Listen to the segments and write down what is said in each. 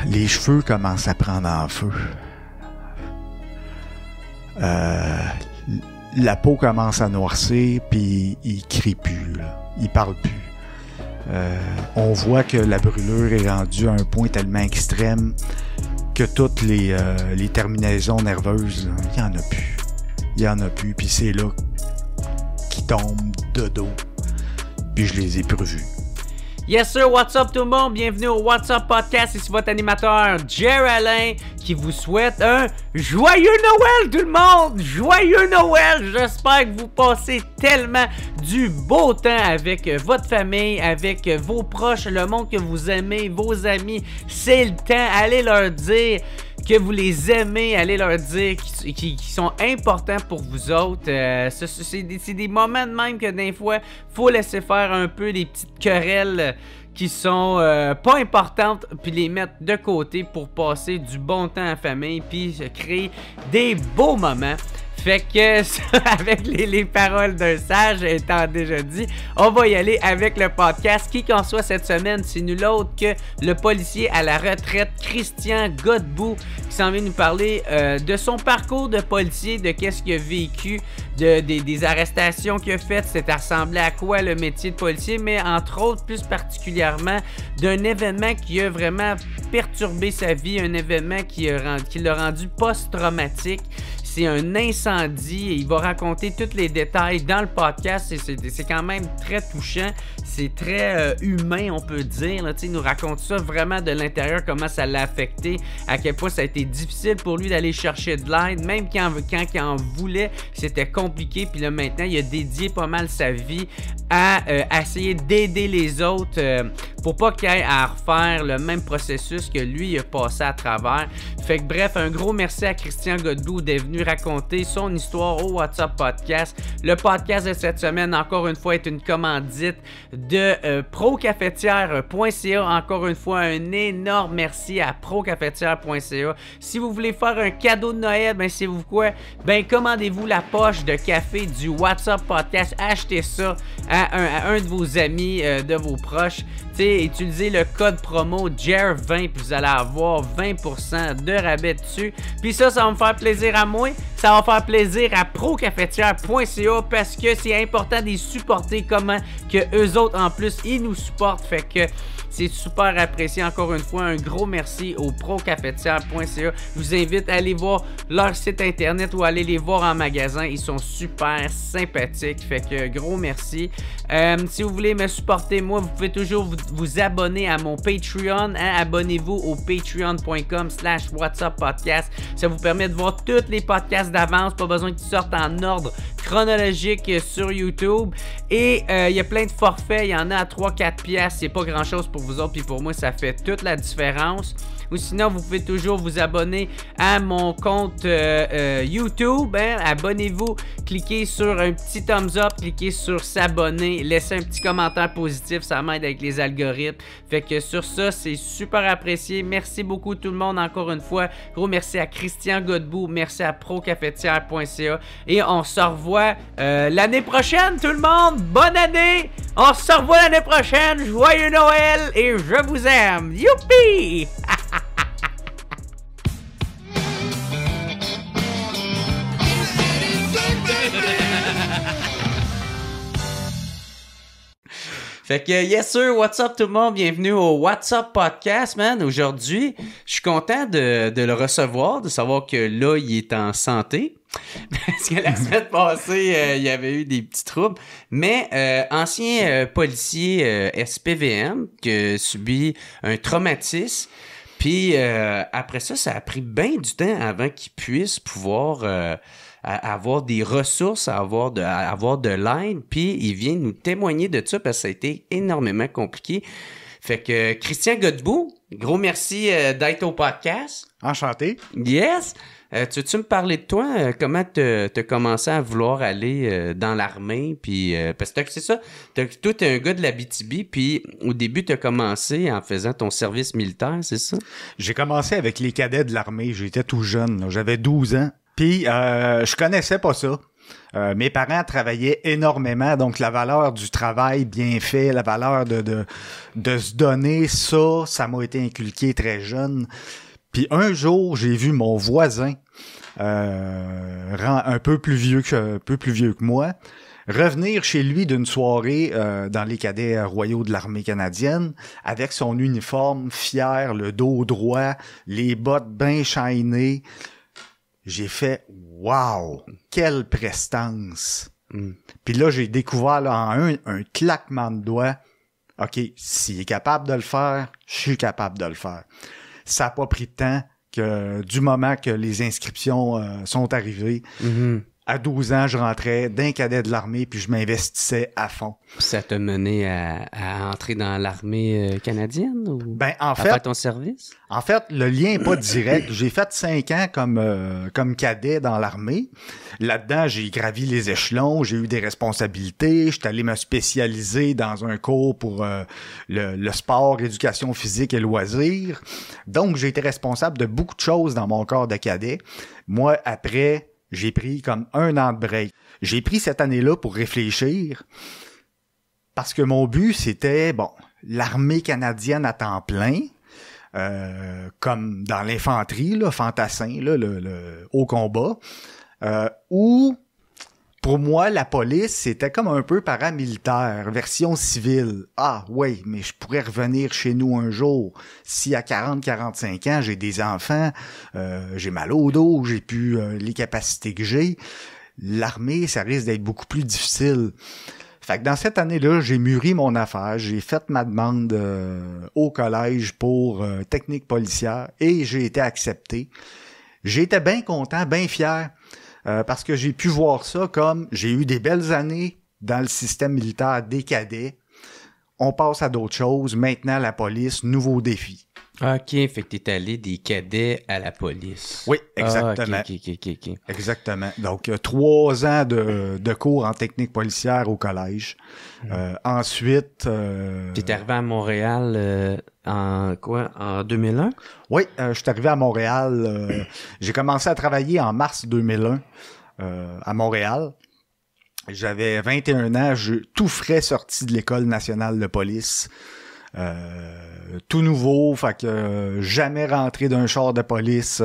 les cheveux commencent à prendre en feu. La peau commence à noircir, puis il crie plus, là. Il parle plus. On voit que la brûlure est rendue à un point tellement extrême que toutes les terminaisons nerveuses, il n'y en a plus. Il n'y en a plus, puis c'est là qu'ils tombent de dos. Puis je les ai plus revus. Yes sir, what's up tout le monde? Bienvenue au What's Up Podcast. Ici votre animateur Jerry Alain qui vous souhaite un joyeux Noël tout le monde! Joyeux Noël! J'espère que vous passez tellement du beau temps avec votre famille, avec vos proches, le monde que vous aimez, vos amis. C'est le temps, allez leur dire que vous les aimez, allez leur dire qu'ils sont importants pour vous autres. C'est des moments de même que des fois, faut laisser faire un peu des petites querelles qui sont pas importantes, puis les mettre de côté pour passer du bon temps en famille, puis créer des beaux moments. Fait que, avec les paroles d'un sage étant déjà dit, on va y aller avec le podcast. Qui qu'en soit cette semaine, c'est nul autre que le policier à la retraite, Christian Godbout, qui s'en vient nous parler de son parcours de policier, de qu'est-ce qu'il a vécu, des arrestations qu'il a faites, c'est ressemblé à quoi le métier de policier, mais entre autres, plus particulièrement, d'un événement qui a vraiment perturbé sa vie, un événement qui l'a rendu post-traumatique. C'est un incendie et il va raconter tous les détails dans le podcast. C'est quand même très touchant. C'est très humain, on peut dire. Là. Il nous raconte ça vraiment de l'intérieur, comment ça l'a affecté, à quel point ça a été difficile pour lui d'aller chercher de l'aide. Même quand il en voulait, c'était compliqué. Puis là, maintenant, il a dédié pas mal sa vie à essayer d'aider les autres pour pas qu'il ait à refaire le même processus que lui a passé à travers. Fait que bref, un gros merci à Christian Godbout d'être venu raconter son histoire au What's Up Podcast. Le podcast de cette semaine, encore une fois, est une commandite de procafetière.ca. Encore une fois, un énorme merci à procafetière.ca. Si vous voulez faire un cadeau de Noël, ben c'est vous quoi? Ben commandez-vous la poche de café du What's Up Podcast. Achetez ça à un de vos amis, de vos proches. T'sais, utilisez le code promo JER20 puis vous allez avoir 20% de rabais dessus. Puis ça va me faire plaisir à moi. Ça va faire plaisir à procafetière.ca parce que c'est important de les supporter comment que eux autres en plus ils nous supportent. Fait que c'est super apprécié. Encore une fois, un gros merci au procafetière.ca. Je vous invite à aller voir leur site internet ou aller les voir en magasin. Ils sont super sympathiques. Fait que gros merci. Si vous voulez me supporter, moi, vous pouvez toujours vous abonner à mon Patreon. Hein? Abonnez-vous au patreon.com/whatsuppodcast. Ça vous permet de voir tous les podcasts d'avance. Pas besoin qu'ils sortent en ordre chronologique sur YouTube. Et il y a plein de forfaits. Il y en a à 3-4 piastres. C'est pas grand-chose pour vous autres. Puis pour moi, ça fait toute la différence. Ou sinon, vous pouvez toujours vous abonner à mon compte YouTube. Hein? Abonnez-vous, cliquez sur un petit thumbs up, cliquez sur s'abonner, laissez un petit commentaire positif, ça m'aide avec les algorithmes. Fait que sur ça, c'est super apprécié. Merci beaucoup tout le monde encore une fois. Gros merci à Christian Godbout, merci à procafetière.ca et on se revoit l'année prochaine tout le monde. Bonne année! On se revoit l'année prochaine. Joyeux Noël et je vous aime. Youpi! Fait que yes sir, what's up tout le monde, bienvenue au What's Up Podcast, man. Aujourd'hui, je suis content de le recevoir, de savoir que là, il est en santé. Parce que la semaine passée, il y avait eu des petits troubles. Mais ancien policier SPVM qui a subi un traumatisme. Puis après ça, ça a pris bien du temps avant qu'il puisse pouvoir avoir des ressources, avoir de l'aide. Puis il vient nous témoigner de ça parce que ça a été énormément compliqué. Fait que Christian Godbout, gros merci d'être au podcast. Enchanté. Yes! Tu veux-tu me parler de toi? Comment t'as commencé à vouloir aller dans l'armée? Puis parce que c'est ça, toi, t'es un gars de l'Abitibi, puis au début, t'as commencé en faisant ton service militaire, c'est ça? J'ai commencé avec les cadets de l'armée. J'étais tout jeune, là. J'avais 12 ans. Puis, je connaissais pas ça. Mes parents travaillaient énormément, donc la valeur du travail bien fait, la valeur de se donner, ça m'a été inculqué très jeune. Puis un jour, j'ai vu mon voisin, un peu plus vieux que moi, revenir chez lui d'une soirée dans les cadets royaux de l'armée canadienne avec son uniforme fier, le dos droit, les bottes bien shinées. J'ai fait « Wow! Quelle prestance! » Puis là, j'ai découvert là, en un claquement de doigts, « OK, s'il est capable de le faire, je suis capable de le faire. » Ça n'a pas pris de temps que du moment que les inscriptions sont arrivées, à 12 ans, je rentrais d'un cadet de l'armée puis je m'investissais à fond. Ça t'a mené à entrer dans l'armée canadienne ou ben, en à fait, faire ton service? En fait, le lien n'est pas direct. J'ai fait 5 ans comme cadet dans l'armée. Là-dedans, j'ai gravi les échelons, j'ai eu des responsabilités, j'étais allé me spécialiser dans un cours pour le sport, éducation physique et loisirs. Donc, j'ai été responsable de beaucoup de choses dans mon corps de cadet. Moi, après, j'ai pris comme 1 an de break. J'ai pris cette année-là pour réfléchir parce que mon but, c'était, l'armée canadienne à temps plein, comme dans l'infanterie, là, fantassin, là, le haut combat, où, pour moi, la police, c'était comme un peu paramilitaire, version civile. Ah, oui, mais je pourrais revenir chez nous un jour. Si à 40-45 ans, j'ai des enfants, j'ai mal au dos, j'ai plus les capacités que j'ai, l'armée, ça risque d'être beaucoup plus difficile. Fait que dans cette année-là, j'ai mûri mon affaire, j'ai fait ma demande au collège pour technique policière et j'ai été accepté. J'ai été bien content, bien fier. Parce que j'ai pu voir ça comme j'ai eu des belles années dans le système militaire des cadets. On passe à d'autres choses. Maintenant, la police, nouveau défi. OK, fait que t'es allé des cadets à la police. Oui, exactement. OK. Exactement. Donc, 3 ans de cours en technique policière au collège. Ensuite... T'es arrivé à Montréal en 2001? Oui, je suis arrivé à Montréal. J'ai commencé à travailler en mars 2001 à Montréal. J'avais 21 ans, tout frais sorti de l'École nationale de police. Tout nouveau, fait que jamais rentré d'un char de police,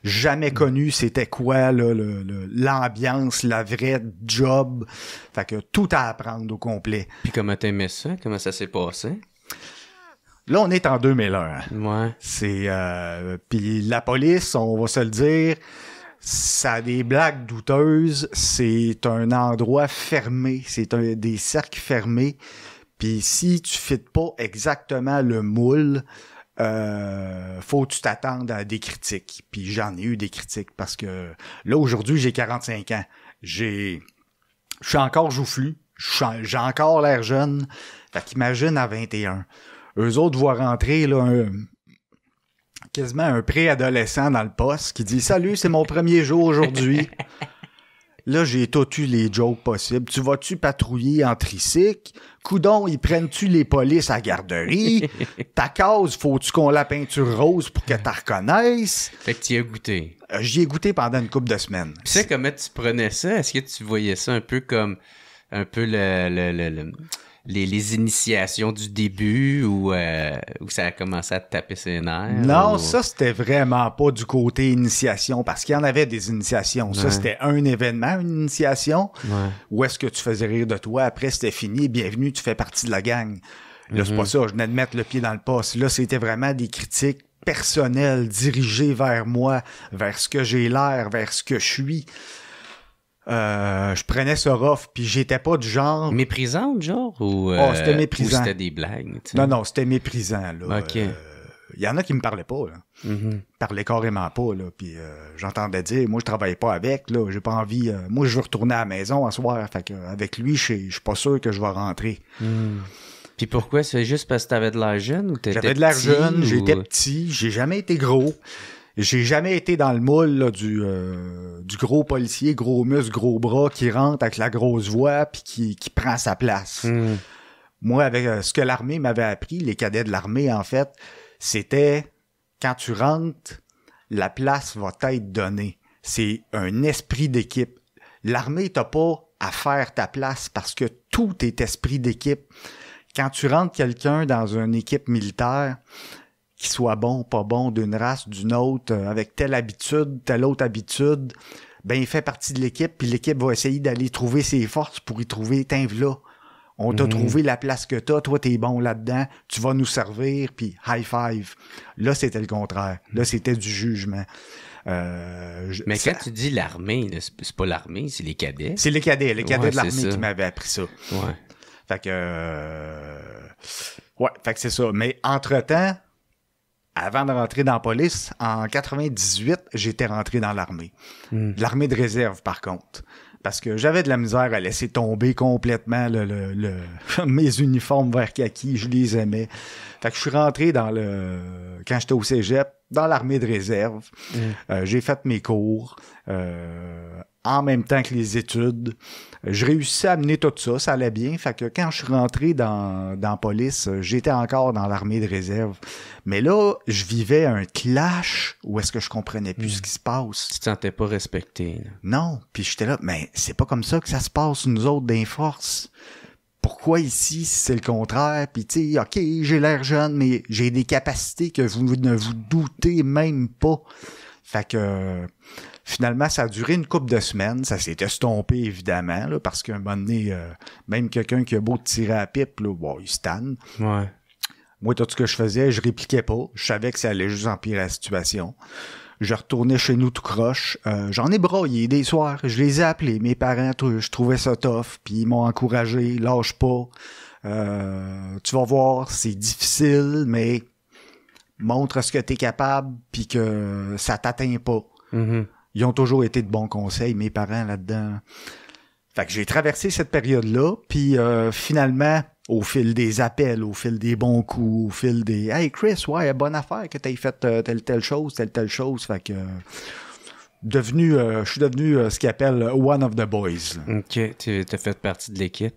jamais connu c'était quoi là, l'ambiance, la vraie job. Fait que tout à apprendre au complet. Puis comment t'aimais ça? Comment ça s'est passé? Là, on est en 2001. Ouais. C'est puis la police, on va se le dire, ça a des blagues douteuses. C'est un endroit fermé. C'est des cercles fermés. Puis si tu fites pas exactement le moule, faut que tu t'attendes à des critiques. Puis j'en ai eu des critiques parce que là, aujourd'hui, j'ai 45 ans. Je suis encore joufflu. J'ai encore l'air jeune. Fait qu'imagine à 21. Eux autres voient rentrer là, quasiment un préadolescent dans le poste qui dit « Salut, c'est mon premier jour aujourd'hui. » Là, j'ai tout eu les jokes possibles. Tu vas-tu patrouiller en tricycle? Coudon, ils prennent-tu les polices à garderie? Ta case, faut-tu qu'on la peinture rose pour que t'en reconnaisses? Fait que tu y as goûté. J'y ai goûté pendant une couple de semaines. Tu sais comment tu prenais ça? Est-ce que tu voyais ça un peu comme les initiations du début où ça a commencé à te taper ses nerfs? Non, ça, c'était vraiment pas du côté initiation, parce qu'il y en avait des initiations. Ouais. Ça, c'était un événement, une initiation, où est-ce que tu faisais rire de toi, après, c'était fini, bienvenue, tu fais partie de la gang. Là, c'est pas ça, je venais de mettre le pied dans le poste. Là, c'était vraiment des critiques personnelles, dirigées vers moi, vers ce que j'ai l'air, vers ce que je suis. Je prenais ça rough, puis j'étais pas du genre... Méprisante, genre? Ou, c'était méprisant. Ou c'était des blagues? Tu sais? Non, c'était méprisant, là. OK. Y en a qui me parlaient pas, là. Ils parlaient carrément pas, là. Puis j'entendais dire, moi, je travaille pas avec, là. J'ai pas envie... moi, je veux retourner à la maison à soir. Fait que avec lui, je suis pas sûr que je vais rentrer. Puis pourquoi? C'est juste parce que t'avais de l'air jeune ou t'étais J'avais de l'air jeune, ou... j'étais petit, j'ai jamais été gros. J'ai jamais été dans le moule là, du gros policier, gros muscle, gros bras qui rentre avec la grosse voix puis qui prend sa place. Moi, avec ce que l'armée m'avait appris, les cadets de l'armée, en fait, c'était quand tu rentres, la place va t'être donnée. c'est un esprit d'équipe. L'armée, t'as pas à faire ta place parce que tout est esprit d'équipe. Quand tu rentres quelqu'un dans une équipe militaire, qu'il soit bon, pas bon, d'une race, d'une autre, avec telle habitude, telle autre habitude, ben il fait partie de l'équipe, puis l'équipe va essayer d'aller trouver ses forces pour y trouver, tiens, là, on t'a trouvé la place que t'as, toi t'es bon là-dedans, tu vas nous servir, puis high five. Là, c'était le contraire. Là, c'était du jugement. Mais quand tu dis l'armée, là, c'est pas l'armée, c'est les cadets. C'est les cadets de l'armée qui m'avaient appris ça. Ouais. Fait que... ouais, fait que c'est ça. Mais entre-temps, avant de rentrer dans la police, en 98, j'étais rentré dans l'armée. L'armée de réserve, par contre. Parce que j'avais de la misère à laisser tomber complètement mes uniformes vert kaki, je les aimais. Fait que je suis rentré quand j'étais au cégep, dans l'armée de réserve. J'ai fait mes cours en même temps que les études. Je réussis à amener tout ça, ça allait bien. Fait que quand je suis rentré dans la police, j'étais encore dans l'armée de réserve. Mais là, je vivais un clash où est-ce que je comprenais plus ce qui se passe. Tu te sentais pas respecté. Là. Non, puis j'étais là, mais c'est pas comme ça que ça se passe, nous autres, d'un force. Pourquoi ici, c'est le contraire? Puis tu sais, OK, j'ai l'air jeune, mais j'ai des capacités que vous ne vous doutez même pas. Fait que... Finalement, ça a duré une couple de semaines. Ça s'est estompé, évidemment, là, parce qu'à un moment donné, même quelqu'un qui a beau tirer à la pipe, là, bon, il se tanne. Ouais. Moi, tout ce que je faisais, je répliquais pas. Je savais que ça allait juste empirer la situation. Je retournais chez nous tout croche. J'en ai broyé des soirs. Je les ai appelés, mes parents. Je trouvais ça tough. Puis ils m'ont encouragé. Lâche pas. Tu vas voir, c'est difficile, mais montre ce que t'es capable puis que ça t'atteint pas. Ils ont toujours été de bons conseils, mes parents, là-dedans. Fait que j'ai traversé cette période-là, puis finalement, au fil des appels, au fil des bons coups, au fil des « Hey Chris, ouais, bonne affaire que t'aies fait telle chose. » Fait que je suis devenu ce qu'ils appellent « one of the boys ». OK, tu as fait partie de l'équipe.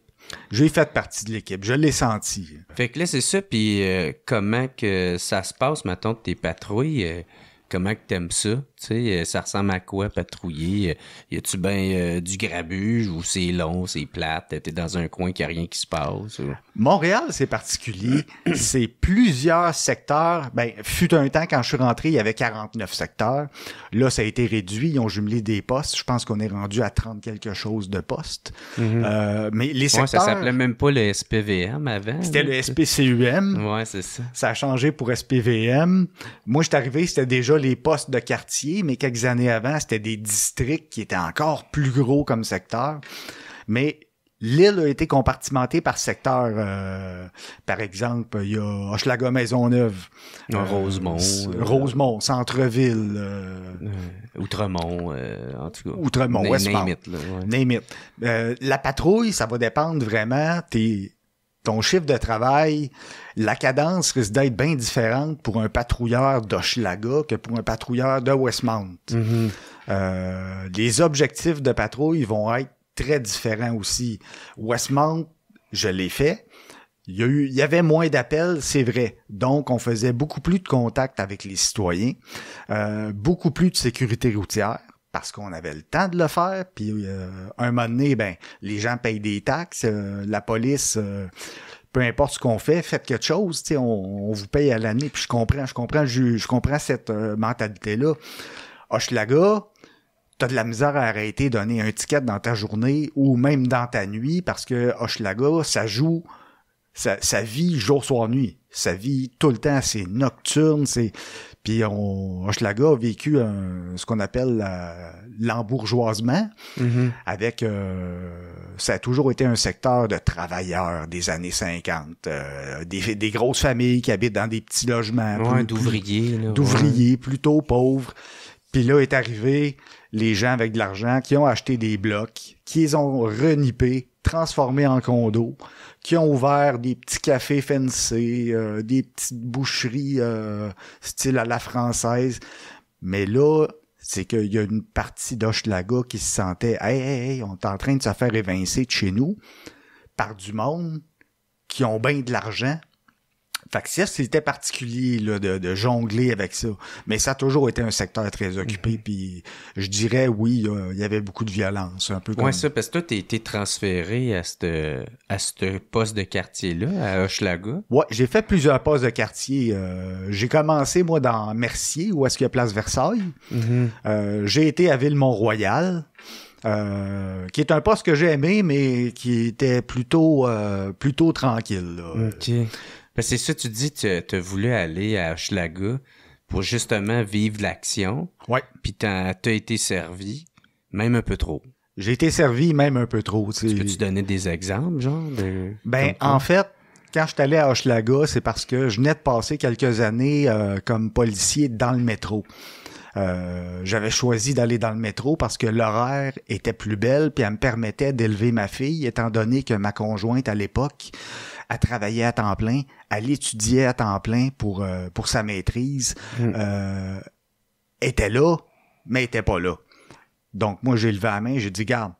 J'ai fait partie de l'équipe, je l'ai senti. Fait que là, c'est ça, puis comment que ça se passe, mettons, tes patrouilles... Comment que t'aimes ça? Tu sais, ça ressemble à quoi, patrouiller? Y a-tu ben du grabuge ou c'est long, c'est plate? T'es dans un coin qu'il n'y a rien qui se passe? Ou... Montréal, c'est particulier. C'est plusieurs secteurs. Ben, fut un temps, quand je suis rentré, il y avait 49 secteurs. Là, ça a été réduit. Ils ont jumelé des postes. Je pense qu'on est rendu à 30 quelque chose de postes. Mais les secteurs... Ouais, ça s'appelait même pas le SPVM avant. C'était le SPCUM. Ouais, c'est ça. Ça a changé pour SPVM. Moi, je suis arrivé, c'était déjà les postes de quartier, mais quelques années avant, c'était des districts qui étaient encore plus gros comme secteur. Mais l'île a été compartimentée par secteur. Par exemple, il y a Hochelaga Maisonneuve. Rosemont, Centre-Ville. Outremont, en tout cas. Outremont, Westmount. Name it. La patrouille, ça va dépendre vraiment. Ton chiffre de travail, la cadence risque d'être bien différente pour un patrouilleur d'Hochelaga que pour un patrouilleur de Westmount. Les objectifs de patrouille vont être très différents aussi. Westmount, je l'ai fait. Il y avait moins d'appels, c'est vrai. Donc, on faisait beaucoup plus de contacts avec les citoyens, beaucoup plus de sécurité routière. Parce qu'on avait le temps de le faire, puis un moment donné, ben, les gens payent des taxes, la police, peu importe ce qu'on fait, faites quelque chose, tu sais, on vous paye à l'année, puis je comprends cette mentalité-là. Hochelaga, t'as de la misère à arrêter de donner un ticket dans ta journée ou même dans ta nuit, parce que Hochelaga, ça joue, ça vit jour, soir, nuit. Ça vit tout le temps, c'est nocturne, Puis Hochelaga a vécu ce qu'on appelle l'embourgeoisement, avec ça a toujours été un secteur de travailleurs des années 50, des grosses familles qui habitent dans des petits logements, d'ouvriers plutôt pauvres. Puis là est arrivé les gens avec de l'argent qui ont acheté des blocs, qui les ont renippés, transformés en condos, qui ont ouvert des petits cafés fancy, des petites boucheries style à la française. Mais là, c'est qu'il y a une partie d'Hochelaga qui se sentait « Hey, on est en train de se faire évincer de chez nous par du monde qui ont bien de l'argent, Fait que ça, c'était particulier là, de jongler avec ça. Mais ça a toujours été un secteur très occupé. Puis je dirais, oui, il y avait beaucoup de violence. Un peu comme... Ouais, ça, parce que toi, t'as été transféré à ce poste de quartier-là, à Hochelaga. Ouais, j'ai fait plusieurs postes de quartier. J'ai commencé, moi, dans Mercier, où est-ce qu'il y a Place Versailles. J'ai été à Ville-Mont-Royal. Qui est un poste que j'ai aimé, mais qui était plutôt tranquille. Là. OK. Parce que c'est ça, tu dis, tu as voulu aller à Hochelaga pour justement vivre l'action. Ouais. Puis t'as été servi, même un peu trop. J'ai été servi même un peu trop. Peux-tu donner des exemples, genre? En fait, quand je suis allé à Hochelaga, c'est parce que je venais de passer quelques années comme policier dans le métro. J'avais choisi d'aller dans le métro parce que l'horaire était plus belle puis elle me permettait d'élever ma fille, étant donné que ma conjointe à l'époque, elle travaillait à temps plein, elle étudiait à temps plein pour sa maîtrise, était là, mais était pas là. Donc moi j'ai levé la main, j'ai dit garde,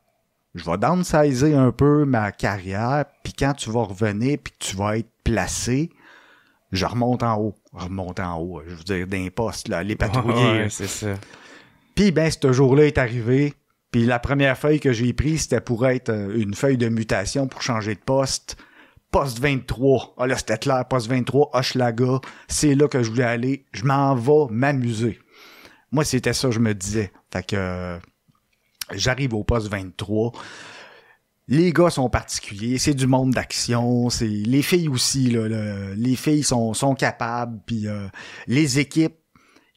je vais downsizer un peu ma carrière, puis quand tu vas revenir puis que tu vas être placé, je remonte en haut, je veux dire, d'un poste, là, les patrouiller. Ouais, c'est ça. Puis, ce jour-là est arrivé, puis la première feuille que j'ai prise, c'était pour être une feuille de mutation pour changer de poste. Poste 23. Ah là, c'était clair, poste 23, Hochelaga, c'est là que je voulais aller. Je m'en vais m'amuser. Moi, c'était ça, je me disais. Fait que j'arrive au poste 23. Les gars sont particuliers, c'est du monde d'action, c'est les filles aussi là, les filles sont capables, puis les équipes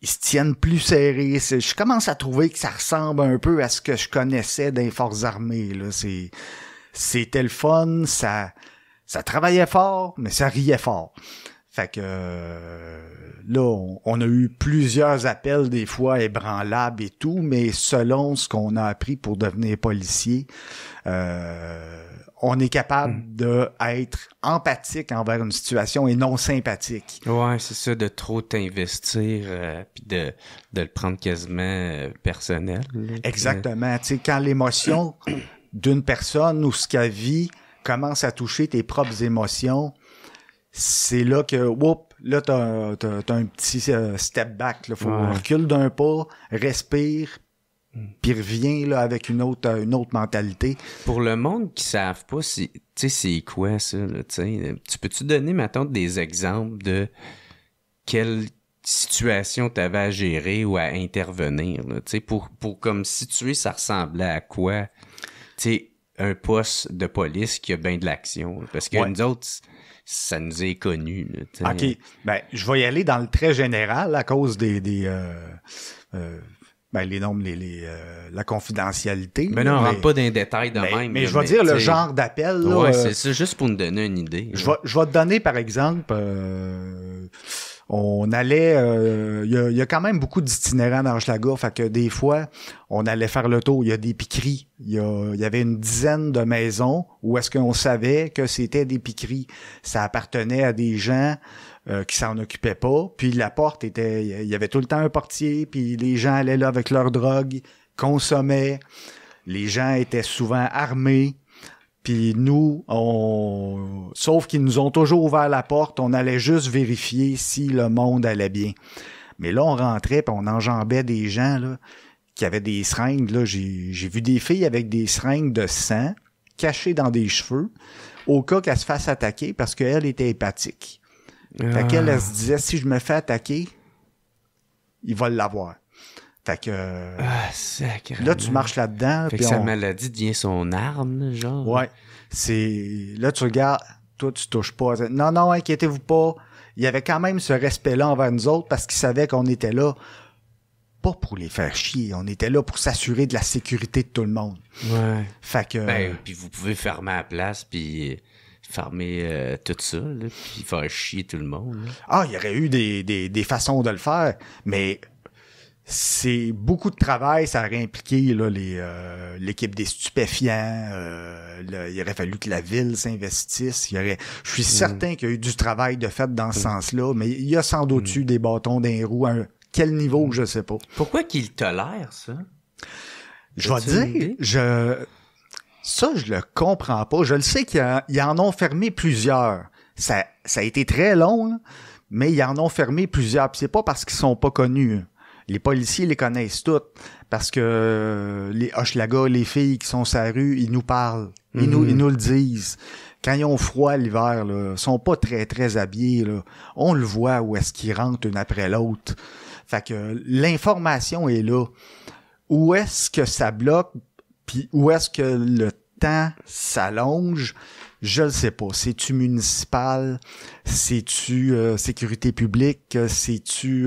ils se tiennent plus serrés. Je commence à trouver que ça ressemble un peu à ce que je connaissais des forces armées là, c'était le fun, ça travaillait fort, mais ça riait fort. Fait que là, on a eu plusieurs appels, des fois ébranlables et tout, mais selon ce qu'on a appris pour devenir policier, on est capable d'être empathique envers une situation et non sympathique. Ouais, c'est ça, de trop t'investir puis de le prendre quasiment personnel. Là, exactement. Tu sais, quand l'émotion d'une personne ou ce qu'elle vit commence à toucher tes propres émotions, c'est là que, là, t'as un petit step back, là. Faut recule d'un pas, respire, puis reviens, là, avec une autre mentalité. Pour le monde qui savent pas, tu sais, c'est quoi, ça, là, tu peux-tu donner, mettons, des exemples de quelle situation t'avais à gérer ou à intervenir, là, tu sais, pour comme situer, ça ressemblait à quoi, tu sais, un poste de police qui a bien de l'action, parce que nous autres, ça nous est connu. Là, OK. Je vais y aller dans le très général à cause des les nombres, la confidentialité. Mais non, on rentre pas dans les détails de même. Mais je vais dire le genre d'appel. Ouais, c'est ça, juste pour nous donner une idée. Je vais te donner, par exemple, on allait... Il y a quand même beaucoup d'itinérants dans Hochelaga, fait que des fois, on allait faire le tour. Il y a des piqueries. Il y avait une dizaine de maisons où est-ce qu'on savait que c'était des piqueries. Ça appartenait à des gens qui s'en occupaient pas. Puis la porte était... Il y avait tout le temps un portier, puis les gens allaient là avec leur drogue, consommaient. Les gens étaient souvent armés. Puis nous, sauf qu'ils nous ont toujours ouvert la porte, on allait juste vérifier si le monde allait bien. Mais là, on rentrait puis on enjambait des gens là qui avaient des seringues. Là, j'ai vu des filles avec des seringues de sang cachées dans des cheveux au cas qu'elle se fasse attaquer parce qu'elle était hépatique. Fait qu'elle, elle se disait, si je me fais attaquer, il va l'avoir. Fait que là, tu marches là-dedans. Fait que sa maladie devient son arme, genre. Ouais. Là, tu regardes, toi, tu touches pas. Non, inquiétez-vous pas. Il y avait quand même ce respect-là envers nous autres parce qu'ils savaient qu'on était là pas pour les faire chier. On était là pour s'assurer de la sécurité de tout le monde. Ouais. Fait que... puis vous pouvez fermer la place, puis fermer tout ça, là, puis faire chier tout le monde. Là. Ah, il y aurait eu des façons de le faire, mais... C'est beaucoup de travail, ça aurait impliqué là, l'équipe des stupéfiants. Il aurait fallu que la ville s'investisse. Je suis certain qu'il y a eu du travail de fait dans ce sens-là, mais il y a sans doute eu des bâtons d'un roue. À quel niveau, je sais pas. Pourquoi qu'ils tolèrent ça? Je vais te dire, ça, je le comprends pas. Je le sais qu'ils en ont fermé plusieurs. Ça a été très long, là, mais ils en ont fermé plusieurs. Puis c'est pas parce qu'ils sont pas connus. Les policiers les connaissent tous. Parce que les Hochelaga, les filles qui sont sur la rue, ils nous parlent. Ils nous le disent. Quand ils ont froid l'hiver, là, ils sont pas très, très habillés. Là. On le voit où est-ce qu'ils rentrent une après l'autre. Fait que l'information est là. Où est-ce que ça bloque, puis où est-ce que le temps s'allonge, je le sais pas. C'est-tu municipal? C'est-tu sécurité publique? C'est-tu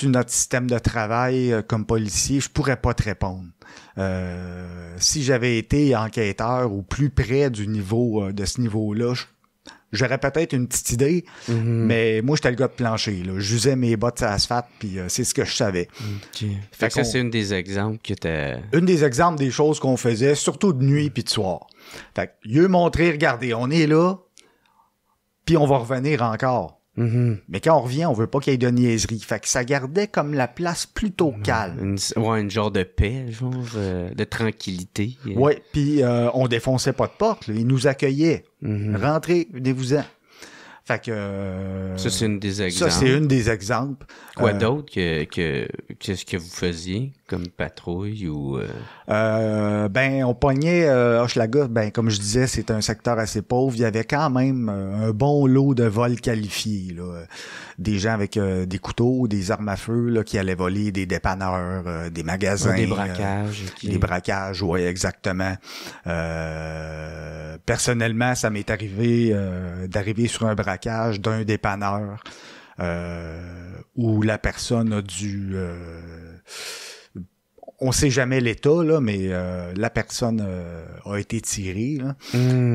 notre système de travail comme policier? Je pourrais pas te répondre. Si j'avais été enquêteur ou plus près du niveau de ce niveau-là, j'aurais peut-être une petite idée, mais moi, j'étais le gars de plancher. Là. J'usais mes bottes à l'asphalte, puis c'est ce que je savais. Okay. Fait que ça, c'est une des exemples que t'as... Une des exemples des choses qu'on faisait, surtout de nuit puis de soir. Fait que, mieux montrer, regardez, on est là, puis on va revenir encore. Mais quand on revient, on veut pas qu'il y ait de niaiserie. Fait que ça gardait comme la place plutôt calme. Une genre de paix, genre de tranquillité. Oui, puis on défonçait pas de porte. Là. Ils nous accueillaient. Rentrez, venez-vous-en. Fait que... ça, c'est une des exemples. Ça, c'est une des exemples. Quoi d'autre qu'est-ce que vous faisiez comme patrouille ou... on pognait Hochelaga, comme je disais, c'est un secteur assez pauvre. Il y avait quand même un bon lot de vols qualifiés. Là. Des gens avec des couteaux, des armes à feu là, qui allaient voler des dépanneurs, des magasins. Des braquages. Des braquages, oui, exactement. Personnellement, ça m'est arrivé d'arriver sur un braquage d'un dépanneur où la personne a dû... on sait jamais l'état, là, mais la personne a été tirée. Là.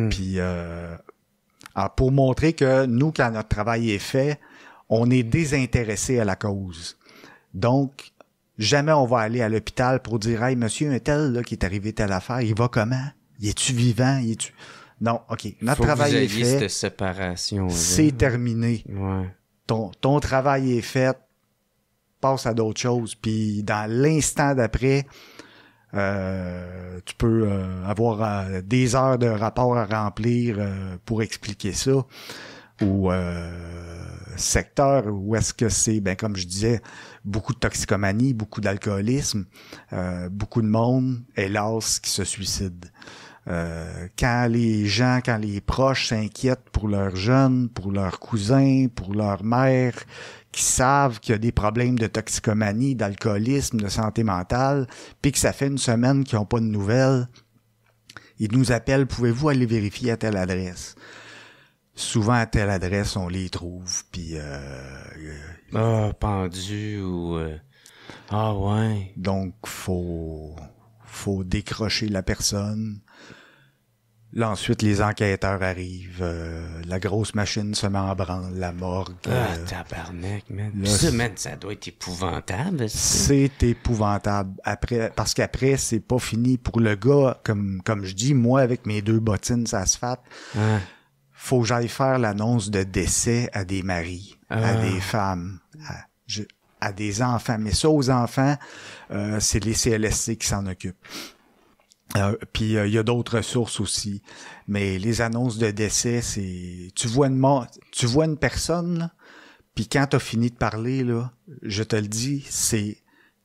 Puis, alors pour montrer que nous, quand notre travail est fait, on est désintéressé à la cause. Donc, jamais on va aller à l'hôpital pour dire « Hey, monsieur, un tel là, qui est arrivé telle affaire, il va comment? Il est-tu vivant? Il est-tu... » Non, OK. Notre travail est fait. Cette séparation. C'est terminé. Ouais. Ton travail est fait. Passe à d'autres choses. Puis dans l'instant d'après, tu peux avoir des heures de rapport à remplir pour expliquer ça. Ou secteur où est-ce que c'est, comme je disais, beaucoup de toxicomanie, beaucoup d'alcoolisme, beaucoup de monde, hélas, qui se suicide. Quand les proches s'inquiètent pour leurs jeunes, pour leurs cousins, pour leur mère, qui savent qu'il y a des problèmes de toxicomanie, d'alcoolisme, de santé mentale, puis que ça fait une semaine qu'ils n'ont pas de nouvelles, ils nous appellent, pouvez-vous aller vérifier à telle adresse? Souvent, à telle adresse, on les trouve, puis... pendu ou... ouais. Donc, faut décrocher la personne. Là, ensuite, les enquêteurs arrivent. La grosse machine se met en branle, la morgue. Tabarnak, man. Là, ça, man, ça doit être épouvantable. C'est épouvantable. Après, parce qu'après, c'est pas fini. Pour le gars, comme je dis, moi, avec mes 2 bottines, ça se fait. Faut que j'aille faire l'annonce de décès à des maris, à des femmes, à des enfants. Mais ça, aux enfants, c'est les CLSC qui s'en occupent. Puis il y a d'autres ressources aussi. Mais les annonces de décès, c'est... Tu vois une personne, là, puis quand t'as fini de parler, là, je te le dis, c'est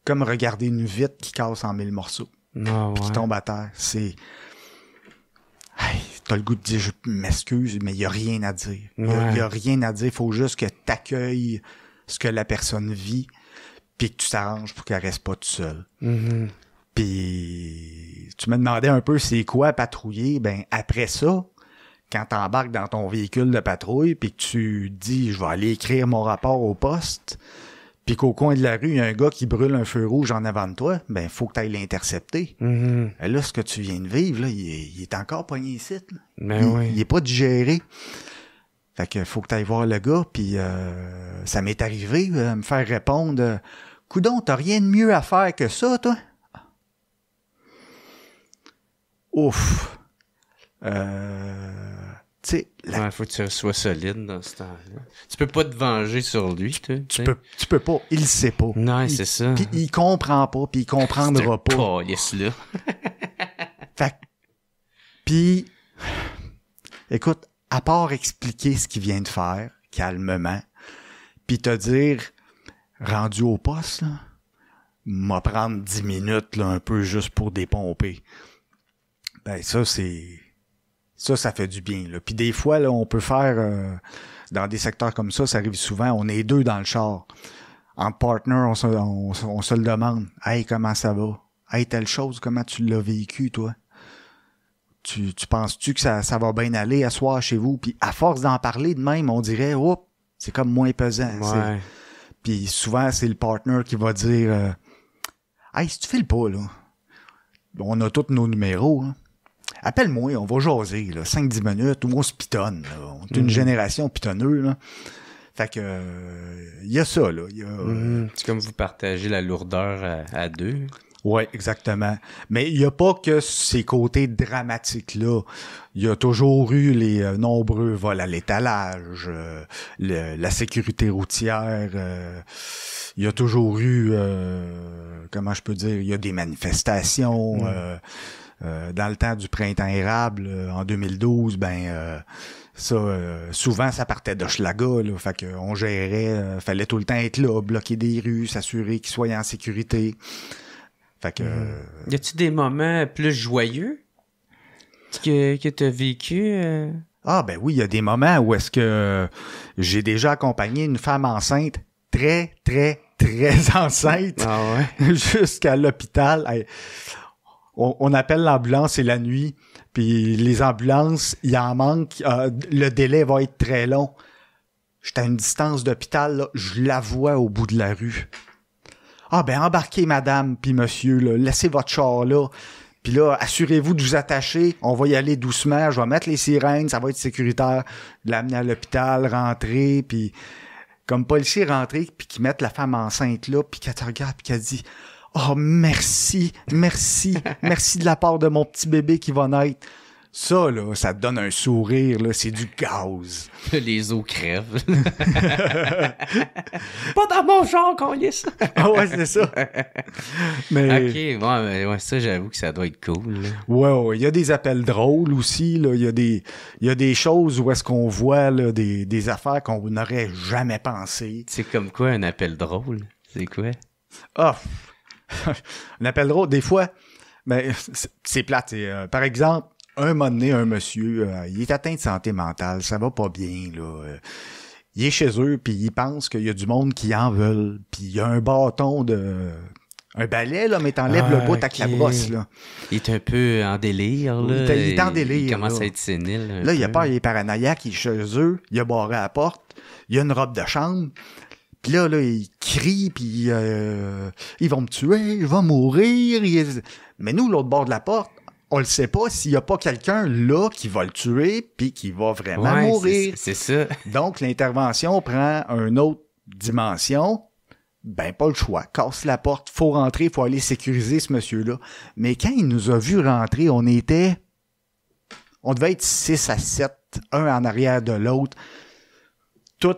comme regarder une vitre qui casse en 1000 morceaux. Puis qui tombe à terre. C'est... Hey, t'as le goût de dire, je m'excuse, mais il y a rien à dire. Il y a rien à dire. Il faut juste que t'accueilles ce que la personne vit, puis que tu t'arranges pour qu'elle reste pas toute seule. Puis tu me demandais un peu c'est quoi patrouiller. Après ça, quand t'embarques dans ton véhicule de patrouille, puis que tu dis, je vais aller écrire mon rapport au poste, puis qu'au coin de la rue, il y a un gars qui brûle un feu rouge en avant de toi, faut que tu ailles l'intercepter. Là, ce que tu viens de vivre, là, il est encore pogné ici. Il est pas digéré. Fait que faut que tu ailles voir le gars, puis ça m'est arrivé me faire répondre coudon, t'as rien de mieux à faire que ça, toi? Ouf. Tu sais, faut que tu sois solide dans ce temps-là. Tu peux pas te venger sur lui, tu peux pas. Il sait pas. Non, c'est ça. Puis il comprend pas, puis il comprendra pas. Là. Fait puis, écoute, à part expliquer ce qu'il vient de faire, calmement, puis te dire, rendu au poste, là, m'a prendre 10 minutes, là, un peu juste pour dépomper. Ben, ça fait du bien, là. Puis des fois, là, on peut faire, dans des secteurs comme ça arrive souvent, on est 2 dans le char. En partner, on se le demande. Hey, comment ça va? Hey, telle chose, comment tu l'as vécu, toi? Tu penses-tu que ça va bien aller à soir chez vous? Puis à force d'en parler de même, on dirait, oh, c'est comme moins pesant. Ouais. Puis souvent, c'est le partner qui va dire, hey, si tu files pas, là, on a tous nos numéros, hein. Appelle-moi, on va jaser, là, 5-10 minutes, ou on se pitonne, là. On est une génération pitonneuse, là. Fait que, y a ça, là. C'est comme vous partagez la lourdeur à 2. Ouais, exactement. Mais il n'y a pas que ces côtés dramatiques-là. Il y a toujours eu les nombreux vols à l'étalage, la sécurité routière. Il y a toujours eu, comment je peux dire, il y a des manifestations. Dans le temps du printemps érable, en 2012, souvent ça partait d'Hochelaga, là, fait qu'on gérait, fallait tout le temps être là, bloquer des rues, s'assurer qu'ils soient en sécurité. Fait que... Y a-tu des moments plus joyeux que t'as vécu? Ah ben oui, il y a des moments où est-ce que j'ai déjà accompagné une femme enceinte, très, très, très enceinte, jusqu'à l'hôpital. On appelle l'ambulance, c'est la nuit, puis les ambulances, il en manque, le délai va être très long. J'étais à une distance d'hôpital, là, je la vois au bout de la rue. Ah ben embarquez madame puis monsieur, là, laissez votre char là. Puis là, assurez-vous de vous attacher, on va y aller doucement, je vais mettre les sirènes, ça va être sécuritaire, l'amener à l'hôpital, rentrer, puis comme policier rentrer, puis qu'ils mettent la femme enceinte là, puis qu'elle te regarde, puis qu'elle dit « Oh, merci, merci, merci de la part de mon petit bébé qui va naître. » Ça, là, ça te donne un sourire, là, c'est du gaz. Les os crèvent. Pas dans mon genre qu'on y est ça. Ah ouais, c'est ça. Mais... OK, ouais, ça, j'avoue que ça doit être cool. Là. Ouais, il y a des appels drôles aussi, là. Il y a des choses où est-ce qu'on voit, là, des affaires qu'on n'aurait jamais pensé. C'est comme quoi un appel drôle? C'est quoi? Ah, un appel drôle, des fois, mais c'est plate. Par exemple, un moment donné, un monsieur, il est atteint de santé mentale, ça va pas bien, là. Il est chez eux, puis il pense qu'il y a du monde qui en veulent, puis il y a un bâton un balai, là, mais t'enlèves le bout avec la brosse, là. Il est un peu en délire, là. Il est en délire, il commence là. à être sénile. Là, il a peur, il est paranoïaque, il est chez eux, il a barré à la porte, il a une robe de chambre, puis là, il crie, puis ils vont me tuer, je vais mourir. Mais nous, l'autre bord de la porte, on le sait pas s'il y a pas quelqu'un là qui va le tuer puis qui va vraiment mourir. C'est ça. Donc, l'intervention prend une autre dimension. Ben, pas le choix. Casse la porte, faut rentrer, faut aller sécuriser ce monsieur-là. Mais quand il nous a vu rentrer, on devait être 6 à 7, un en arrière de l'autre. Tout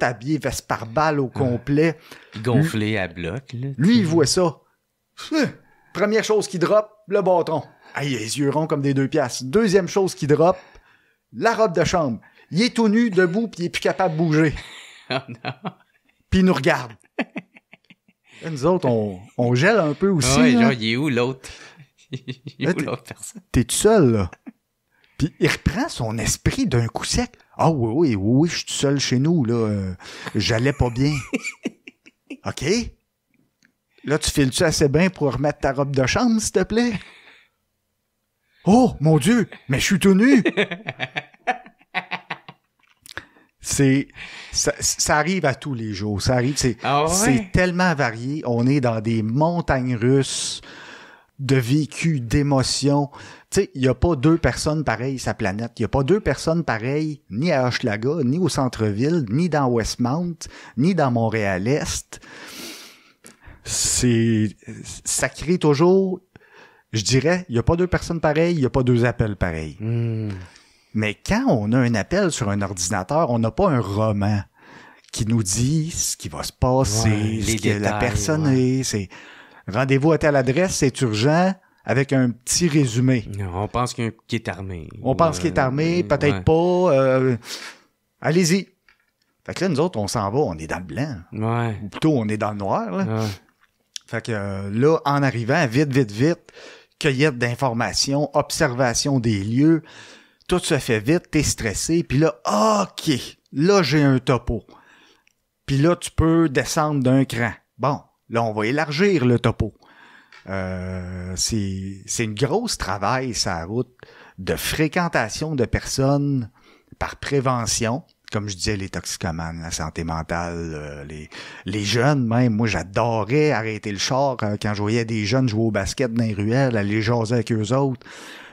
habillé, veste par balle au complet. Gonflé à bloc. Là, lui, il voit ça. Première chose qui drop, le bâton. Ah, il a les yeux ronds comme des 2 piastres. Deuxième chose qui drop, la robe de chambre. Il est tout nu, debout, puis il est plus capable de bouger. Oh non. Puis il nous regarde. Là, nous autres, on gèle un peu aussi. Ouais, là. genre, il est où l'autre? Il est où l'autre personne? T'es tout seul, là. Puis il reprend son esprit d'un coup sec. Ah oui, je suis tout seul chez nous, là. J'allais pas bien. OK? Là, tu files-tu assez bien pour remettre ta robe de chambre, s'il te plaît? Oh, mon Dieu, mais je suis tout nu! Ça arrive à tous les jours. Ça arrive, c'est tellement varié. On est dans des montagnes russes de vécu, d'émotions. Tu sais, il n'y a pas 2 personnes pareilles sur la planète. Il n'y a pas 2 personnes pareilles ni à Hochelaga, ni au centre-ville, ni dans Westmount, ni dans Montréal-Est. Ça crée toujours, je dirais, il n'y a pas 2 personnes pareilles, il n'y a pas 2 appels pareils. Mais quand on a un appel sur un ordinateur, on n'a pas un roman qui nous dit ce qui va se passer, ce que la personne est. C'est rendez-vous à telle adresse, c'est urgent, avec un petit résumé. On pense qu'il est armé. On pense qu'il est armé, peut-être pas. Allez-y. Fait que là, nous autres, on s'en va, on est dans le blanc. Ouais. Ou plutôt, on est dans le noir. Là. Ouais. Fait que là, en arrivant, vite, cueillette d'informations, observation des lieux, tout se fait vite, t'es stressé, puis là, OK, là, j'ai un topo. Puis là, tu peux descendre d'un cran. Bon, là, on va élargir le topo. C'est une grosse travail, sa route, de fréquentation de personnes par prévention. Comme je disais, les toxicomanes, la santé mentale, les jeunes même. Moi, j'adorais arrêter le char quand je voyais des jeunes jouer au basket dans les ruelles, aller jaser avec eux autres.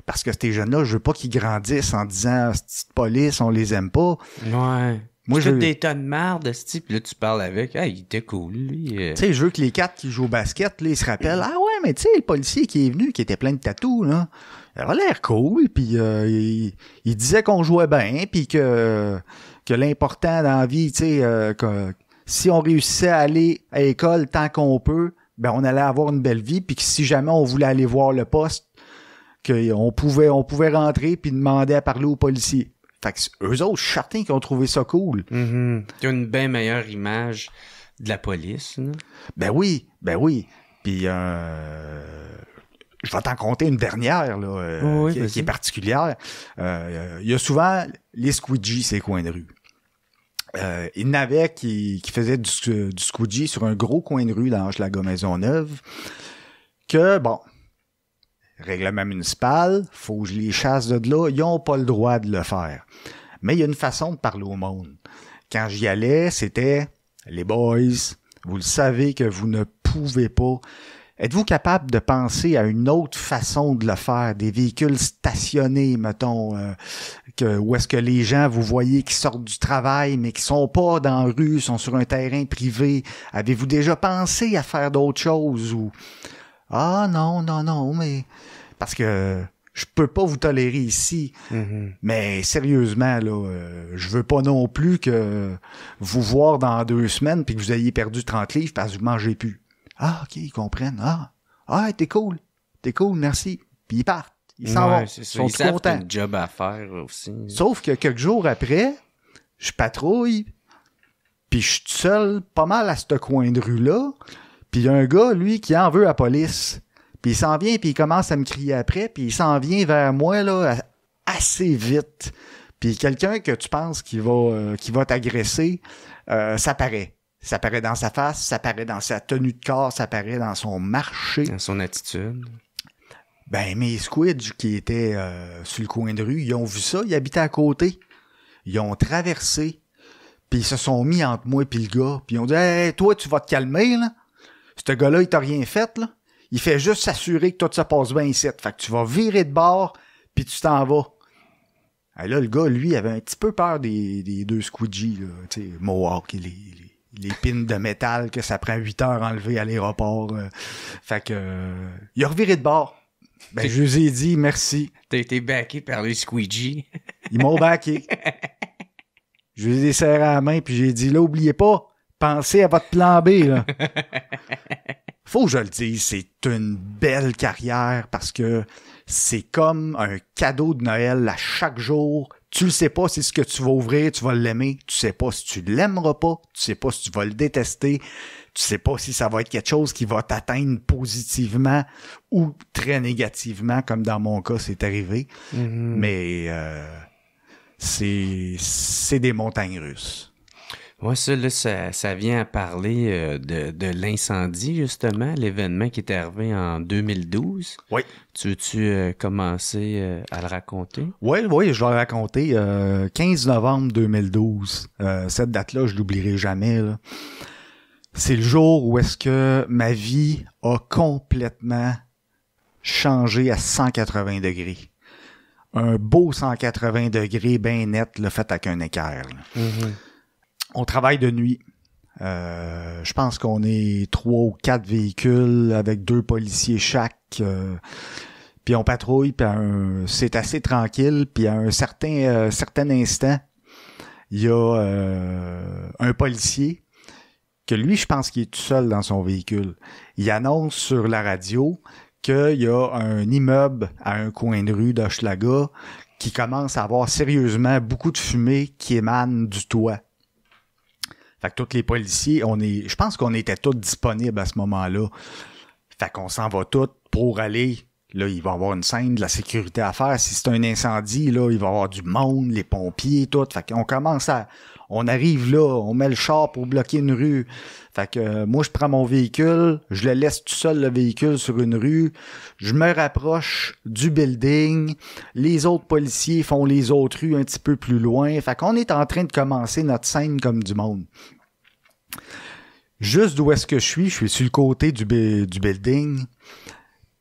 Parce que ces jeunes-là, je veux pas qu'ils grandissent en disant « Petite police, on les aime pas. » Ouais. Moi, je des tonnes de marde, ce puis là, tu parles avec. Ah, il était cool, lui. Tu sais, je veux que les 4 qui jouent au basket, là, ils se rappellent « Ah ouais, mais tu sais, le policier qui est venu, qui était plein de tatous, là, il avait l'air cool, puis il disait qu'on jouait bien, puis que l'important dans la vie, tu sais, que si on réussissait à aller à l'école tant qu'on peut, ben on allait avoir une belle vie, puis que si jamais on voulait aller voir le poste, qu'on pouvait rentrer puis demander à parler aux policiers. » Fait que eux autres, je suis certain qu'ils ont trouvé ça cool. Mm-hmm. Ils ont une bien meilleure image de la police, là. Ben oui. Puis je vais t'en compter une dernière là, qui est particulière. Il y a souvent les squeegees, ces coins de rue. Il y en avait qui faisaient du squeegee sur un gros coin de rue dans Hochelaga Maisonneuve que, bon, règlement municipal, faut que je les chasse de là, ils n'ont pas le droit de le faire. Mais il y a une façon de parler au monde. Quand j'y allais, c'était « Les boys, vous le savez que vous ne pouvez pas. Êtes-vous capable de penser à une autre façon de le faire? Des véhicules stationnés, mettons, où est-ce que les gens, vous voyez, qui sortent du travail, mais qui sont pas dans la rue, sont sur un terrain privé. Avez-vous déjà pensé à faire d'autres choses? » Ou « Ah non, mais... Parce que je peux pas vous tolérer ici. Mais sérieusement, là, je veux pas non plus que vous voir dans 2 semaines puis que vous ayez perdu 30 livres parce que vous mangez plus. » Ah, OK, ils comprennent. Ah, t'es cool, merci. Puis ils partent. Ils s'en vont. Ils sont tout contents. Ils un job à faire aussi. Sauf que quelques jours après, je patrouille, puis je suis tout seul pas mal à ce coin de rue-là. Puis il y a un gars, lui, qui en veut à la police. Puis il s'en vient, puis il commence à me crier après, puis il s'en vient vers moi là assez vite. Puis quelqu'un que tu penses qui va t'agresser, ça paraît. Ça paraît dans sa face, ça paraît dans sa tenue de corps, ça paraît dans son marché. Dans son attitude. Ben, mes squids qui étaient sur le coin de rue, ils ont vu ça, ils habitaient à côté. Ils ont traversé, puis ils se sont mis entre moi et le gars, puis ils ont dit « Hey, toi, tu vas te calmer, là. Ce gars-là, il t'a rien fait, là. Il fait juste s'assurer que tout ça passe bien ici. Fait que tu vas virer de bord, puis tu t'en vas. » Et là, le gars, lui, avait un petit peu peur des 2 squeegees, là, tu sais, Mohawk et les pins de métal que ça prend 8 heures à enlever à l'aéroport. Fait que il a reviré de bord. Ben, je lui ai dit merci. T'as été backé par les squeegees. Ils m'ont backé. Je lui ai serré à la main, puis j'ai dit, là, oubliez pas, pensez à votre plan B, là. Faut que je le dise, c'est une belle carrière parce que c'est comme un cadeau de Noël à chaque jour. Tu le sais pas si ce que tu vas ouvrir, tu vas l'aimer. Tu sais pas si tu l'aimeras pas. Tu sais pas si tu vas le détester. Tu sais pas si ça va être quelque chose qui va t'atteindre positivement ou très négativement, comme dans mon cas, c'est arrivé. Mais c'est des montagnes russes. Ouais, ça, là, ça vient à parler de l'incendie, justement, l'événement qui est arrivé en 2012. Oui. Tu veux-tu commencer à le raconter? Oui, je vais le raconter. 15 novembre 2012. Cette date-là, je l'oublierai jamais, là. C'est le jour où est-ce que ma vie a complètement changé à 180 degrés. Un beau 180 degrés bien net, là, fait avec un équerre. On travaille de nuit. Je pense qu'on est 3 ou 4 véhicules avec 2 policiers chaque. Puis on patrouille, puis c'est assez tranquille. Puis à un certain instant, il y a un policier que lui, je pense qu'il est tout seul dans son véhicule. Il annonce sur la radio qu'il y a un immeuble à un coin de rue d'Hochelaga qui commence à avoir sérieusement beaucoup de fumée qui émane du toit. Fait que tous les policiers, je pense qu'on était tous disponibles à ce moment-là. Fait qu'on s'en va tous pour aller. Là, il va y avoir une scène de la sécurité à faire. Si c'est un incendie, là, il va y avoir du monde, les pompiers, tout. Fait qu'on on arrive là, on met le char pour bloquer une rue. Fait que moi, je prends mon véhicule, je le laisse tout seul, le véhicule, sur une rue. Je me rapproche du building. Les autres policiers font les autres rues un petit peu plus loin. Fait qu'on est en train de commencer notre scène comme du monde. Juste d'où est-ce que je suis sur le côté du building.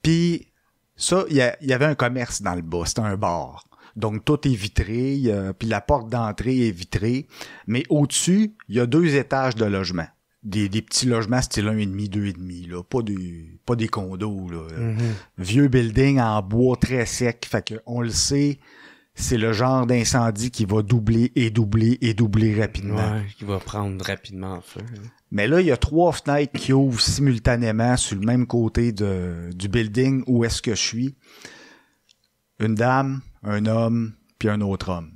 Puis ça, il y avait un commerce dans le bas, c'était un bar. Donc tout est vitré, puis la porte d'entrée est vitrée. Mais au-dessus, il y a 2 étages de logement. Des petits logements style 1,5, 2,5, là. Pas des condos, là. Vieux building en bois très sec. Fait que on le sait, c'est le genre d'incendie qui va doubler et doubler et doubler rapidement. Ouais, qui va prendre rapidement feu. Mais là, il y a 3 fenêtres qui ouvrent simultanément sur le même côté du building où est-ce que je suis. Une dame, un homme, puis un autre homme.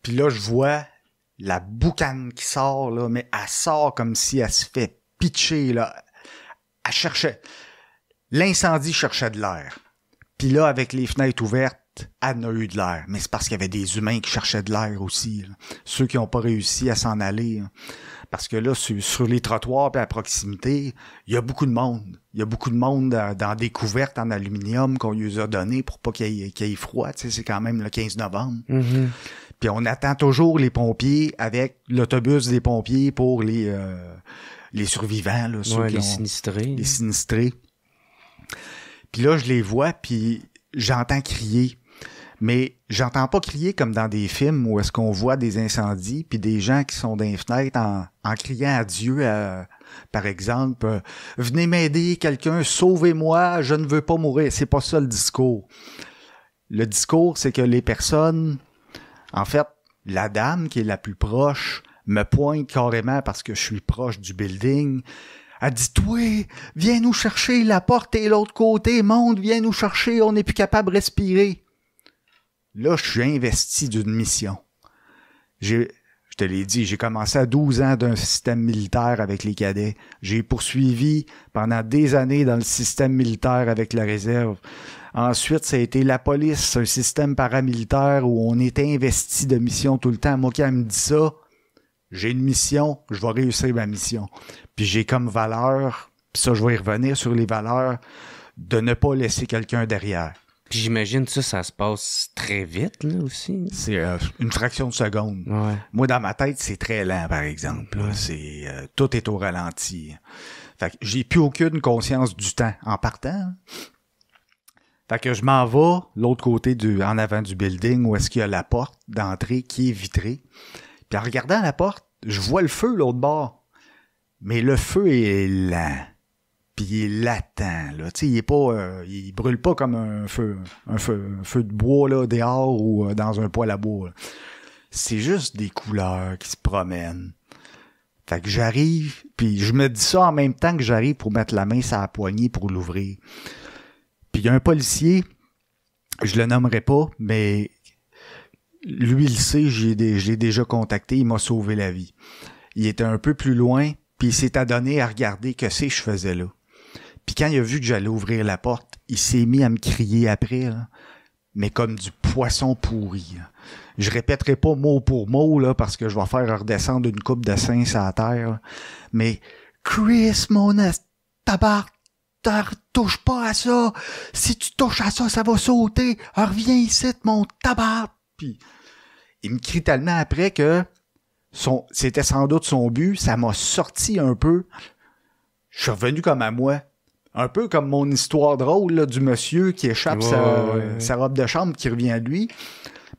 Puis là, je vois la boucane qui sort, là, mais elle sort comme si elle se fait pitcher, là. Elle cherchait. L'incendie cherchait de l'air. Puis là, avec les fenêtres ouvertes, elle en a eu de l'air. Mais c'est parce qu'il y avait des humains qui cherchaient de l'air aussi, là. Ceux qui n'ont pas réussi à s'en aller, hein. Parce que là, sur les trottoirs et à proximité, il y a beaucoup de monde. Il y a beaucoup de monde dans des couvertes en aluminium qu'on lui a donné pour pas qu'il y ait froid. Tu sais, c'est quand même le 15 novembre. Mm-hmm. Puis on attend toujours les pompiers avec l'autobus des pompiers pour les survivants, là, ceux les sinistrés. Les sinistrés. Puis là, je les vois, puis j'entends crier. Mais j'entends pas crier comme dans des films où est-ce qu'on voit des incendies puis des gens qui sont dans les fenêtres en criant à Dieu, par exemple, venez m'aider, quelqu'un, sauvez-moi, je ne veux pas mourir. C'est pas ça le discours. Le discours, c'est que les personnes, en fait, la dame qui est la plus proche me pointe carrément parce que je suis proche du building. Elle dit, toi, viens nous chercher, la porte est de l'autre côté, monte, viens nous chercher, on n'est plus capable de respirer. Là, je suis investi d'une mission. Je te l'ai dit, j'ai commencé à 12 ans d'un système militaire avec les cadets. J'ai poursuivi pendant des années dans le système militaire avec la réserve. Ensuite, ça a été la police, un système paramilitaire où on était investi de missions tout le temps. Moi, quand elle me dit ça, j'ai une mission, je vais réussir ma mission. Puis j'ai comme valeur, puis ça, je vais y revenir sur les valeurs, de ne pas laisser quelqu'un derrière. Puis j'imagine ça se passe très vite, là, aussi. C'est une fraction de seconde. Ouais. Moi, dans ma tête, c'est très lent, par exemple. Ouais. C'est tout est au ralenti. Fait que j'ai plus aucune conscience du temps en partant. Fait que je m'en vais l'autre côté en avant du building où est-ce qu'il y a la porte d'entrée qui est vitrée. Puis en regardant la porte, je vois le feu l'autre bord. Mais le feu est lent. Puis il est latent, là. Tu sais, il est pas, il brûle pas comme un feu de bois, là, dehors ou dans un poêle à bois, là. C'est juste des couleurs qui se promènent. Fait que j'arrive, puis je me dis ça en même temps que j'arrive pour mettre la main sur la poignée pour l'ouvrir. Puis il y a un policier, je le nommerai pas, mais lui, il sait, je l'ai déjà contacté, il m'a sauvé la vie. Il était un peu plus loin, puis il s'est adonné à regarder que je faisais là. Puis quand il a vu que j'allais ouvrir la porte, il s'est mis à me crier après, là, mais comme du poisson pourri. Là. Je répéterai pas mot pour mot, là, parce que je vais faire redescendre une coupe de seins sur la terre. Là. Mais Chris, mon tabarnak, touche pas à ça. Si tu touches à ça, ça va sauter. Reviens ici, mon tabarnak. Puis il me crie tellement après que c'était sans doute son but. Ça m'a sorti un peu. Je suis revenu comme à moi. Un peu comme mon histoire drôle là, du monsieur qui échappe sa robe de chambre qui revient à lui.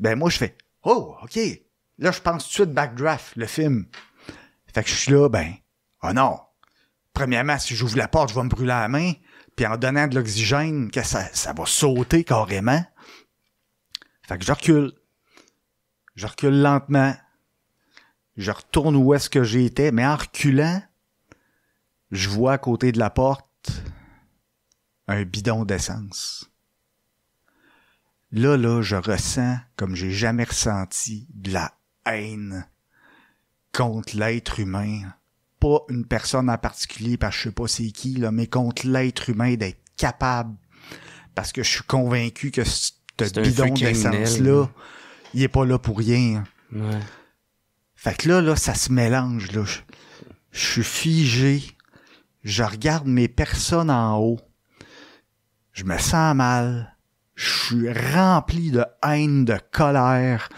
Ben moi, je fais « Oh, OK. » Là, je pense tout de suite backdraft, le film. Fait que je suis là, oh non. Premièrement, si j'ouvre la porte, je vais me brûler la main. Puis en donnant de l'oxygène, que ça va sauter carrément. Fait que je recule. Je recule lentement. Je retourne où est-ce que j'étais. Mais en reculant, je vois à côté de la porte un bidon d'essence. Là, je ressens, comme j'ai jamais ressenti, de la haine contre l'être humain. Pas une personne en particulier, parce que je sais pas c'est qui, là, mais contre l'être humain d'être capable. Parce que je suis convaincu que ce bidon d'essence-là, il est pas là pour rien. Ouais. Fait que là, ça se mélange, là. Je suis figé. Je regarde mes personnes en haut. Je me sens mal. Je suis rempli de haine, de colère.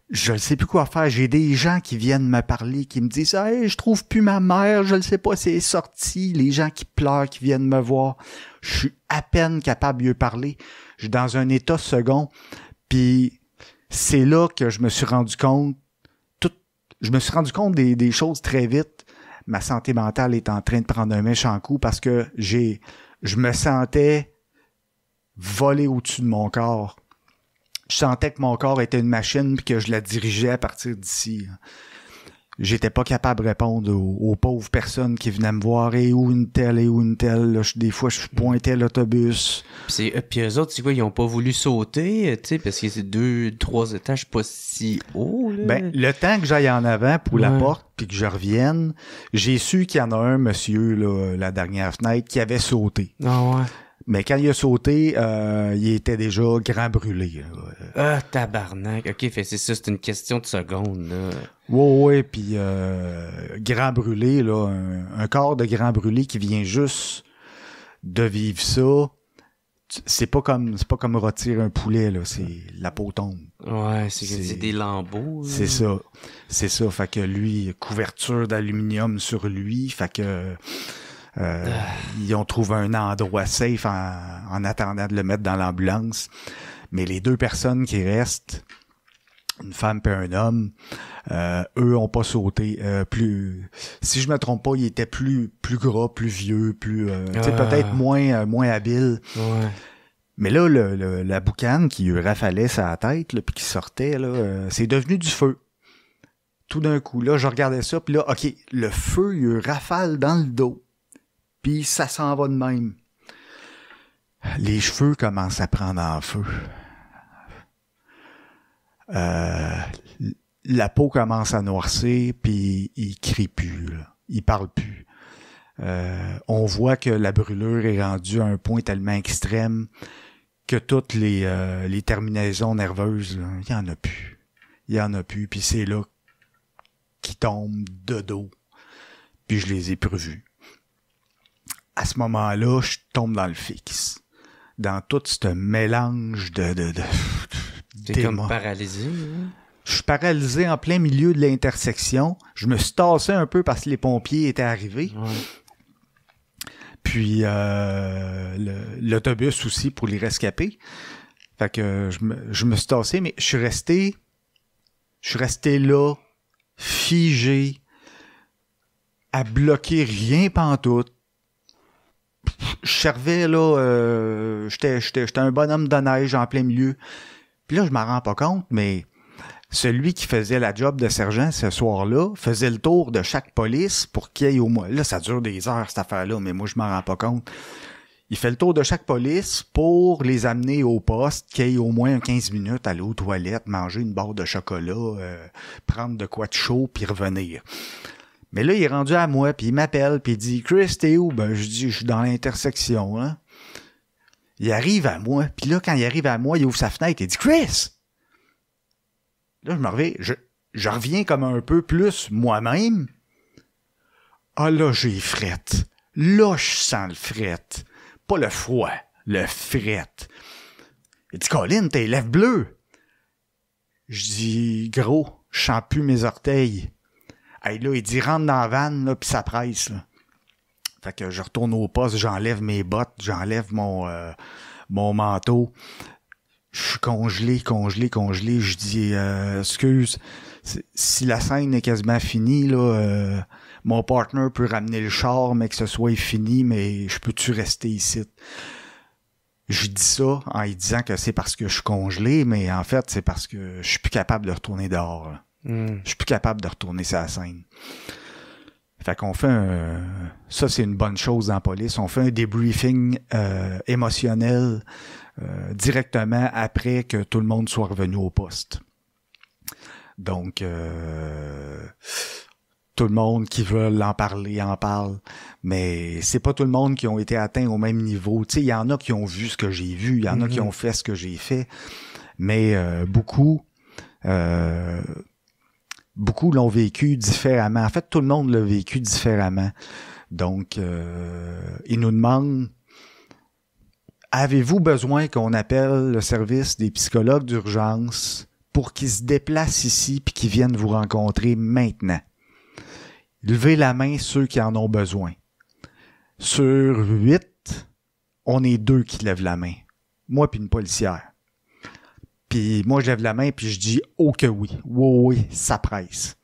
Je ne sais plus quoi faire. J'ai des gens qui viennent me parler, qui me disent « Hey, je trouve plus ma mère, je ne sais pas si elle est sortie. » Les gens qui pleurent, qui viennent me voir. Je suis à peine capable de lui parler. Je suis dans un état second. Puis c'est là que je me suis rendu compte. Je me suis rendu compte des choses très vite. Ma santé mentale est en train de prendre un méchant coup parce que je me sentais voler au-dessus de mon corps. Je sentais que mon corps était une machine puis que je la dirigeais à partir d'ici. J'étais pas capable de répondre aux pauvres personnes qui venaient me voir. Et où une telle, et où une telle. Là, des fois, je pointais l'autobus. Puis eux autres, c'est quoi? Ils ont pas voulu sauter, tu sais, parce que c'est 2-3 étages pas si haut, là. Ben, le temps que j'aille en avant pour la porte puis que je revienne, j'ai su qu'il y en a un monsieur, là, la dernière fenêtre, qui avait sauté. Ah ouais. Mais quand il a sauté, il était déjà grand brûlé. Ah, tabarnak. OK, fait c'est ça, c'est une question de secondes, là. Ouais, puis grand brûlé, là, un corps de grand brûlé qui vient juste de vivre ça, c'est pas comme rôtir un poulet, là, c'est la peau tombe. Ouais, c'est des lambeaux. Là. C'est ça, fait que lui, couverture d'aluminium sur lui, fait que ils ont trouvé un endroit safe en attendant de le mettre dans l'ambulance. Mais les deux personnes qui restent, une femme et un homme, eux ont pas sauté. Si je me trompe pas, ils étaient plus gras, plus vieux, peut-être moins habiles. Ouais. Mais là, la boucane qui lui rafalait sa tête, là, puis qui sortait, là, c'est devenu du feu. Tout d'un coup, là, je regardais ça, puis là, OK, le feu, il lui rafale dans le dos. Puis ça s'en va de même. Les cheveux commencent à prendre en feu. La peau commence à noircir, puis il crie plus, là. Il parle plus. On voit que la brûlure est rendue à un point tellement extrême que toutes les terminaisons nerveuses, là, il y en a plus. Il y en a plus, puis c'est là qu'ils tombent de dos. Puis je les ai prévus. À ce moment-là, je tombe dans le fixe. Dans tout ce mélange de T'es comme paralysé, hein? Je suis paralysé en plein milieu de l'intersection. Je me suis tassé un peu parce que les pompiers étaient arrivés. Ouais. Puis l'autobus aussi pour les rescapés. Fait que je me suis tassé, mais je suis resté là, figé, à bloquer rien pantoute. Je servais là, j'étais un bonhomme de neige en plein milieu. Puis là, je m'en rends pas compte, mais celui qui faisait la job de sergent ce soir-là faisait le tour de chaque police pour qu'il y ait au moins... Là, ça dure des heures, cette affaire-là, mais moi, je m'en rends pas compte. Il fait le tour de chaque police pour les amener au poste, qu'il y ait au moins 15 minutes, aller aux toilettes, manger une barre de chocolat, prendre de quoi de chaud, puis revenir. Mais là, il est rendu à moi, puis il m'appelle, puis il dit « Chris, t'es où? » Ben, je dis « Je suis dans l'intersection, hein. » Il arrive à moi, puis là, quand il arrive à moi, il ouvre sa fenêtre, il dit « Chris! » Là, je me reviens, je reviens comme un peu plus moi-même. Ah là, j'ai frette. Là, je sens le frette. Pas le froid, le frette. Il dit « Colin, t'es lèvres bleues. » Je dis « Gros, je sens plus mes orteils. » Hey, là, il dit, rentre dans la vanne, là, pis ça presse, là. Fait que je retourne au poste, j'enlève mes bottes, j'enlève mon manteau. Je suis congelé. Je dis, excuse, si la scène est quasiment finie, là, mon partner peut ramener le char, mais que ce soit fini, mais je peux-tu rester ici? Je dis ça en lui disant que c'est parce que je suis congelé, mais en fait, c'est parce que je suis plus capable de retourner dehors, là. Je suis plus capable de retourner sur la scène. Fait qu'on fait ça, c'est une bonne chose dans la police. On fait un débriefing émotionnel directement après que tout le monde soit revenu au poste. Donc, tout le monde qui veut en parler en parle, mais c'est pas tout le monde qui ont été atteints au même niveau. Tu sais, il y en a qui ont vu ce que j'ai vu, il y en a qui ont fait ce que j'ai fait, mais beaucoup l'ont vécu différemment. En fait, tout le monde l'a vécu différemment. Donc, ils nous demandent, avez-vous besoin qu'on appelle le service des psychologues d'urgence pour qu'ils se déplacent ici puis qu'ils viennent vous rencontrer maintenant? Levez la main ceux qui en ont besoin. Sur 8, on est 2 qui lèvent la main. Moi puis une policière. Puis moi, je lève la main puis je dis « Oh que oui, oui, ça presse ».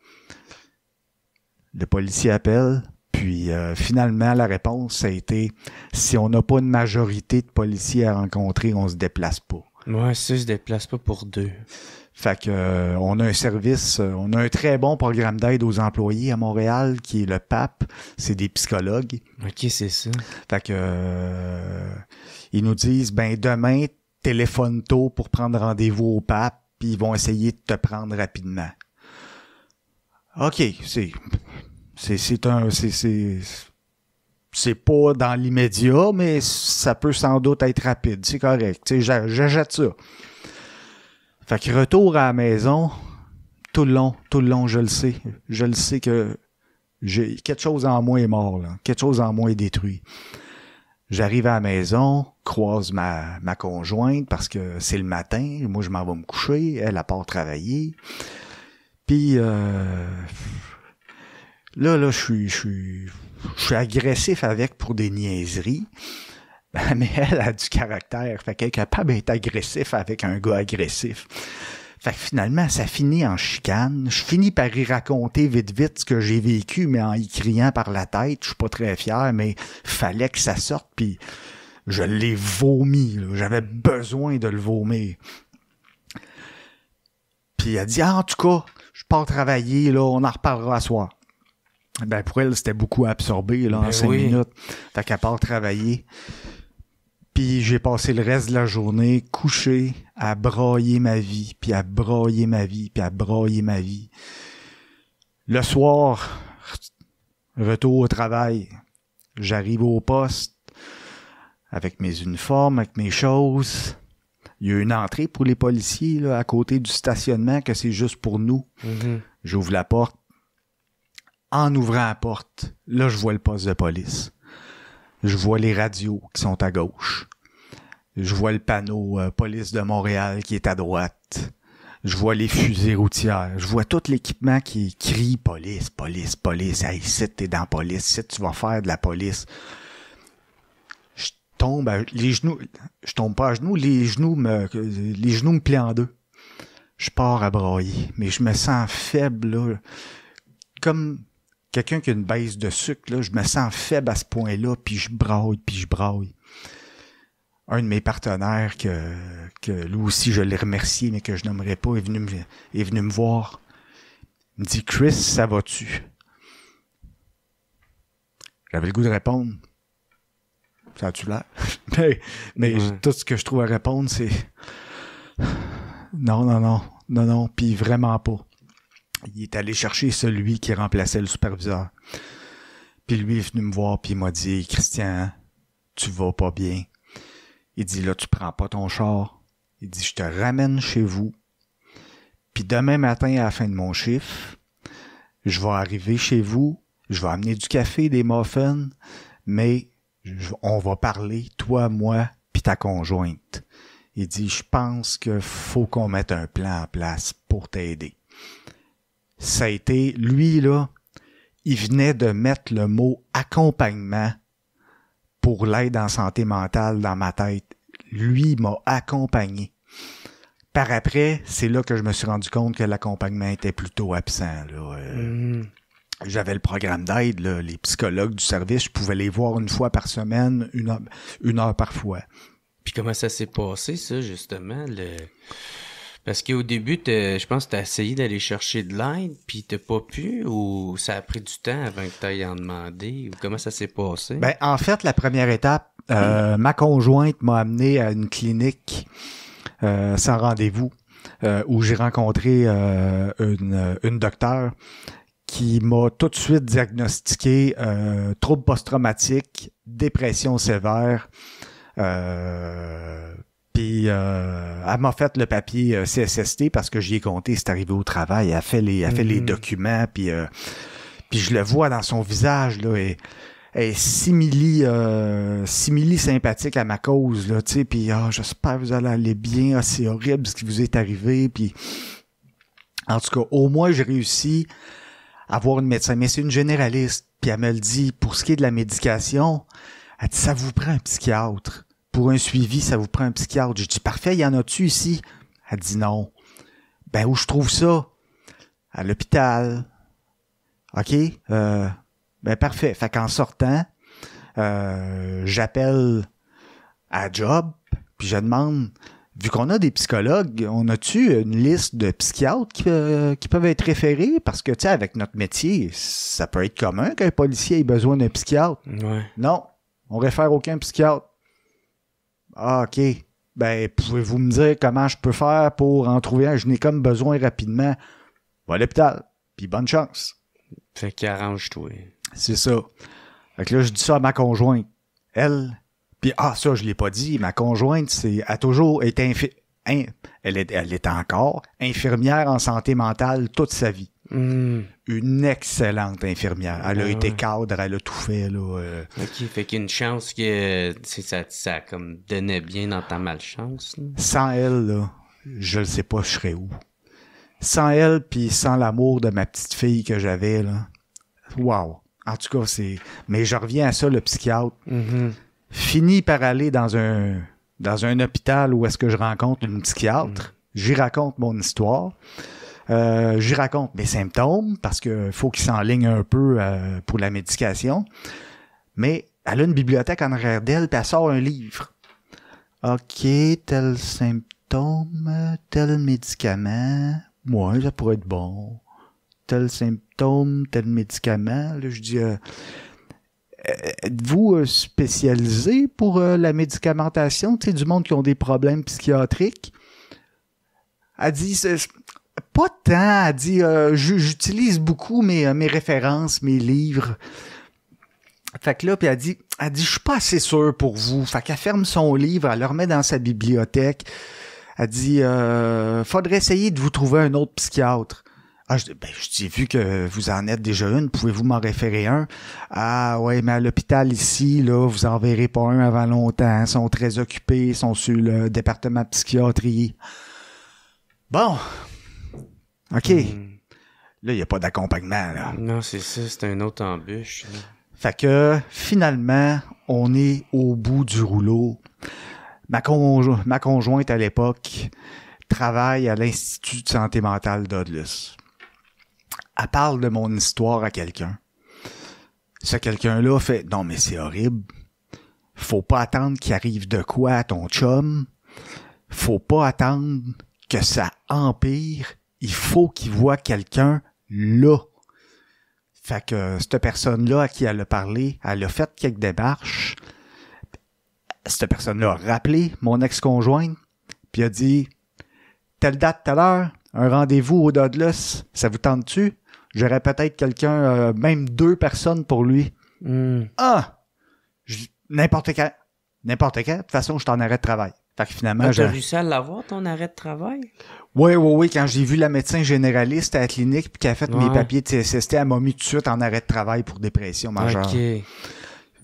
Le policier appelle, puis finalement, la réponse, ça a été « Si on n'a pas une majorité de policiers à rencontrer, on se déplace pas ». Ouais, ça, je se déplace pas pour 2. Fait que on a un service, on a un très bon programme d'aide aux employés à Montréal qui est le PAP, c'est des psychologues. OK, c'est ça. Fait que ils nous disent demain téléphone tôt pour prendre rendez-vous au PAP, puis ils vont essayer de te prendre rapidement. OK, c'est pas dans l'immédiat, mais ça peut sans doute être rapide, c'est correct. Tu sais, j'achète ça. Fait que retour à la maison, tout le long, je le sais. Je le sais que j'ai quelque chose en moi est mort, là. Quelque chose en moi est détruit. J'arrive à la maison, croise ma conjointe parce que c'est le matin, moi je m'en vais me coucher, elle part travailler. Puis là, je suis agressif avec pour des niaiseries. Mais elle a du caractère, fait qu'elle est capable d'être agressif avec un gars agressif. Fait que finalement, ça finit en chicane. Je finis par y raconter vite ce que j'ai vécu, mais en y criant par la tête. Je suis pas très fier, mais fallait que ça sorte, puis je l'ai vomi, là. J'avais besoin de le vomir. Puis elle dit, en tout cas, je pars travailler, là, on en reparlera à soir. Pour elle, c'était beaucoup absorbé, là, en 5 minutes. Fait qu'elle part travailler. Puis j'ai passé le reste de la journée couché à brailler ma vie, puis à brailler ma vie, puis à brailler ma vie. Le soir, retour au travail. J'arrive au poste avec mes uniformes, avec mes choses. Il y a une entrée pour les policiers là, à côté du stationnement que c'est juste pour nous. J'ouvre la porte. En ouvrant la porte, là, je vois le poste de police. Je vois les radios qui sont à gauche. Je vois le panneau police de Montréal qui est à droite. Je vois les fusées routières. Je vois tout l'équipement qui crie police, police, police. Hey, ici, t'es dans la police. Ici, tu vas faire de la police. Je tombe pas à genoux. Les genoux me plient en 2. Je pars à brailler. Mais je me sens faible, là. Comme quelqu'un qui a une baisse de sucre, là, je me sens faible à ce point-là, puis je braille. Un de mes partenaires que lui aussi je l'ai remercié, mais que je nommerai pas, est venu me voir. Il me dit, Chris, ça va-tu? J'avais le goût de répondre. Ça a-tu l'air? mais tout ce que je trouve à répondre, c'est non, puis vraiment pas. Il est allé chercher celui qui remplaçait le superviseur. Puis lui est venu me voir, puis il m'a dit, Christian, tu vas pas bien. Il dit, là, tu prends pas ton char. Il dit, je te ramène chez vous. Puis demain matin, à la fin de mon chiffre, je vais arriver chez vous, je vais amener du café, des muffins, mais on va parler, toi, moi, puis ta conjointe. Il dit, je pense qu'il faut qu'on mette un plan en place pour t'aider. Ça a été, lui, là, il venait de mettre le mot accompagnement pour l'aide en santé mentale dans ma tête. Lui m'a accompagné. Par après, c'est là que je me suis rendu compte que l'accompagnement était plutôt absent. Là. J'avais le programme d'aide, là, les psychologues du service, je pouvais les voir une fois par semaine, une heure par fois. Puis comment ça s'est passé, ça, justement? Parce qu'au début, je pense que t'as essayé d'aller chercher de l'aide, puis t'as pas pu, ou ça a pris du temps avant que t'ailles en demander, ou comment ça s'est passé? Ben, en fait, la première étape, ma conjointe m'a amené à une clinique sans rendez-vous, où j'ai rencontré une docteure qui m'a tout de suite diagnostiqué trouble post-traumatique, dépression sévère. Puis elle m'a fait le papier CSST parce que j'y ai compté, c'est arrivé au travail. Elle a fait les documents, puis je le vois dans son visage, là, elle est simili sympathique à ma cause, là, tu sais, puis j'espère que vous allez aller bien, c'est horrible ce qui vous est arrivé, puis en tout cas, au moins j'ai réussi à voir une médecin, mais c'est une généraliste, puis elle me le dit, pour ce qui est de la médication, elle dit, ça vous prend un psychiatre. Pour un suivi, ça vous prend un psychiatre. J'ai dit, parfait, y en a-tu ici? Elle dit non. Ben, où je trouve ça? À l'hôpital. OK? Ben, parfait. Fait qu'en sortant, j'appelle à job, puis je demande, vu qu'on a des psychologues, on a-tu une liste de psychiatres qui peuvent être référés? Parce que, tu sais, avec notre métier, ça peut être commun qu'un policier ait besoin d'un psychiatre. Ouais. Non, on réfère aucun psychiatre. Ah, OK. Ben, pouvez-vous me dire comment je peux faire pour en trouver un? Je n'ai comme besoin rapidement. Va à l'hôpital. Puis bonne chance. Fait qu'arrange-toi. C'est ça. Fait que là, je dis ça à ma conjointe. Elle. Puis, ça, je l'ai pas dit. Ma conjointe, a toujours été elle est encore infirmière en santé mentale toute sa vie. Une excellente infirmière. Elle a été cadre, elle a tout fait, là. OK, fait qu'il y a une chance que ça comme donnait bien dans ta malchance, là. Sans elle, là, je ne sais pas je serais où. Sans elle, puis sans l'amour de ma petite fille que j'avais, là. Wow. En tout cas, mais je reviens à ça, le psychiatre. Fini par aller dans un hôpital où est-ce que je rencontre une psychiatre. J'y raconte mon histoire. J'y raconte mes symptômes parce que faut qu'il s'enligne un peu pour la médication. Mais elle a une bibliothèque en arrière d'elle, puis elle sort un livre. OK, tel symptôme, tel médicament. Ouais, ça pourrait être bon. Tel symptôme, tel médicament. Là, je dis, êtes-vous spécialisé pour la médicamentation? Tu sais, du monde qui ont des problèmes psychiatriques? Elle dit, pas tant. Elle dit, j'utilise beaucoup mes références, mes livres. Fait que là, puis elle dit, je suis pas assez sûre pour vous. Fait qu'elle ferme son livre, elle le remet dans sa bibliothèque. Elle dit, faudrait essayer de vous trouver un autre psychiatre. Je dis, vu que vous en êtes déjà une, pouvez-vous m'en référer un? Ah, ouais, mais à l'hôpital ici, là, vous en verrez pas un avant longtemps. Ils sont très occupés, ils sont sur le département de psychiatrie. Bon. OK. Là, il n'y a pas d'accompagnement, là. Non, c'est ça, c'est un autre embûche, là. Fait que, finalement, on est au bout du rouleau. Ma conjointe, à l'époque, travaille à l'Institut de santé mentale d'Odlis. Elle parle de mon histoire à quelqu'un. Ce quelqu'un-là fait « Non, mais c'est horrible. Faut pas attendre qu'il arrive de quoi à ton chum. Faut pas attendre que ça empire. Il faut qu'il voit quelqu'un là. » Fait que cette personne-là à qui elle a parlé, elle a fait quelques démarches. Cette personne-là a rappelé mon ex-conjointe, puis a dit « Telle date, telle heure, un rendez-vous au Douglas, ça vous tente-tu? J'aurais peut-être quelqu'un, même 2 personnes pour lui. » N'importe quand. N'importe quand. De toute façon, je suis en arrêt de travail. Fait que finalement, t'as réussi à l'avoir, ton arrêt de travail? Oui. Quand j'ai vu la médecin généraliste à la clinique puis qu'elle a fait mes papiers de CSST, elle m'a mis tout de suite en arrêt de travail pour dépression majeure. OK.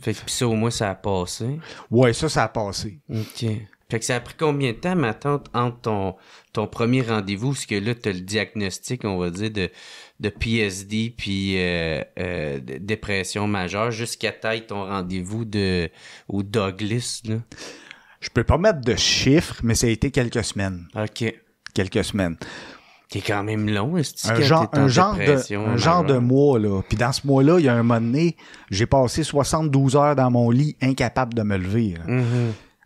Fait que ça, au moins, ça a passé. Oui, ça a passé. OK. Fait que ça a pris combien de temps, ma tante, entre ton premier rendez-vous, parce que là, t'as le diagnostic, on va dire, de PSD puis dépression majeure, jusqu'à taille ton rendez-vous au Douglas, là? Je peux pas mettre de chiffres, mais ça a été quelques semaines. OK. Quelques semaines. T'es quand même long, est-ce que un genre de mois, là. Puis dans ce mois-là, il y a un moment donné, j'ai passé 72 heures dans mon lit, incapable de me lever.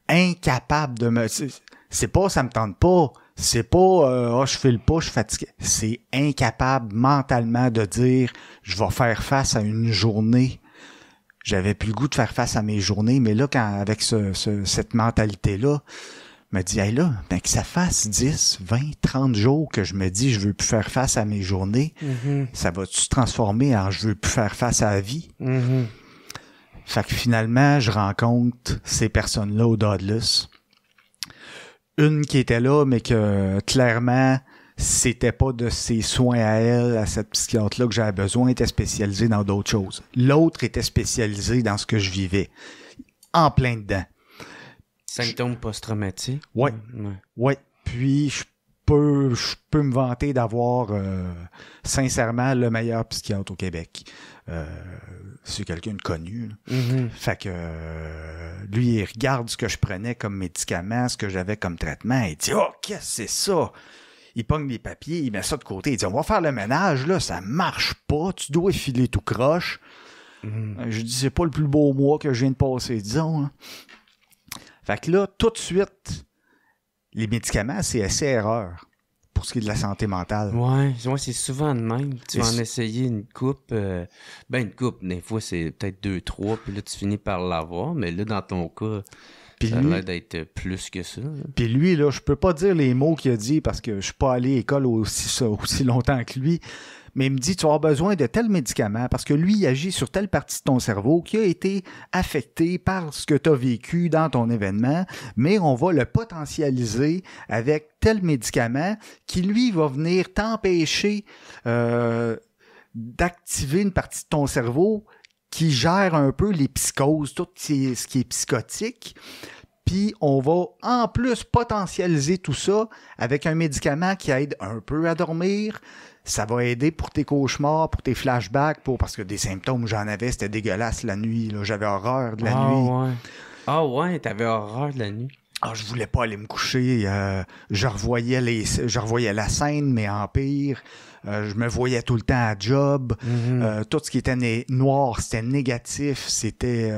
Incapable de me... C'est pas ça me tente pas. C'est pas je file pas, je suis fatigué. C'est incapable mentalement de dire je vais faire face à une journée. J'avais plus le goût de faire face à mes journées, mais là, avec cette mentalité-là, me dit, hey là, ben que ça fasse 10, 20, 30 jours que je me dis je veux plus faire face à mes journées, ça va-tu se transformer en je veux plus faire face à la vie? Fait que finalement, je rencontre ces personnes-là au Douglas. Une qui était là, mais que clairement, c'était pas de ses soins à elle, à cette psychiatre-là que j'avais besoin, était spécialisée dans d'autres choses. L'autre était spécialisée dans ce que je vivais. En plein dedans. Symptômes post-traumatiques? Ouais. Puis, je peux me vanter d'avoir, sincèrement, le meilleur psychiatre au Québec. C'est quelqu'un de connu. Fait que lui, il regarde ce que je prenais comme médicament, ce que j'avais comme traitement. Il dit « Oh, qu'est-ce que c'est ça? » Il pogne les papiers, il met ça de côté. Il dit « On va faire le ménage, là, ça marche pas. Tu dois filer tout croche. Je dis « C'est pas le plus beau mois que je viens de passer, disons. Hein. » Fait que là, tout de suite, les médicaments, c'est essai-erreur pour ce qui est de la santé mentale. Ouais, c'est souvent de même. Tu vas en essayer une coupe. Une coupe, des fois, c'est peut-être 2, 3, puis là, tu finis par l'avoir. Mais là, dans ton cas, ça a l'air d'être plus que ça. Puis lui, là, je peux pas dire les mots qu'il a dit parce que je suis pas allé à l'école aussi longtemps que lui. Mais il me dit, tu vas avoir besoin de tel médicament parce que lui, il agit sur telle partie de ton cerveau qui a été affectée par ce que tu as vécu dans ton événement, mais on va le potentialiser avec tel médicament qui, lui, va venir t'empêcher d'activer une partie de ton cerveau qui gère un peu les psychoses, tout ce qui est psychotique. Puis on va en plus potentialiser tout ça avec un médicament qui aide un peu à dormir. Ça va aider pour tes cauchemars, pour tes flashbacks, parce que des symptômes j'en avais, c'était dégueulasse la nuit. Là. J'avais horreur de la nuit. Ouais. Ah ouais, t'avais horreur de la nuit. Ah, je voulais pas aller me coucher. Je revoyais la scène, mais en pire. Je me voyais tout le temps à job. Tout ce qui était noir, c'était négatif. C'était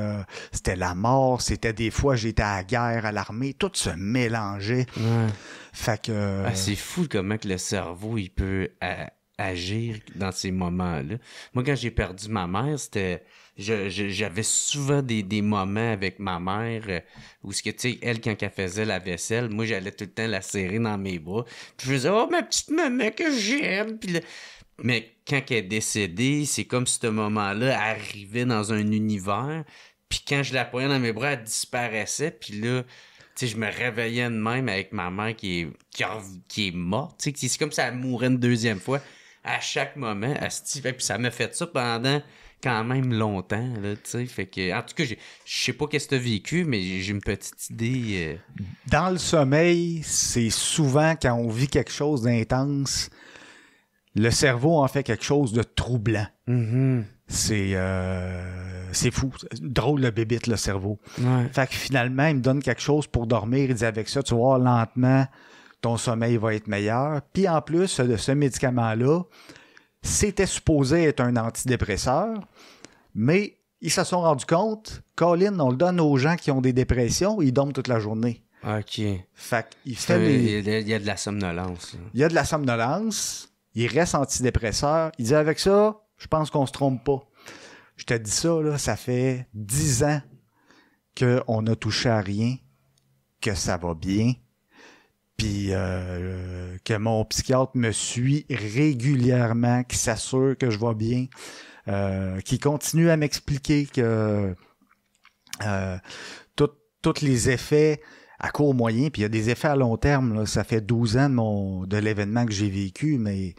la mort. C'était des fois, j'étais à la guerre, à l'armée. Tout se mélangeait. Fait que... c'est fou comment que le cerveau, il peut agir dans ces moments-là. Moi, quand j'ai perdu ma mère, c'était... J'avais souvent des moments avec ma mère où ce que tu sais, elle, quand elle faisait la vaisselle, moi j'allais tout le temps la serrer dans mes bras. Puis je faisais « Oh, ma petite maman que j'aime! » Puis mais quand elle est décédée, c'est comme si ce moment-là arrivait dans un univers. Puis quand je la prenais dans mes bras, elle disparaissait. Puis là, tu sais, je me réveillais de même avec ma mère qui est morte. Tu sais, c'est comme si elle mourait une deuxième fois à chaque moment. Puis ça m'a fait ça pendant... quand même longtemps, là, tu sais, fait que, en tout cas, je sais pas qu'est-ce que t'as vécu, mais j'ai une petite idée. Dans le sommeil, c'est souvent quand on vit quelque chose d'intense, le cerveau en fait quelque chose de troublant. C'est fou, drôle le bébite, le cerveau. Fait que finalement, il me donne quelque chose pour dormir, il dit avec ça, tu vas voir, lentement, ton sommeil va être meilleur. Puis en plus, ce médicament-là, c'était supposé être un antidépresseur, mais ils se sont rendus compte, Colin, on le donne aux gens qui ont des dépressions, ils dorment toute la journée. OK. Fait qu'il fait il y a de la somnolence. Il y a de la somnolence, il reste antidépresseur. Il dit avec ça, je pense qu'on se trompe pas. Je te dis ça, là, ça fait 10 ans qu'on a touché à rien, que ça va bien. Puis que mon psychiatre me suit régulièrement, qui s'assure que je vais bien, qui continue à m'expliquer que tous les effets à court moyen, puis il y a des effets à long terme. Là, ça fait 12 ans de l'événement que j'ai vécu, mais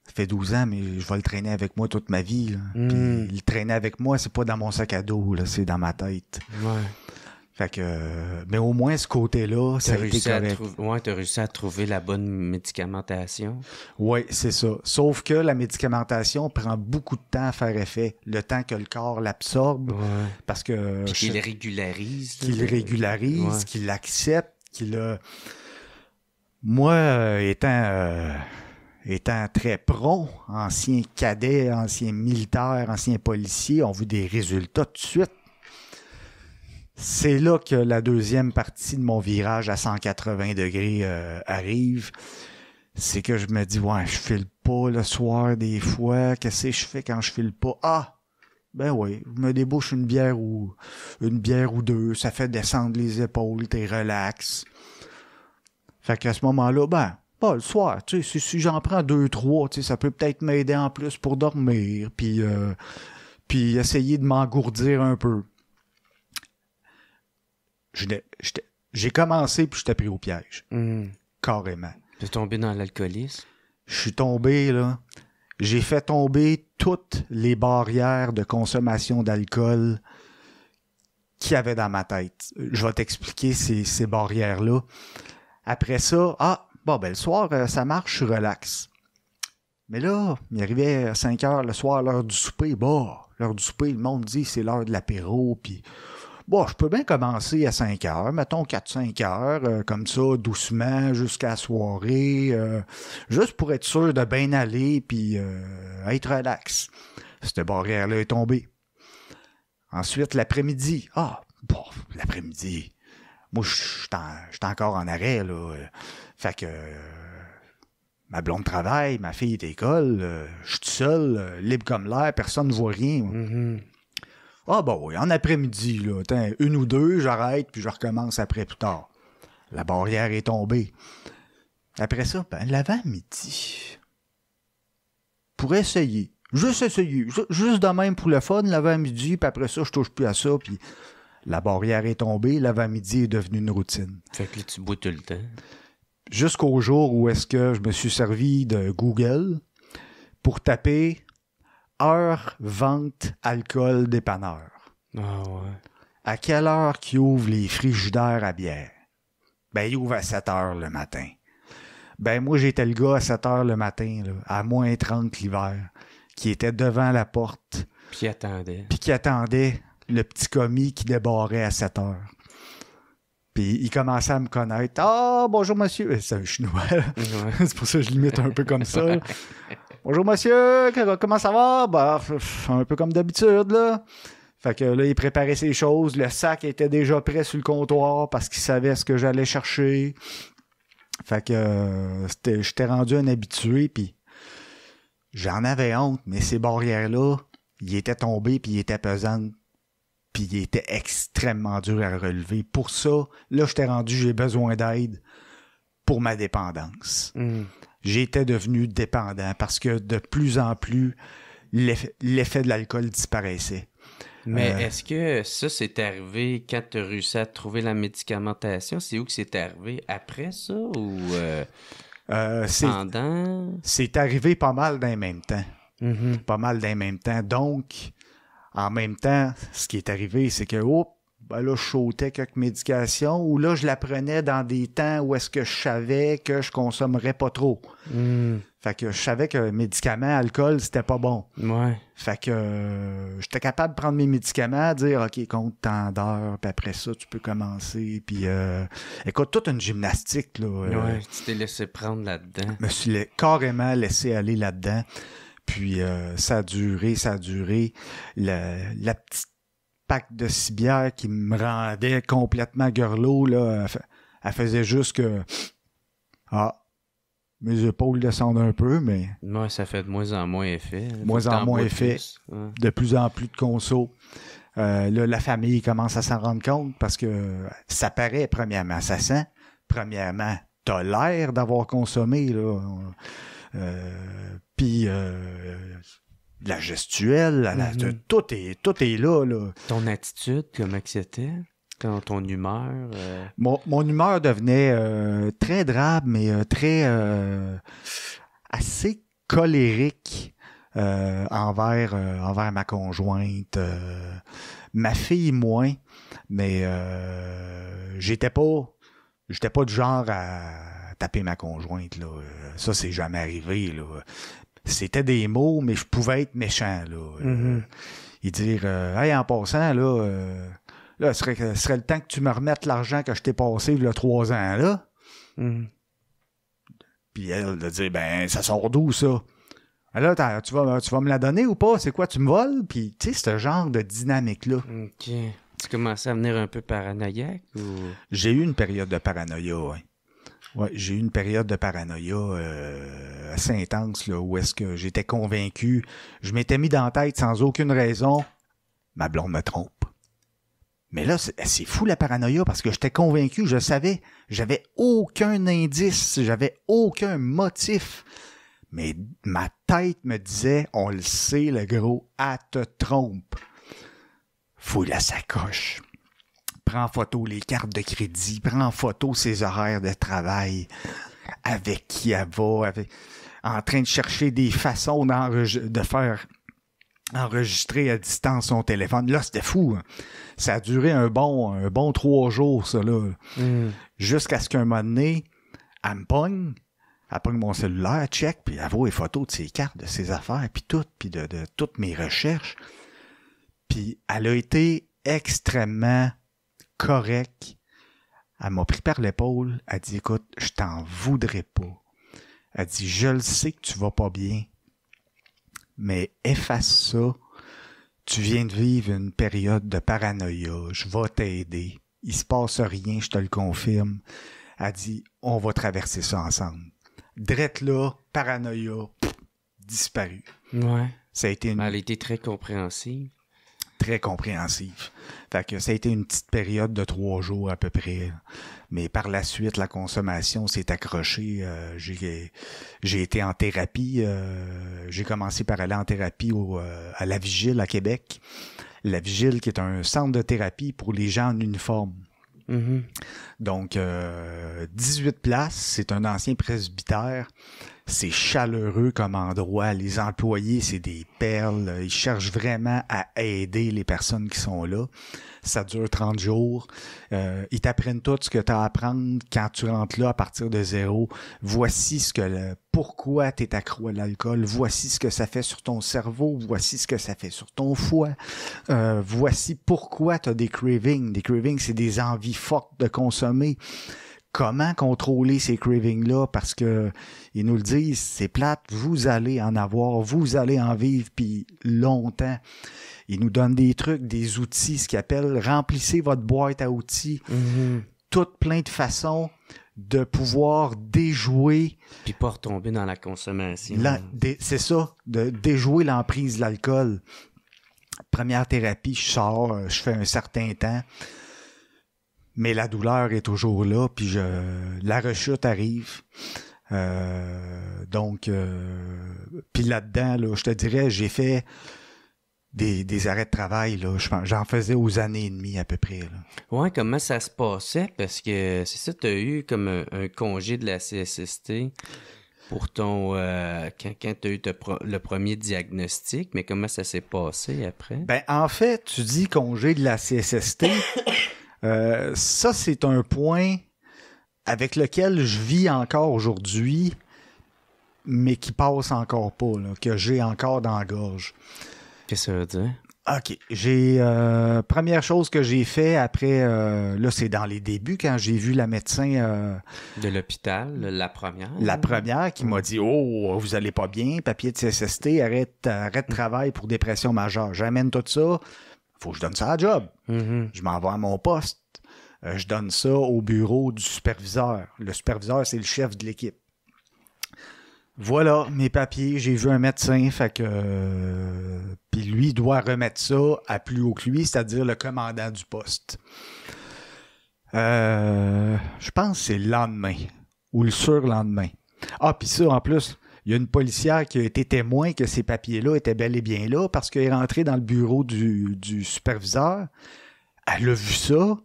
ça fait 12 ans, mais je vais le traîner avec moi toute ma vie. Là. Puis le traîner avec moi, c'est pas dans mon sac à dos, là, c'est dans ma tête. Fait que, mais au moins ce côté-là, ça a été correct. T'as réussi à trouver la bonne médicamentation. Oui, c'est ça. Sauf que la médicamentation prend beaucoup de temps à faire effet. Le temps que le corps l'absorbe. Parce que... Puis qu'il le régularise. Qu'il l'accepte, Moi, étant très pro, ancien cadet, ancien militaire, ancien policier, on veut des résultats tout de suite. c'est là que la deuxième partie de mon virage à 180 degrés arrive. C'est que je me dis, ouais, je file pas le soir des fois. Qu'est-ce que je fais quand je file pas? Ah! Ben oui, je me débouche une bière ou deux. Ça fait descendre les épaules, t'es relax. Fait qu'à ce moment-là, le soir, tu sais, si j'en prends 2-3, tu sais, ça peut peut-être m'aider en plus pour dormir, puis essayer de m'engourdir un peu. J'ai commencé puis j'étais pris au piège. Carrément. Tu es tombé dans l'alcoolisme? Je suis tombé, là. J'ai fait tomber toutes les barrières de consommation d'alcool qu'il y avait dans ma tête. Je vais t'expliquer ces barrières-là. Après ça, le soir, ça marche, je suis relax. Mais là, il arrivait à 5 heures le soir, l'heure du souper. L'heure du souper, le monde dit c'est l'heure de l'apéro, puis je peux bien commencer à 5 heures, mettons 4-5 heures, comme ça, doucement, jusqu'à la soirée, juste pour être sûr de bien aller, puis être relax. Cette barrière-là est tombée. Ensuite, l'après-midi. L'après-midi. Moi, je suis encore en arrêt, là. Fait que ma blonde travaille, ma fille est à l'école, je suis tout seul, libre comme l'air, personne ne voit rien. Mm-hmm. Oui, en après-midi, là, 1 ou 2, j'arrête, puis je recommence après plus tard. La barrière est tombée. Après ça, l'avant-midi. Pour essayer. Juste essayer. Juste de même pour le fun, l'avant-midi, puis après ça, je touche plus à ça, puis la barrière est tombée, l'avant-midi est devenu une routine. Fait que là, tu bois tout le temps. Jusqu'au jour où est-ce que je me suis servi de Google pour taper heure vente alcool dépanneur. Ah ouais. À quelle heure qu'ils ouvrent les frigidaires à bière? Ils ouvrent à 7 heures le matin. Moi, j'étais le gars à 7 heures le matin, là, à moins 30 l'hiver, qui était devant la porte. Puis qui attendait le petit commis qui débarrait à 7 heures. Puis il commençait à me connaître. « Ah, bonjour monsieur! » C'est un chinois. Ouais. C'est pour ça que je l'imite un peu comme ça. « Bonjour monsieur, comment ça va? » Un peu comme d'habitude, là. Fait que là, il préparait ses choses. Le sac était déjà prêt sur le comptoir parce qu'il savait ce que j'allais chercher. Fait que j'étais rendu un habitué, puis j'en avais honte, mais ces barrières-là, ils étaient tombés, puis ils étaient pesantes. Puis il était extrêmement dur à relever. Pour ça, là, j'étais rendu, j'ai besoin d'aide pour ma dépendance. J'étais devenu dépendant parce que de plus en plus, l'effet de l'alcool disparaissait. Mais est-ce que ça, c'est arrivé quand tu as réussi à trouver la médicamentation? C'est où que c'est arrivé? Après ça ou pendant? C'est arrivé pas mal dans le même temps. Mm-hmm. Pas mal dans le même temps. Donc, en même temps, ce qui est arrivé, c'est que, là, je sautais quelques médications, ou là, je la prenais dans des temps où est-ce que je savais que je consommerais pas trop. Fait que je savais que médicaments, alcool, c'était pas bon. Ouais. Fait que j'étais capable de prendre mes médicaments, dire, OK, compte tant d'heures, puis après ça, tu peux commencer. Puis, écoute, toute une gymnastique, là. Ouais, tu t'es laissé prendre là-dedans. Je me suis carrément laissé aller là-dedans. Puis ça a duré. La petite pack de cibière qui me rendait complètement gueulot, là, elle faisait juste que mes épaules descendent un peu, mais... Ouais, ça fait de moins en moins effet. Ouais. De plus en plus de conso. Là, la famille commence à s'en rendre compte parce que ça paraît, premièrement, ça sent. Premièrement, t'as l'air d'avoir consommé, là. Puis la gestuelle, tout est là. Ton attitude, comment que c'était? Ton humeur? Mon humeur devenait très drabe, mais très assez colérique envers ma conjointe. Ma fille moins, mais j'étais pas du genre à taper ma conjointe, là. Ça, c'est jamais arrivé, là. C'était des mots, mais je pouvais être méchant, là. Et dire, hey, en passant, là, ce serait le temps que tu me remettes l'argent que je t'ai passé il y a 3 ans, là. Puis elle, de dire, ça sort d'où, ça? Là, tu vas me la donner ou pas? C'est quoi, tu me voles? Puis, tu sais, ce genre de dynamique-là. OK. Tu commençais à venir un peu paranoïaque ou... J'ai eu une période de paranoïa, oui. Ouais, j'ai eu une période de paranoïa assez intense, là, où est-ce que j'étais convaincu, je m'étais mis dans la tête sans aucune raison, ma blonde me trompe. Mais là, c'est fou la paranoïa parce que j'étais convaincu, je savais, j'avais aucun indice, j'avais aucun motif. Mais ma tête me disait, on le sait, le gros, elle te trompe. Fouille la sacoche. Prends en photo les cartes de crédit, prends en photo ses horaires de travail, avec qui elle va, en train de chercher des façons de faire enregistrer à distance son téléphone. Là, c'était fou. Hein. Ça a duré un bon 3 jours, ça, là. Jusqu'à ce qu'un moment donné, elle pogne mon cellulaire, elle check, puis elle voit les photos de ses cartes, de ses affaires, puis de toutes mes recherches. Puis elle a été extrêmement correcte. Elle m'a pris par l'épaule. Elle dit, écoute, je t'en voudrais pas. Elle dit, je le sais que tu vas pas bien, mais efface ça. Tu viens de vivre une période de paranoïa. Je vais t'aider. Il se passe rien, je te le confirme. Elle dit, on va traverser ça ensemble. Drette là, paranoïa, disparu. Ouais. Ça a été Elle a été très compréhensive. Très compréhensive. Fait que ça a été une petite période de 3 jours à peu près. Mais par la suite, la consommation s'est accrochée. J'ai été en thérapie. J'ai commencé par aller en thérapie à La Vigile à Québec. La Vigile qui est un centre de thérapie pour les gens en uniforme. Mm-hmm. Donc, 18 places. C'est un ancien presbytère. C'est chaleureux comme endroit. Les employés, c'est des perles. Ils cherchent vraiment à aider les personnes qui sont là. Ça dure 30 jours. Ils t'apprennent tout ce que tu as à apprendre quand tu rentres là à partir de zéro. Voici pourquoi tu es accro à l'alcool. Voici ce que ça fait sur ton cerveau. Voici ce que ça fait sur ton foie. Voici pourquoi tu as des cravings. Des cravings, c'est des envies fortes de consommer. Comment contrôler ces cravings-là? Parce que ils nous le disent, c'est plate, vous allez en avoir, vous allez en vivre, puis longtemps. Ils nous donnent des trucs, des outils, ce qu'ils appellent « remplissez votre boîte à outils ». Toutes plein de façons de pouvoir déjouer... Puis pas retomber dans la consommation. C'est ça, de déjouer l'emprise de l'alcool. Première thérapie, je sors, je fais un certain temps. Mais la douleur est toujours là, puis la rechute arrive. Donc, puis là-dedans, là, je te dirais, j'ai fait des arrêts de travail, là. J'en faisais aux années et demie à peu près. Là. Ouais, comment ça se passait? Parce que c'est ça, tu as eu comme un congé de la CSST pour ton quand tu as eu le premier diagnostic, mais comment ça s'est passé après? Ben, en fait, tu dis congé de la CSST. Ça, c'est un point avec lequel je vis encore aujourd'hui, mais qui passe encore pas, là, que j'ai encore dans la gorge. Qu'est-ce que ça veut dire? OK. Première chose que j'ai fait après, là, c'est dans les débuts, quand j'ai vu la médecin... de l'hôpital, la première? La première qui m'a dit « Oh, vous allez pas bien, papier de CSST, arrête de travail pour dépression majeure. J'amène tout ça. » Faut que je donne ça à la job. Je m'en vais à mon poste. Je donne ça au bureau du superviseur. Le superviseur, c'est le chef de l'équipe. Voilà, mes papiers. J'ai vu un médecin, fait que... puis lui doit remettre ça à plus haut que lui, c'est-à-dire le commandant du poste. Je pense que c'est le lendemain ou le surlendemain. Ah, puis ça, en plus... Il y a une policière qui a été témoin que ces papiers-là étaient bel et bien là parce qu'elle est rentrée dans le bureau du superviseur. Elle a vu ça,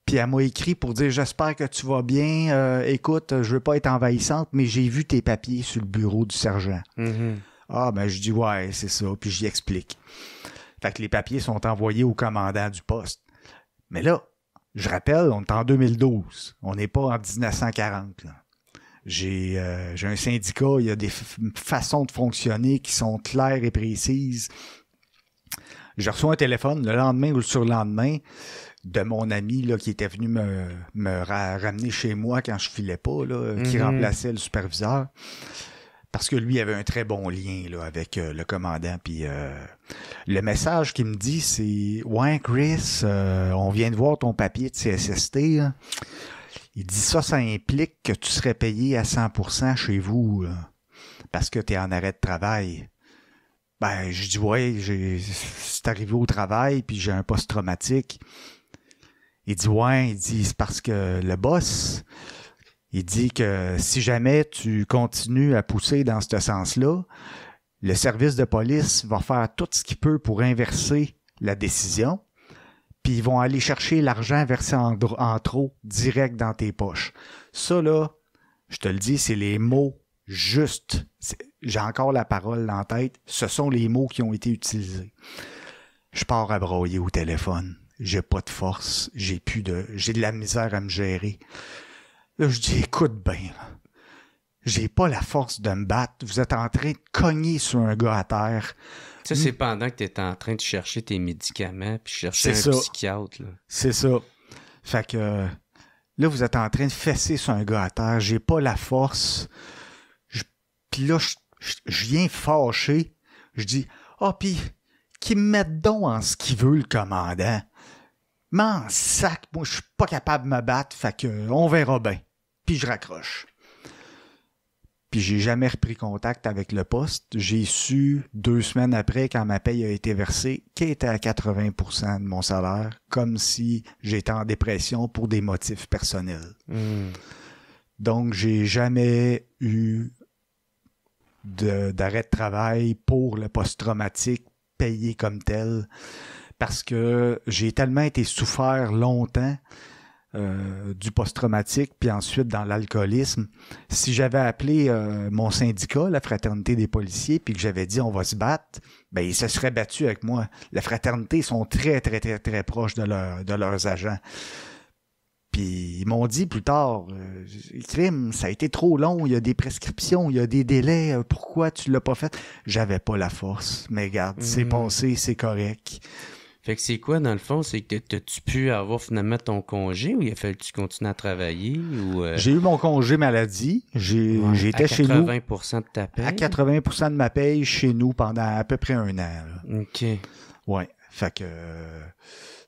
puis elle m'a écrit pour dire « J'espère que tu vas bien. Écoute, je veux pas être envahissante, mais j'ai vu tes papiers sur le bureau du sergent. Ah, ben je dis « Ouais, c'est ça. » Puis j'y explique. Fait que les papiers sont envoyés au commandant du poste. Mais là, je rappelle, on est en 2012. On n'est pas en 1940, là. J'ai un syndicat, il y a des façons de fonctionner qui sont claires et précises. Je reçois un téléphone le lendemain ou le surlendemain de mon ami là, qui était venu me ramener chez moi quand je filais pas, là, qui remplaçait le superviseur. Parce que lui avait un très bon lien là, avec le commandant. Puis le message qu'il me dit, c'est « Ouais, Chris, on vient de voir ton papier de CSST. Là. » Il dit ça implique que tu serais payé à 100% chez vous parce que tu es en arrêt de travail. » Ben, je dis « Ouais, c'est arrivé au travail, puis j'ai un post-traumatique. » Il dit « Ouais, il dit c'est parce que le boss... » Il dit que si jamais tu continues à pousser dans ce sens-là, le service de police va faire tout ce qu'il peut pour inverser la décision, puis ils vont aller chercher l'argent versé en trop direct dans tes poches. Ça, là, je te le dis, c'est les mots justes. J'ai encore la parole en tête. Ce sont les mots qui ont été utilisés. Je pars à broyer au téléphone. J'ai pas de force. J'ai de la misère à me gérer. Là, je dis, écoute bien, là. J'ai pas la force de me battre. Vous êtes en train de cogner sur un gars à terre. Ça, c'est pendant que tu es en train de chercher tes médicaments puis chercher un psychiatre. Là. C'est ça. Fait que là, vous êtes en train de fesser sur un gars à terre. J'ai pas la force. Puis là, je viens fâché. Je dis, puis qu'il me mette donc en ce qu'il veut, le commandant. M'en sac, moi, je suis pas capable de me battre. Fait que on verra bien. Puis je raccroche. Puis j'ai jamais repris contact avec le poste. J'ai su 2 semaines après, quand ma paye a été versée, qu'elle était à 80% de mon salaire, comme si j'étais en dépression pour des motifs personnels. Donc, j'ai jamais eu d'arrêt de travail pour le post-traumatique payé comme tel, parce que j'ai tellement été souffert longtemps du post-traumatique, puis ensuite dans l'alcoolisme. Si j'avais appelé mon syndicat, la Fraternité des policiers, puis que j'avais dit on va se battre, ben ils se seraient battus avec moi. La Fraternité sont très, très, très, très proches de leurs agents. Puis ils m'ont dit plus tard, crime, ça a été trop long, il y a des prescriptions, il y a des délais, pourquoi tu l'as pas fait? J'avais pas la force, mais regarde, c'est passé, c'est correct. Fait que c'est quoi, dans le fond? C'est que t'as-tu pu avoir finalement ton congé ou il a fallu que tu continues à travailler? Ou J'ai eu mon congé maladie. J'étais chez nous. À 80% de ta paye? À 80% de ma paye chez nous pendant à peu près 1 an. Là. OK. Ouais. Fait que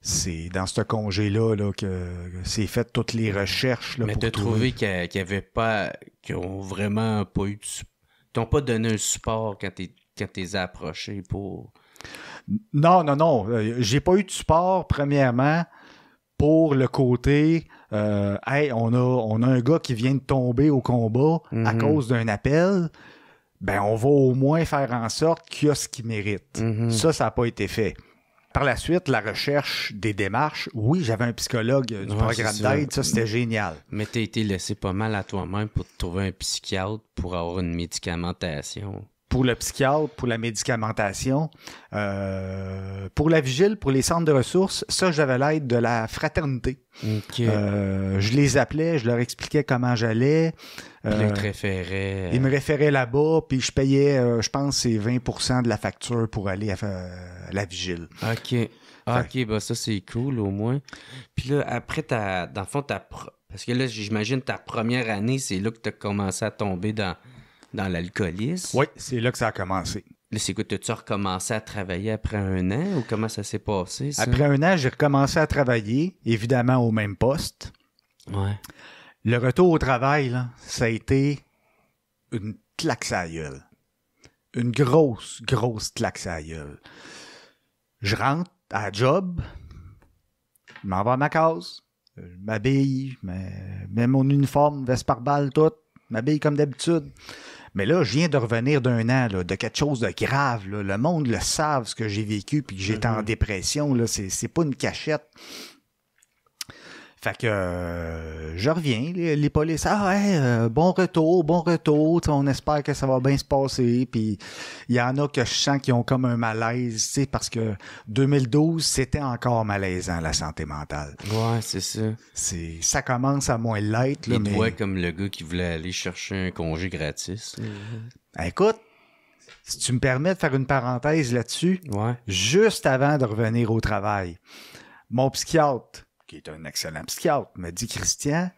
c'est dans ce congé-là là, que c'est fait toutes les recherches. Là, mais pour t'as trouver. trouvé qu'il y avait pas... qu'ils ont vraiment pas eu de... T'ont pas donné un support quand t'es approché pour... Non. J'ai pas eu de support, premièrement, pour le côté hey, on a un gars qui vient de tomber au combat à cause d'un appel. Ben, on va au moins faire en sorte qu'il y a ce qu'il mérite. Ça n'a pas été fait. Par la suite, la recherche des démarches, oui, j'avais un psychologue du programme d'aide, ça, c'était génial. Mais t'as été laissé pas mal à toi-même pour te trouver un psychiatre pour avoir une médicamentation. Pour le psychiatre, pour la médicamentation, pour la vigile, pour les centres de ressources, ça, j'avais l'aide de la fraternité. Okay. Je les appelais, je leur expliquais comment j'allais. Ils te référaient. Ils me référaient là-bas, puis je payais, je pense, c'est 20% de la facture pour aller à la vigile. OK. OK, bah ça, c'est cool, au moins. Puis là, après, dans le fond, parce que là, j'imagine ta première année, c'est là que tu as commencé à tomber dans l'alcoolisme. Oui, c'est là que ça a commencé. Là, c'est quoi, t'as-tu recommencé à travailler après 1 an ou comment ça s'est passé, ça? Après 1 an, j'ai recommencé à travailler, évidemment au même poste. Ouais. Le retour au travail, là, ça a été une claque à la gueule. Une grosse claque à la gueule. Je rentre à la job, je m'en vais à ma case, je m'habille, mets mon uniforme, veste par balle, tout, m'habille comme d'habitude. Mais là, je viens de revenir d'1 an, là, de quelque chose de grave. Là. Le monde le savent, ce que j'ai vécu, puis que j'étais en dépression. Là. C'est pas une cachette. Fait que je reviens, les polices, bon retour, on espère que ça va bien se passer. Puis il y en a que je sens qui ont comme un malaise, tu sais, parce que 2012, c'était encore malaisant, la santé mentale. Ouais, c'est ça. Ça commence à moins l'être. Là, mais... ouais, comme le gars qui voulait aller chercher un congé gratis. Écoute, si tu me permets de faire une parenthèse là-dessus, ouais. Juste avant de revenir au travail, mon psychiatre, qui est un excellent psychiatre, m'a dit, Christian,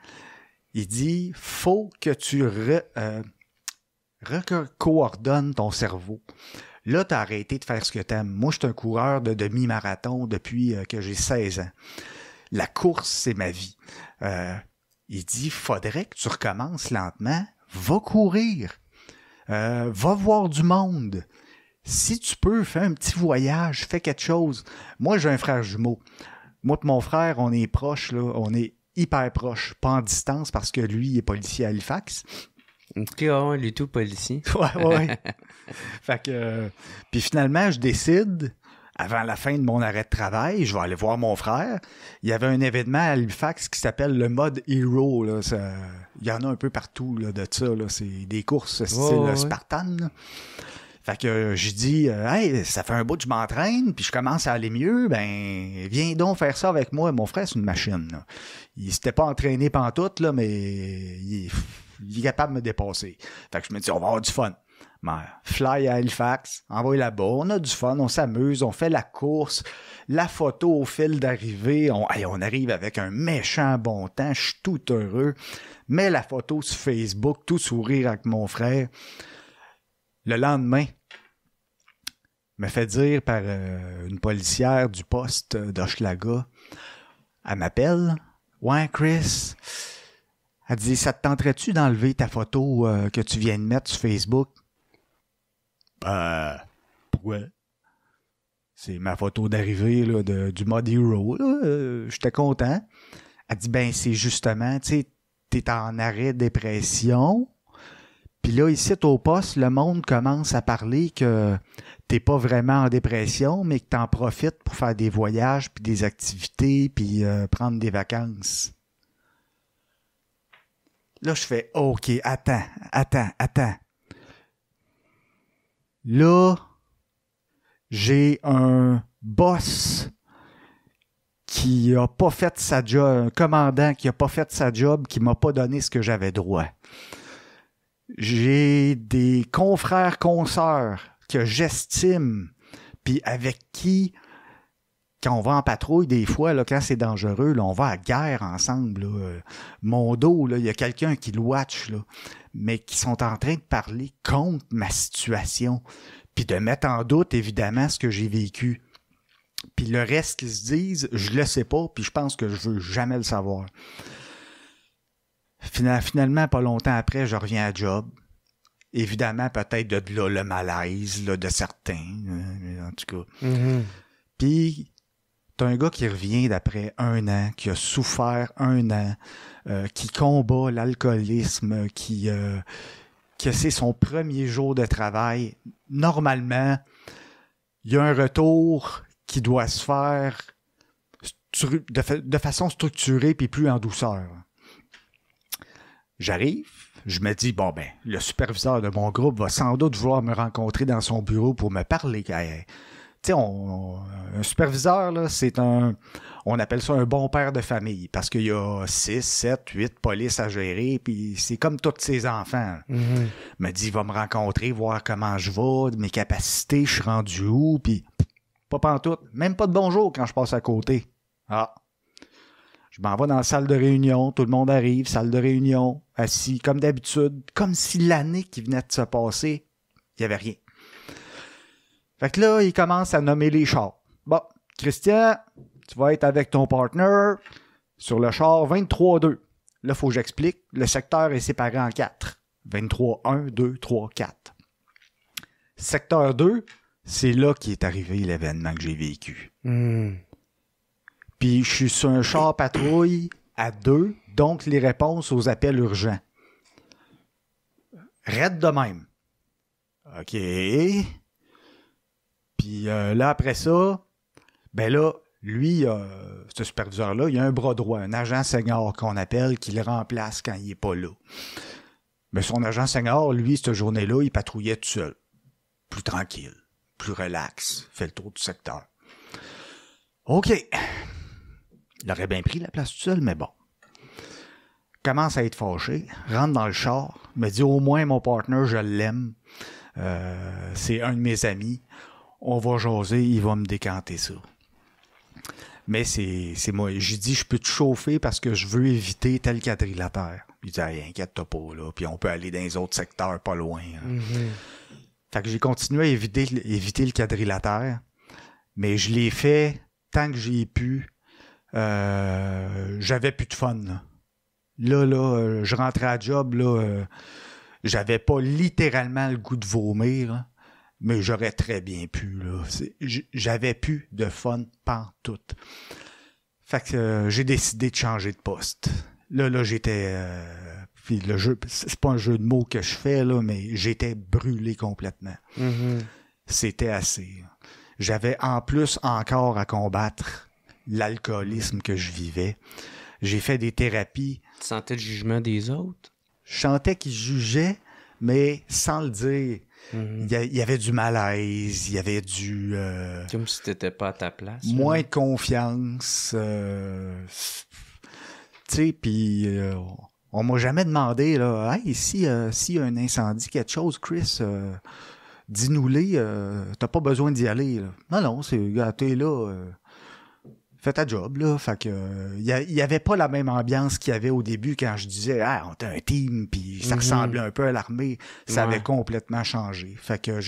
il dit, faut que tu Recoordonne ton cerveau. Là, t'as arrêté de faire ce que t'aimes. Moi, je suis un coureur de demi-marathon depuis que j'ai 16 ans. La course, c'est ma vie. Il dit, faudrait que tu recommences lentement. Va courir. Va voir du monde. Si tu peux, fais un petit voyage, fais quelque chose. Moi, j'ai un frère jumeau. Moi et mon frère, on est proches, là. On est hyper proches. Pas en distance parce que lui, il est policier à Halifax. Ok, ouais, lui tout policier. Ouais. Fait que, puis finalement, je décide, avant la fin de mon arrêt de travail, je vais aller voir mon frère. Il y avait un événement à Halifax qui s'appelle le Mode Hero. Là. Il y en a un peu partout là, de ça. Là. C'est des courses style Spartan. Là. Fait que j'ai dit, hey, ça fait un bout que je m'entraîne, puis je commence à aller mieux, ben viens donc faire ça avec moi. Mon frère, c'est une machine. Là. Il s'était pas entraîné pantoute, là, mais il est capable de me dépasser. Fait que je me dis, on va avoir du fun. Ben, fly à Halifax, envoie là-bas, on a du fun, on s'amuse, on fait la course, la photo au fil d'arrivée, on arrive avec un méchant bon temps, je suis tout heureux, mets la photo sur Facebook, tout sourire avec mon frère. Le lendemain, me fait dire par une policière du poste d'Hochelaga, elle m'appelle, ouais Chris, elle dit, ça te tenterait-tu d'enlever ta photo que tu viens de mettre sur Facebook? Pourquoi? C'est ma photo d'arrivée là, du Mode Hero. J'étais content. Elle dit, ben c'est justement, tu sais, t'es en arrêt dépression. Puis là, ici, au poste, le monde commence à parler que t'es pas vraiment en dépression, mais que t'en profites pour faire des voyages, puis des activités, puis prendre des vacances. Là, je fais, OK, attends. Là, j'ai un boss qui a pas fait sa job, un commandant qui a pas fait sa job, qui m'a pas donné ce que j'avais droit. J'ai des confrères, consoeurs que j'estime, puis avec qui, quand on va en patrouille, des fois, là, quand c'est dangereux, là, on va à guerre ensemble. Là. Mon dos, là, il y a quelqu'un qui le watch, là, mais qui sont en train de parler contre ma situation, puis de mettre en doute, évidemment, ce que j'ai vécu. Puis le reste qu'ils se disent, je le sais pas, puis je pense que je veux jamais le savoir. Finalement, pas longtemps après, je reviens à job. Évidemment, peut-être de là, le malaise là, de certains, en tout cas. Mm-hmm. Puis, t'as un gars qui revient d'après 1 an, qui a souffert 1 an, qui combat l'alcoolisme, qui que c'est son premier jour de travail. Normalement, il y a un retour qui doit se faire de façon structurée puis plus en douceur. J'arrive, je me dis, bon ben, le superviseur de mon groupe va sans doute vouloir me rencontrer dans son bureau pour me parler. Tu sais, un superviseur, là, c'est on appelle ça un bon père de famille, parce qu'il y a 6, 7, 8 polices à gérer, puis c'est comme tous ses enfants. Mm-hmm. Il me dit, il va me rencontrer, voir comment je vais, mes capacités, je suis rendu où, puis pas pantoute, même pas de bonjour quand je passe à côté. Ah! Je m'en vais dans la salle de réunion, tout le monde arrive, salle de réunion, assis comme d'habitude, comme si l'année qui venait de se passer, il n'y avait rien. Fait que là, il commence à nommer les chars. Bon, Christian, tu vas être avec ton partner sur le char 23-2. Là, il faut que j'explique, le secteur est séparé en 4. 23-1, 2, 3, 4. Secteur 2, c'est là qu'est arrivé l'événement que j'ai vécu. Puis je suis sur un char patrouille à 2, donc les réponses aux appels urgents. Raide de même. OK. Puis là, après ça, ben là, lui, ce superviseur-là, il a un bras droit, un agent senior qu'on appelle, qui le remplace quand il est pas là. Mais son agent senior, lui, cette journée-là, il patrouillait tout seul. Plus tranquille, plus relax, fait le tour du secteur. OK. Il aurait bien pris la place tout seul, mais bon. Commence à être fâché, rentre dans le char, me dit au moins mon partner, je l'aime. C'est un de mes amis. On va jaser, il va me décanter ça. Mais c'est moi. J'ai dit, je peux te chauffer parce que je veux éviter tel quadrilatère. Il dit, hey, inquiète-toi pas, là, puis on peut aller dans les autres secteurs pas loin. Fait que j'ai continué à éviter le quadrilatère, mais je l'ai fait tant que j'y ai pu. J'avais plus de fun, là. Là, je rentrais à job, là, j'avais pas littéralement le goût de vomir, là, mais j'aurais très bien pu, là. J'avais plus de fun pantoute. Fait que j'ai décidé de changer de poste. Là, j'étais... puis le jeu, c'est pas un jeu de mots que je fais, là, mais j'étais brûlé complètement. C'était assez. J'avais en plus encore à combattre l'alcoolisme que je vivais. J'ai fait des thérapies. Tu sentais le jugement des autres? Je sentais qu'ils jugeaient, mais sans le dire. Il y avait du malaise, il y avait du... Comme si t'étais pas à ta place. Moins de confiance. Tu sais, puis on m'a jamais demandé, là, « Hey, s'il y a un incendie, quelque chose, Chris, dis-nous-les, t'as pas besoin d'y aller. » là. Non, t'es là... fais ta job, là. Fait que il y avait pas la même ambiance qu'il y avait au début quand je disais on était un team, puis ça ressemblait un peu à l'armée. Ça avait complètement changé. Fait que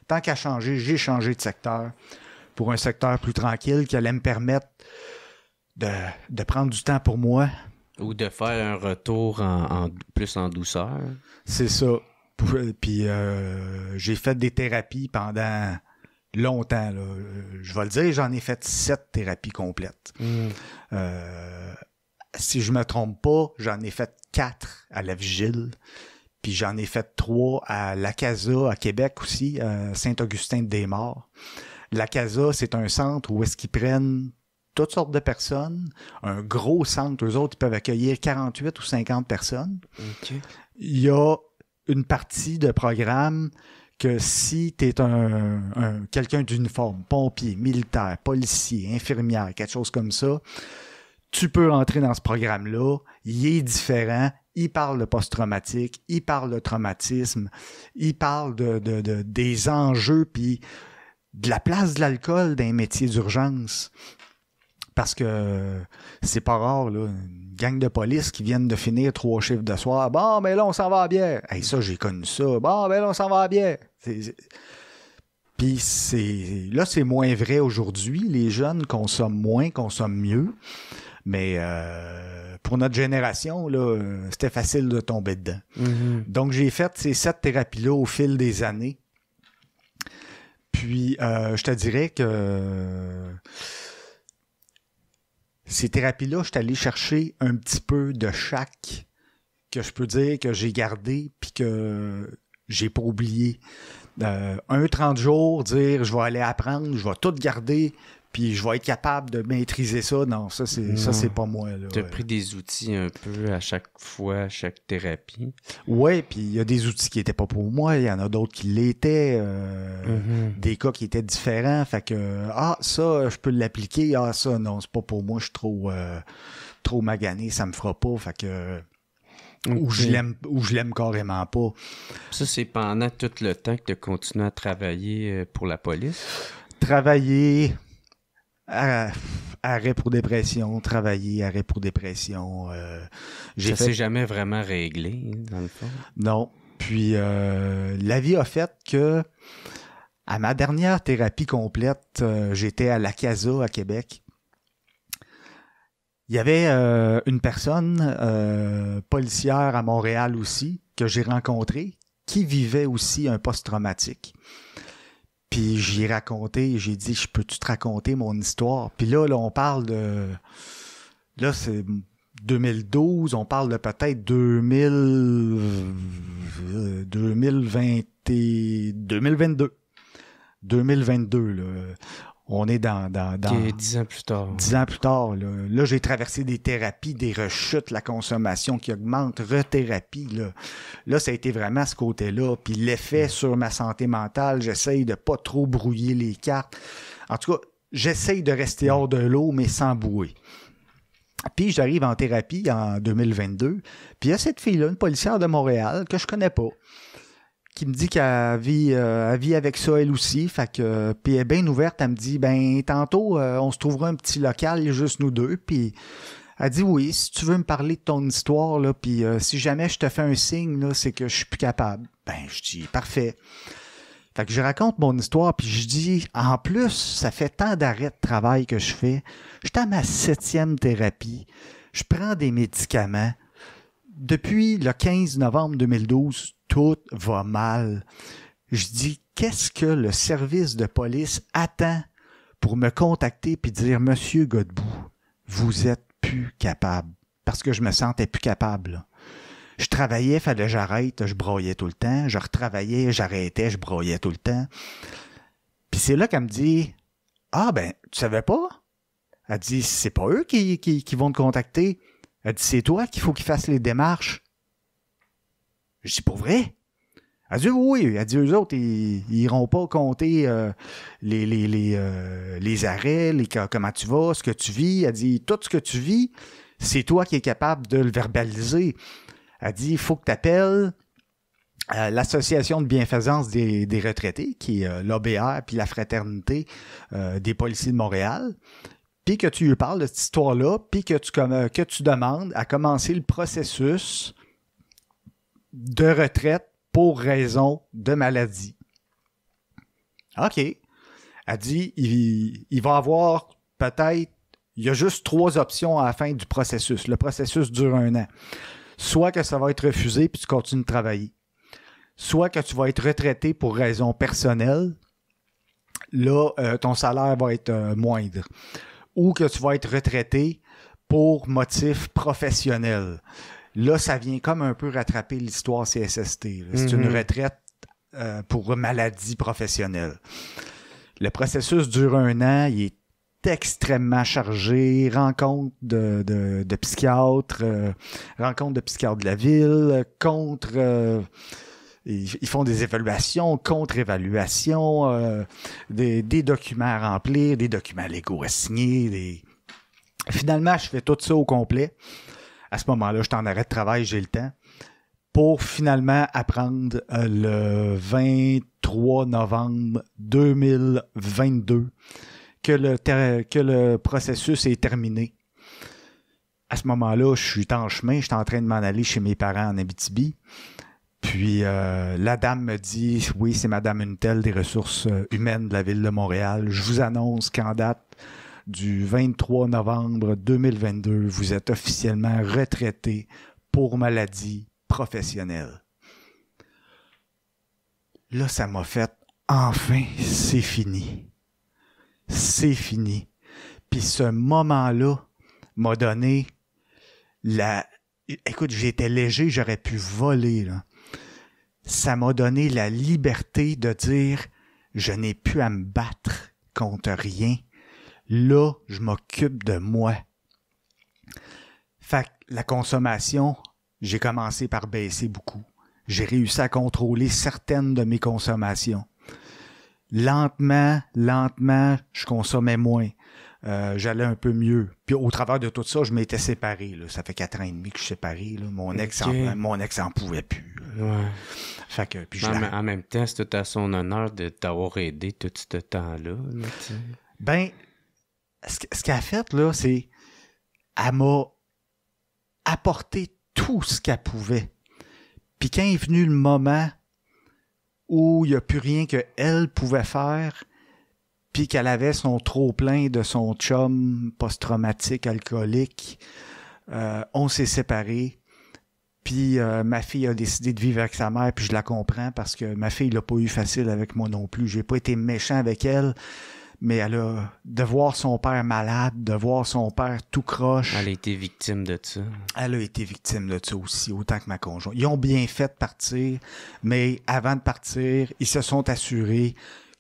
tant qu'à changer, j'ai changé de secteur pour un secteur plus tranquille qui allait me permettre de prendre du temps pour moi. Ou de faire un retour plus en douceur. C'est ça. Puis j'ai fait des thérapies pendant longtemps, là. Je vais le dire, j'en ai fait 7 thérapies complètes. Si je me trompe pas, j'en ai fait 4 à la Vigile, puis j'en ai fait 3 à la Casa à Québec aussi, à Saint-Augustin-de-Desmaures. La Casa, c'est un centre où est-ce qu'ils prennent toutes sortes de personnes, un gros centre, eux autres, ils peuvent accueillir 48 ou 50 personnes. Okay. Il y a une partie de programme que si tu es quelqu'un d'uniforme, pompier, militaire, policier, infirmière, quelque chose comme ça, tu peux entrer dans ce programme-là. Il est différent. Il parle de post-traumatique, il parle de traumatisme, il parle des enjeux puis de la place de l'alcool dans les métiers d'urgence. Parce que c'est pas rare, là, une gang de police qui viennent de finir 3 chiffres de soir. Bon, ben là, on s'en va à bière. Hey, ça, j'ai connu ça. Bon, ben là, on s'en va à bière. Puis là, c'est moins vrai aujourd'hui. Les jeunes consomment moins, consomment mieux. Mais pour notre génération, là, c'était facile de tomber dedans. Donc, j'ai fait ces 7 thérapies-là au fil des années. Puis, je te dirais que... ces thérapies-là, je suis allé chercher un petit peu de chaque que je peux dire que j'ai gardé puis que j'ai pas oublié. 30 jours, dire je vais aller apprendre, je vais tout garder puis je vais être capable de maîtriser ça. Non, ça c'est pas moi. Tu as pris des outils un peu à chaque fois, à chaque thérapie. Ouais, puis il y a des outils qui étaient pas pour moi, il y en a d'autres qui l'étaient, des cas qui étaient différents. Fait que ça, je peux l'appliquer. Ça, non, c'est pas pour moi, je suis trop magané, ça me fera pas. Fait que ou je l'aime carrément pas. Ça, c'est pendant tout le temps que tu as continué à travailler pour la police? Travailler, arrêt pour dépression, travailler, arrêt pour dépression. S'est jamais vraiment réglé, dans le fond? Non. Puis la vie a fait que à ma dernière thérapie complète, j'étais à la Casa à Québec. Il y avait une personne policière à Montréal aussi que j'ai rencontrée qui vivait aussi un post-traumatique. Puis j'y ai raconté, j'ai dit, je peux-tu te raconter mon histoire? Puis là, on parle de... Là, c'est 2012, on parle de peut-être 2022. 2022, là. On est dans 10 ans plus tard. 10 ans plus tard, là. Là, j'ai traversé des thérapies, des rechutes, la consommation qui augmente, rethérapie, là. Là, ça a été vraiment ce côté-là. Puis l'effet sur ma santé mentale, j'essaye de pas trop brouiller les cartes. En tout cas, j'essaye de rester hors de l'eau, mais sans bouer. Puis j'arrive en thérapie en 2022. Puis il y a cette fille-là, une policière de Montréal, que je connais pas, qui me dit qu'elle vit avec ça elle aussi. Fait que, puis elle est bien ouverte. Elle me dit, tantôt, on se trouvera un petit local, juste nous deux. Puis Elle dit oui, si tu veux me parler de ton histoire, là, puis si jamais je te fais un signe, là, c'est que je suis plus capable. Ben, je dis parfait. Fait que je raconte mon histoire, puis je dis, en plus, ça fait tant d'arrêts de travail que je fais. Je suis à ma 7e thérapie. Je prends des médicaments. Depuis le 15 novembre 2012, tout va mal. Je dis, qu'est-ce que le service de police attend pour me contacter puis dire, Monsieur Godbout, vous êtes plus capable. Parce que je me sentais plus capable, là. Je travaillais, fallait que j'arrête, je broyais tout le temps. Je retravaillais, j'arrêtais, je broyais tout le temps. Puis c'est là qu'elle me dit, ah ben, tu savais pas? Elle dit, c'est pas eux qui vont te contacter. Elle dit, c'est toi qu'il faut qu'ils fassent les démarches. Je dis, pour vrai? Elle dit, oui. Elle dit, eux autres, ils iront pas compter les arrêts, comment tu vas, ce que tu vis. Elle dit, tout ce que tu vis, c'est toi qui es capable de le verbaliser. Elle dit, il faut que tu appelles l'Association de bienfaisance des retraités, qui est l'ABR, puis la Fraternité des policiers de Montréal, puis que tu lui parles de cette histoire-là, puis que tu demandes à commencer le processus de retraite pour raison de maladie. OK. Elle dit, il va avoir peut-être, il y a juste 3 options à la fin du processus. Le processus dure 1 an. Soit que ça va être refusé puis tu continues de travailler. Soit que tu vas être retraité pour raison personnelle. Là, ton salaire va être moindre. Ou que tu vas être retraité pour motif professionnel. Là, ça vient comme un peu rattraper l'histoire CSST. C'est une retraite pour maladie professionnelle. Le processus dure 1 an. Il est extrêmement chargé, rencontre de psychiatres, rencontre de psychiatres de la ville, ils font des évaluations, contre-évaluations, des documents à remplir, des documents légaux à signer. Finalement, je fais tout ça au complet. À ce moment-là, je suis en arrêt de travail, j'ai le temps, pour finalement apprendre le 23 novembre 2022 que le processus est terminé. À ce moment-là, je suis en chemin, je suis en train de m'en aller chez mes parents en Abitibi. Puis la dame me dit, oui, c'est Madame Untel des ressources humaines de la Ville de Montréal. Je vous annonce qu'en date du 23 novembre 2022, vous êtes officiellement retraité pour maladie professionnelle. Là, ça m'a fait, enfin, c'est fini. C'est fini. Puis ce moment-là m'a donné Écoute, j'étais léger, j'aurais pu voler, là. Ça m'a donné la liberté de dire, je n'ai plus à me battre contre rien. Là, je m'occupe de moi. Fait que la consommation, j'ai commencé par baisser beaucoup. J'ai réussi à contrôler certaines de mes consommations. Lentement, je consommais moins. J'allais un peu mieux. Puis au travers de tout ça, je m'étais séparé. Là. Ça fait 4 ans et demi que je suis séparé. Là. Mon ex en pouvait plus. Ouais. Fait que, puis en même temps, c'est tout à son honneur de t'avoir aidé tout ce temps-là. Là, ben, ce qu'elle a fait, là, c'est elle m'a apporté tout ce qu'elle pouvait. Puis quand est venu le moment où il n'y a plus rien qu'elle pouvait faire, puis qu'elle avait son trop-plein de son chum post-traumatique alcoolique, on s'est séparés. Puis ma fille a décidé de vivre avec sa mère, puis je la comprends parce que ma fille l'a pas eu facile avec moi non plus. J'ai pas été méchant avec elle, mais elle a de voir son père malade, de voir son père tout croche. Elle a été victime de ça. Elle a été victime de ça aussi, autant que ma conjointe. Ils ont bien fait de partir, mais avant de partir, ils se sont assurés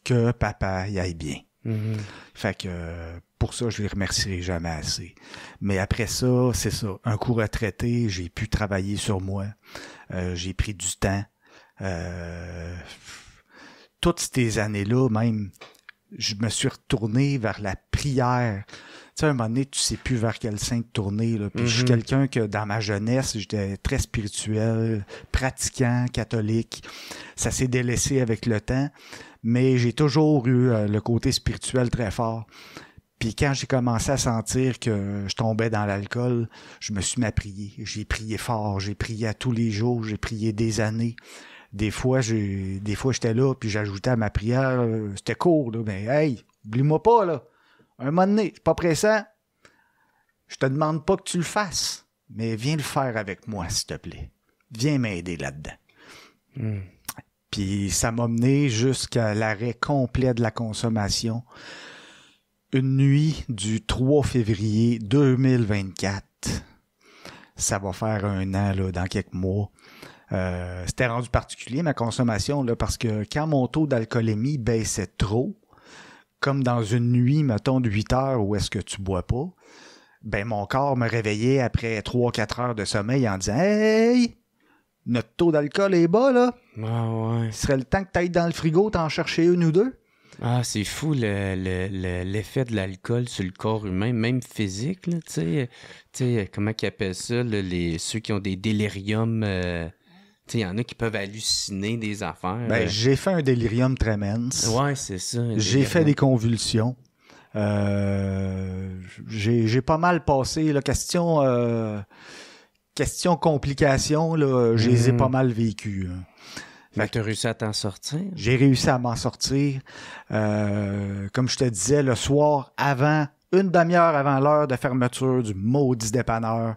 que papa y aille bien. Mm-hmm. Fait que pour ça, je les remercierai jamais assez. Mais après ça, c'est ça. Un coup retraité, j'ai pu travailler sur moi. J'ai pris du temps. Toutes ces années-là, même, je me suis retourné vers la prière. Tu sais, à un moment donné, tu sais plus vers quel saint te tourner. Là. Puis je suis quelqu'un que, dans ma jeunesse, j'étais très spirituel, pratiquant, catholique. Ça s'est délaissé avec le temps. Mais j'ai toujours eu le côté spirituel très fort. Puis quand j'ai commencé à sentir que je tombais dans l'alcool, je me suis mis à prier. J'ai prié fort, j'ai prié à tous les jours, j'ai prié des années. Des fois j'étais là, puis j'ajoutais à ma prière, c'était court, là, mais hey, oublie-moi pas, là. Un moment donné, c'est pas pressant. Je te demande pas que tu le fasses, mais viens le faire avec moi, s'il te plaît. Viens m'aider là-dedans. Puis ça m'a mené jusqu'à l'arrêt complet de la consommation. Une nuit du 3 février 2024. Ça va faire 1 an, là, dans quelques mois. C'était rendu particulier, ma consommation, là, parce que quand mon taux d'alcoolémie baissait trop, comme dans une nuit, mettons, de 8 heures où est-ce que tu bois pas, ben mon corps me réveillait après 3-4 heures de sommeil en disant « Hey! Notre taux d'alcool est bas, là. Ah ouais. Il serait le temps que tu ailles dans le frigo t'en chercher une ou deux. » Ah, c'est fou l'effet de l'alcool sur le corps humain, même physique, là, tu sais, comment qu'ils appellent ça, là, ceux qui ont des déliriums, tu sais, il y en a qui peuvent halluciner des affaires. Ben, j'ai fait un délirium tremens. Ouais, c'est ça. J'ai fait des convulsions. J'ai pas mal passé, là, question complications, là, je les ai pas mal vécues. Hein. Mais t'as réussi à t'en sortir? J'ai réussi à m'en sortir. Comme je te disais, le soir, une demi-heure avant l'heure de fermeture du maudit dépanneur,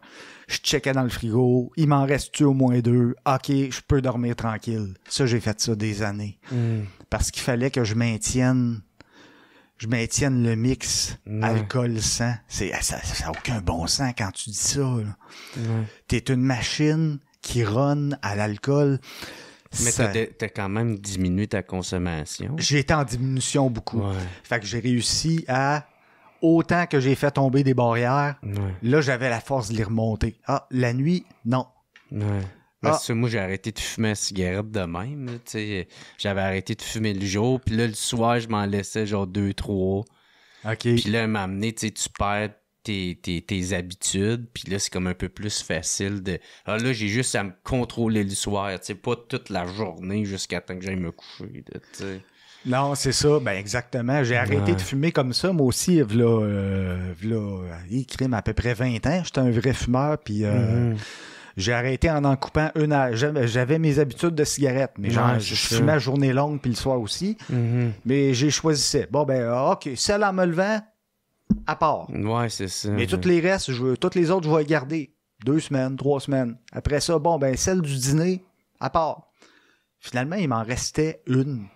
je checkais dans le frigo. Il m'en reste-tu au moins 2? OK, je peux dormir tranquille. Ça, j'ai fait ça des années. Parce qu'il fallait que je maintienne le mix alcool-sang. Ça n'a aucun bon sens quand tu dis ça. Là. T'es une machine qui run à l'alcool. Mais t'as quand même diminué ta consommation. J'ai été en diminution beaucoup. Ouais. Fait que j'ai réussi à... Autant que j'ai fait tomber des barrières, là, j'avais la force de les remonter. Ah, la nuit, non. Ouais. Moi, j'ai arrêté de fumer la cigarette de même. Tu sais, j'avais arrêté de fumer le jour, puis là, le soir, je m'en laissais genre 2-3. OK. Puis là, elle m'a amené, tu sais, tu perds tes habitudes, puis là, c'est comme un peu plus facile de... Ah là, j'ai juste à me contrôler le soir, tu sais, pas toute la journée jusqu'à temps que j'aille me coucher, tu sais. Non, c'est ça, ben exactement. J'ai arrêté de fumer comme ça, moi aussi, il crime à peu près 20 ans. J'étais un vrai fumeur, puis j'ai arrêté en coupant j'avais mes habitudes de cigarette, mais genre, je fumais la journée longue puis le soir aussi. Mais j'ai choisi. Bon, ben, OK, celle en me levant, à part. Ouais, c'est ça. Mais toutes les restes, toutes les autres, je vais les garder. 2 semaines, 3 semaines. Après ça, bon, ben, celle du dîner, à part. Finalement, il m'en restait une.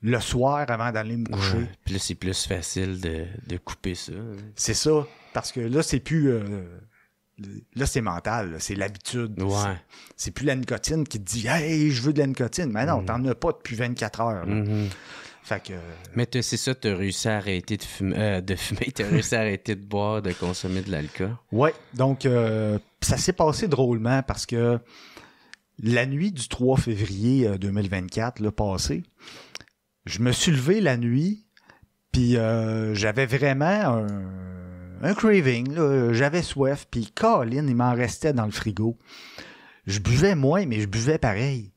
Le soir avant d'aller me coucher. Ouais. Puis là, c'est plus facile de couper ça. C'est ça. Parce que là, c'est plus... là, c'est mental. Là. C'est l'habitude. Ouais. C'est plus la nicotine qui te dit « Hey, je veux de la nicotine. » Mais non, t'en as pas depuis 24 heures. Fait que... Mais c'est ça, t'as réussi à arrêter de fumer. T'as réussi à arrêter de boire, de consommer de l'alcool. Ouais. Donc, ça s'est passé drôlement parce que la nuit du 3 février 2024, là, passé... Je me suis levé la nuit, puis j'avais vraiment un craving, là. J'avais soif, puis Colin, il m'en restait dans le frigo. Je buvais moins, mais je buvais pareil.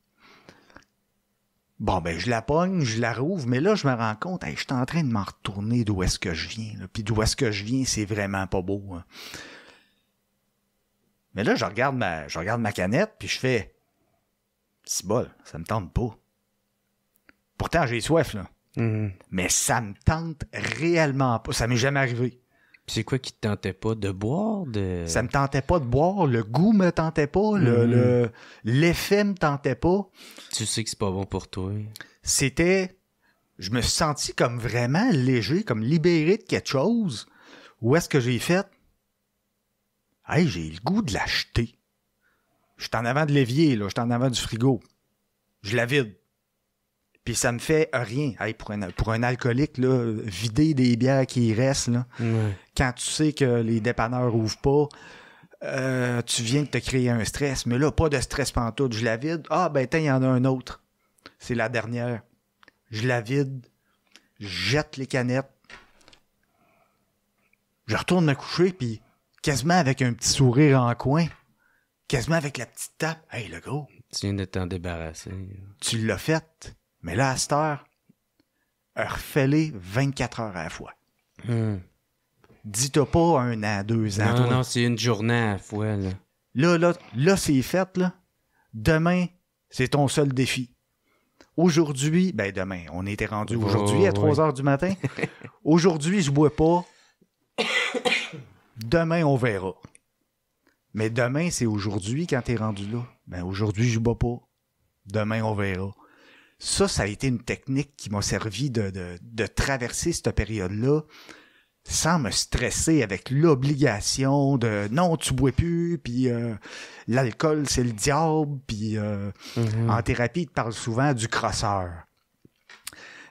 Bon, ben je la pogne, je la rouvre, mais là, je me rends compte, je suis en train de m'en retourner d'où est-ce que je viens. Puis d'où est-ce que je viens, c'est vraiment pas beau. Hein. Mais là, je regarde ma canette, puis je fais « C'est bol, ça me tente pas. » Pourtant, j'ai soif, là. Mais ça me tente réellement pas. Ça m'est jamais arrivé. Puis c'est quoi qui te tentait pas de boire? Ça me tentait pas de boire. Le goût me tentait pas. L'effet me tentait pas. Tu sais que c'est pas bon pour toi. Je me suis senti comme vraiment léger, comme libéré de quelque chose. Où est-ce que j'ai fait? Hey, j'ai le goût de l'acheter. Je suis en avant de l'évier, là. Je suis en avant du frigo. Je la vide. Puis ça me fait rien. Hey, pour un alcoolique, là, vider des bières qui restent, là, quand tu sais que les dépanneurs ouvrent pas, tu viens de te créer un stress. Mais là, pas de stress pantoute. Je la vide. Ah, ben, il y en a un autre. C'est la dernière. Je la vide. Je jette les canettes. Je retourne me coucher, puis quasiment avec un petit sourire en coin. Quasiment avec la petite tape. Hey, le gros. Tu viens de t'en débarrasser. Tu l'as fait. Mais là, à cette heure, refais-les 24 heures à la fois. Dis-toi pas 1 an, 2 ans. Non, c'est une journée à la fois, là. Là, c'est fait, là. Demain, c'est ton seul défi. Aujourd'hui, ben demain, on était rendu aujourd'hui à 3 heures du matin. Aujourd'hui, je bois pas. Demain, on verra. Mais demain, c'est aujourd'hui quand t'es rendu là. Ben aujourd'hui, je bois pas. Demain, on verra. Ça a été une technique qui m'a servi de traverser cette période-là sans me stresser avec l'obligation de non, tu bois plus, puis l'alcool, c'est le diable, puis en thérapie, ils te parlent souvent du crosseur.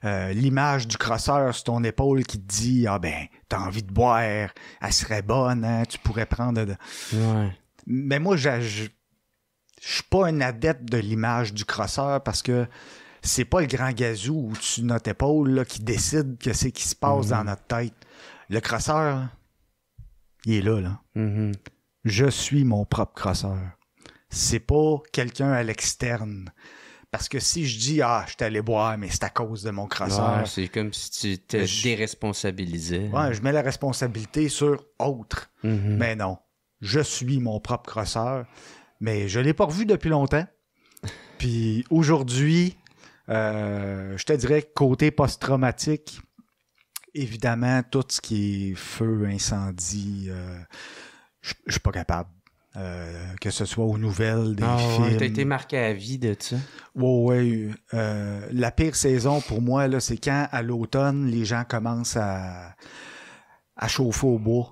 L'image du crosseur sur ton épaule qui te dit « Ah ben, t'as envie de boire, elle serait bonne, hein, tu pourrais prendre... » Ouais. Mais moi, je suis pas un adepte de l'image du crosseur parce que c'est pas le grand gazou au-dessus de notre épaule là, qui décide que c'est qui se passe dans notre tête. Le crosseur, là, il est là, là. Je suis mon propre crosseur. C'est pas quelqu'un à l'externe. Parce que si je dis, je suis allé boire, mais c'est à cause de mon crosseur. Ouais, c'est comme si tu te déresponsabilisais. Ouais, je mets la responsabilité sur autre. Mais non. Je suis mon propre crosseur. Mais je l'ai pas revu depuis longtemps. Puis aujourd'hui, je te dirais que côté post-traumatique, évidemment, tout ce qui est feu, incendie, je suis pas capable. Que ce soit aux nouvelles, des films. Ouais, t'as été marqué à vie de ça. Ouais. La pire saison pour moi, là, c'est quand à l'automne, les gens commencent à chauffer au bois.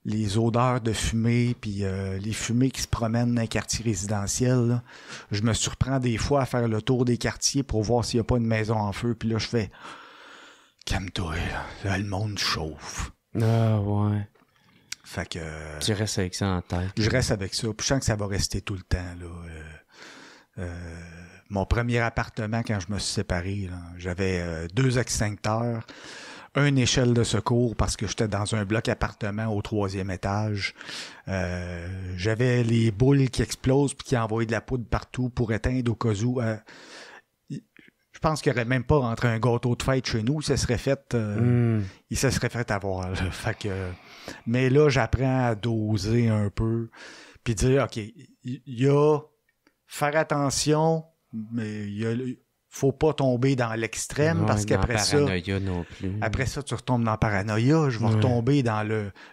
Les odeurs de fumée, puis les fumées qui se promènent dans les quartiers résidentiels. Là. Je me surprends des fois à faire le tour des quartiers pour voir s'il n'y a pas une maison en feu. Puis là, je fais « Calme-toi, là, le monde chauffe. » Ah ouais. Fait que... Tu restes avec ça en tête. Je reste avec ça. Puis je sens que ça va rester tout le temps. Là. Mon premier appartement, quand je me suis séparé, là, j'avais 2 extincteurs, une échelle de secours parce que j'étais dans un bloc appartement au 3e étage. J'avais les boules qui explosent puis qui envoient de la poudre partout pour éteindre au cas où. Je pense qu'il n'y aurait même pas rentré un gâteau de fête chez nous. Il se serait fait avoir. Là. Fait que, mais là, j'apprends à doser un peu puis dire, OK, il y a faire attention, mais faut pas tomber dans l'extrême parce qu'après ça, non plus. Après ça, tu retombes dans la paranoïa. Je vais retomber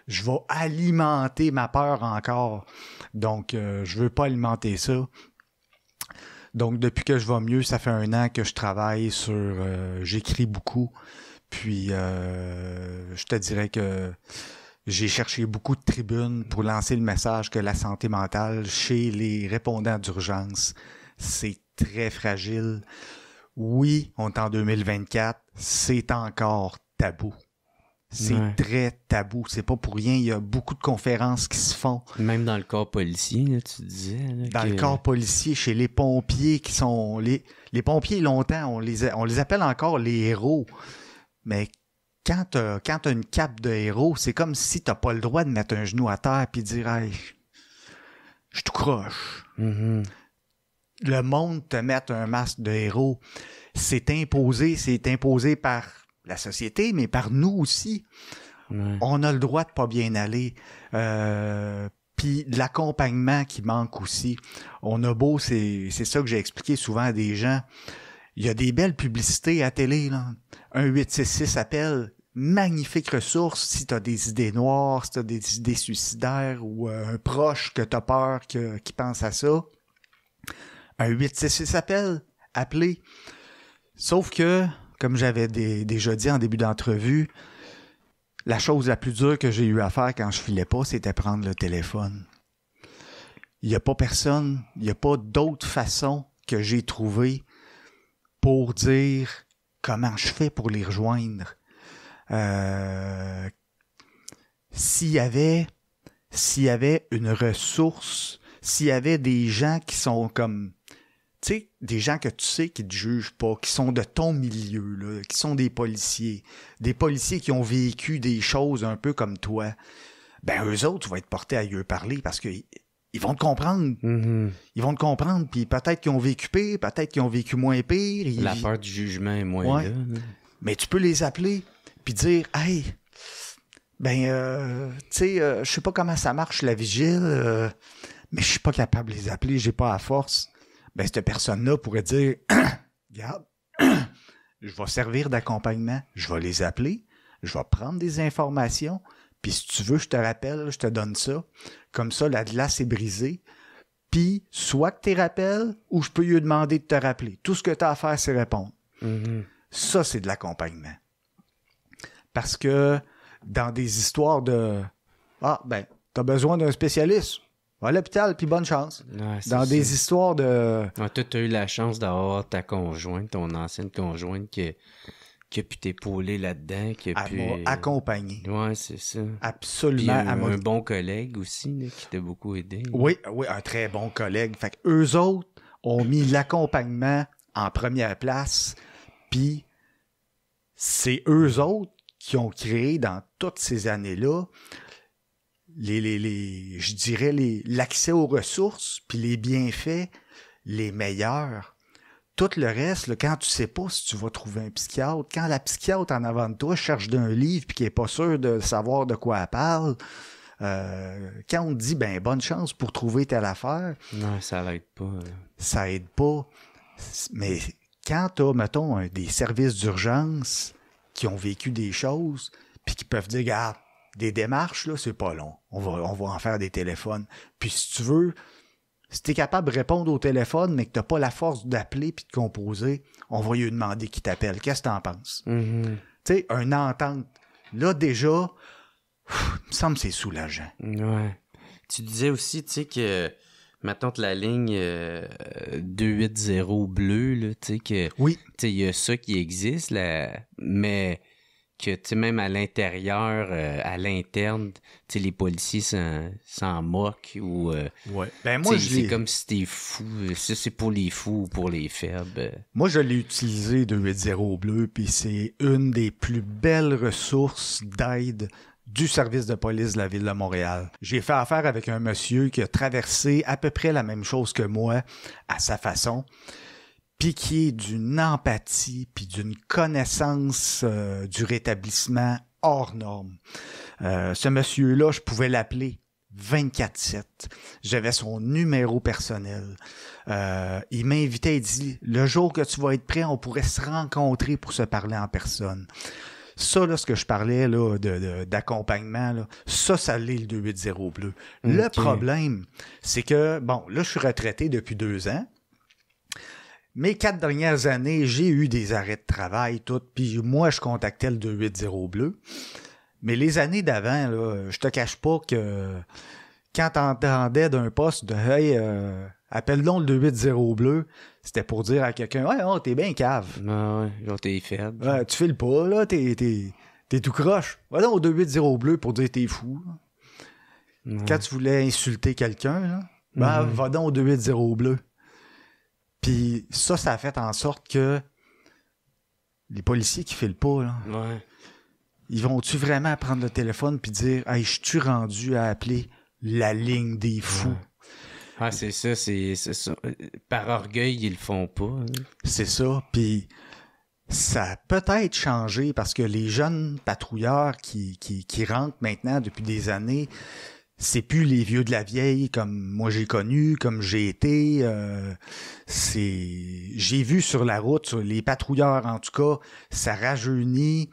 je vais alimenter ma peur encore. Donc, je veux pas alimenter ça. Donc, depuis que je vais mieux, ça fait 1 an que je travaille sur... j'écris beaucoup. Puis, je te dirais que j'ai cherché beaucoup de tribunes pour lancer le message que la santé mentale chez les répondants d'urgence, c'est très fragile. Oui, on est en 2024, c'est encore tabou. C'est très tabou. C'est pas pour rien. Il y a beaucoup de conférences qui se font. Même dans le corps policier, là, tu disais. Là, dans le corps policier, chez les pompiers qui sont... Les pompiers, longtemps, on les appelle encore les héros. Mais quand t'as une cape de héros, c'est comme si t'as pas le droit de mettre un genou à terre puis dire « Hey, je tout croche. » Le monde te met un masque de héros. C'est imposé par la société, mais par nous aussi. On a le droit de pas bien aller. Puis l'accompagnement qui manque aussi. On a beau, c'est ça que j'ai expliqué souvent à des gens. Il y a des belles publicités à télé, là. 1-866 appelle. Magnifique ressource si tu as des idées noires, si tu as des idées suicidaires ou un proche que tu as peur qui pense à ça. 1-866 appelez. Sauf que, comme j'avais déjà dit en début d'entrevue, la chose la plus dure que j'ai eu à faire quand je filais pas, c'était prendre le téléphone. Il n'y a pas personne, il n'y a pas d'autre façon que j'ai trouvé pour dire comment je fais pour les rejoindre. S'il y avait une ressource, s'il y avait des gens qui sont comme, tu sais, des gens que tu sais qui te jugent pas, qui sont de ton milieu, là, qui sont des policiers qui ont vécu des choses un peu comme toi, ben eux autres, tu vas être porté à eux parler parce que ils vont te comprendre. Ils vont te comprendre, puis peut-être qu'ils ont vécu pire, peut-être qu'ils ont vécu moins pire. La peur du jugement est moins là. Mais tu peux les appeler puis dire « Hey, Tu sais, je sais pas comment ça marche la vigile, mais je suis pas capable de les appeler, j'ai pas la force. Ben cette personne-là pourrait dire, regarde, je vais servir d'accompagnement, je vais les appeler, je vais prendre des informations, puis si tu veux, je te rappelle, je te donne ça. Comme ça, la glace est brisée. Puis, soit que tu rappelles, ou je peux lui demander de te rappeler. Tout ce que tu as à faire, c'est répondre. Mm-hmm. Ça, c'est de l'accompagnement. Parce que dans des histoires de t'as besoin d'un spécialiste, va à l'hôpital, puis bonne chance. Ouais, dans des histoires de... Ouais, toi, t'as eu la chance d'avoir ta conjointe, ton ancienne conjointe qui a pu t'épauler là-dedans, qui a pu... accompagner. Ouais, c'est ça. Absolument. Puis un bon collègue aussi, là, qui t'a beaucoup aidé. Oui, un très bon collègue. Fait que eux autres ont mis l'accompagnement en première place, puis c'est eux autres qui ont créé dans toutes ces années-là je dirais l'accès aux ressources puis les bienfaits les meilleurs. Tout le reste, là, quand tu sais pas si tu vas trouver un psychiatre, quand la psychiatre en avant de toi cherche d'un livre puis qui est pas sûr de savoir de quoi elle parle, quand on te dit bonne chance pour trouver telle affaire, non, ça aide pas. Ça aide pas. Mais quand t'as, mettons, des services d'urgence qui ont vécu des choses, puis qui peuvent dire, regarde, des démarches, là, c'est pas long. On va en faire des téléphones. Puis si tu veux, si t'es capable de répondre au téléphone, mais que t'as pas la force d'appeler puis de composer, on va lui demander qui t'appelle. Qu'est-ce que t'en penses? Mm-hmm. Tu sais, une entente. Là, déjà, il me semble que c'est soulageant. Ouais. Tu disais aussi, tu sais, que mettons que la ligne 280 bleue, là, tu sais, que oui. Tu sais, il y a ça qui existe, là, mais que, tu sais, même à l'intérieur, à l'interne, tu sais, les policiers s'en moquent ou... ouais. Moi, c'est comme si t'es fou. Ça, c'est pour les fous ou pour les faibles. Moi, je l'ai utilisé 280 bleu, puis c'est une des plus belles ressources d'aide du service de police de la Ville de Montréal. J'ai fait affaire avec un monsieur qui a traversé à peu près la même chose que moi, à sa façon, puis qui est d'une empathie, puis d'une connaissance du rétablissement hors norme. Ce monsieur-là, je pouvais l'appeler 24/7. J'avais son numéro personnel. Il m'invitait, il dit, le jour que tu vas être prêt, on pourrait se rencontrer pour se parler en personne. Ça, là, ce que je parlais là d'accompagnement, là, ça l'est le 280 bleu. Okay. Le problème, c'est que, bon, là, je suis retraité depuis 2 ans. Mes 4 dernières années, j'ai eu des arrêts de travail, tout, puis moi, je contactais le 280 bleu. Mais les années d'avant, là, je te cache pas que quand t'entendais d'un poste de « Hey, appelle donc le 280 bleu », c'était pour dire à quelqu'un « Ouais, oh, t'es bien cave. » Ouais, genre t'es faible. Ouais, tu files pas, là, t'es tout croche. Va donc au 280 bleu pour dire « T'es fou. » Quand tu voulais insulter quelqu'un, là, va donc au 280 bleu. Puis ça a fait en sorte que les policiers qui filent pas, là, ouais. Ils vont-tu vraiment prendre le téléphone puis dire « Hey, je suis rendu à appeler la ligne des fous? » Ouais. Ah, c'est ça. Par orgueil, ils le font pas. Hein. C'est ça. Puis ça a peut-être changé parce que les jeunes patrouilleurs qui rentrent maintenant depuis des années, c'est plus les vieux de la vieille comme moi j'ai connu, comme j'ai été. J'ai vu sur la route, sur les patrouilleurs en tout cas, ça rajeunit.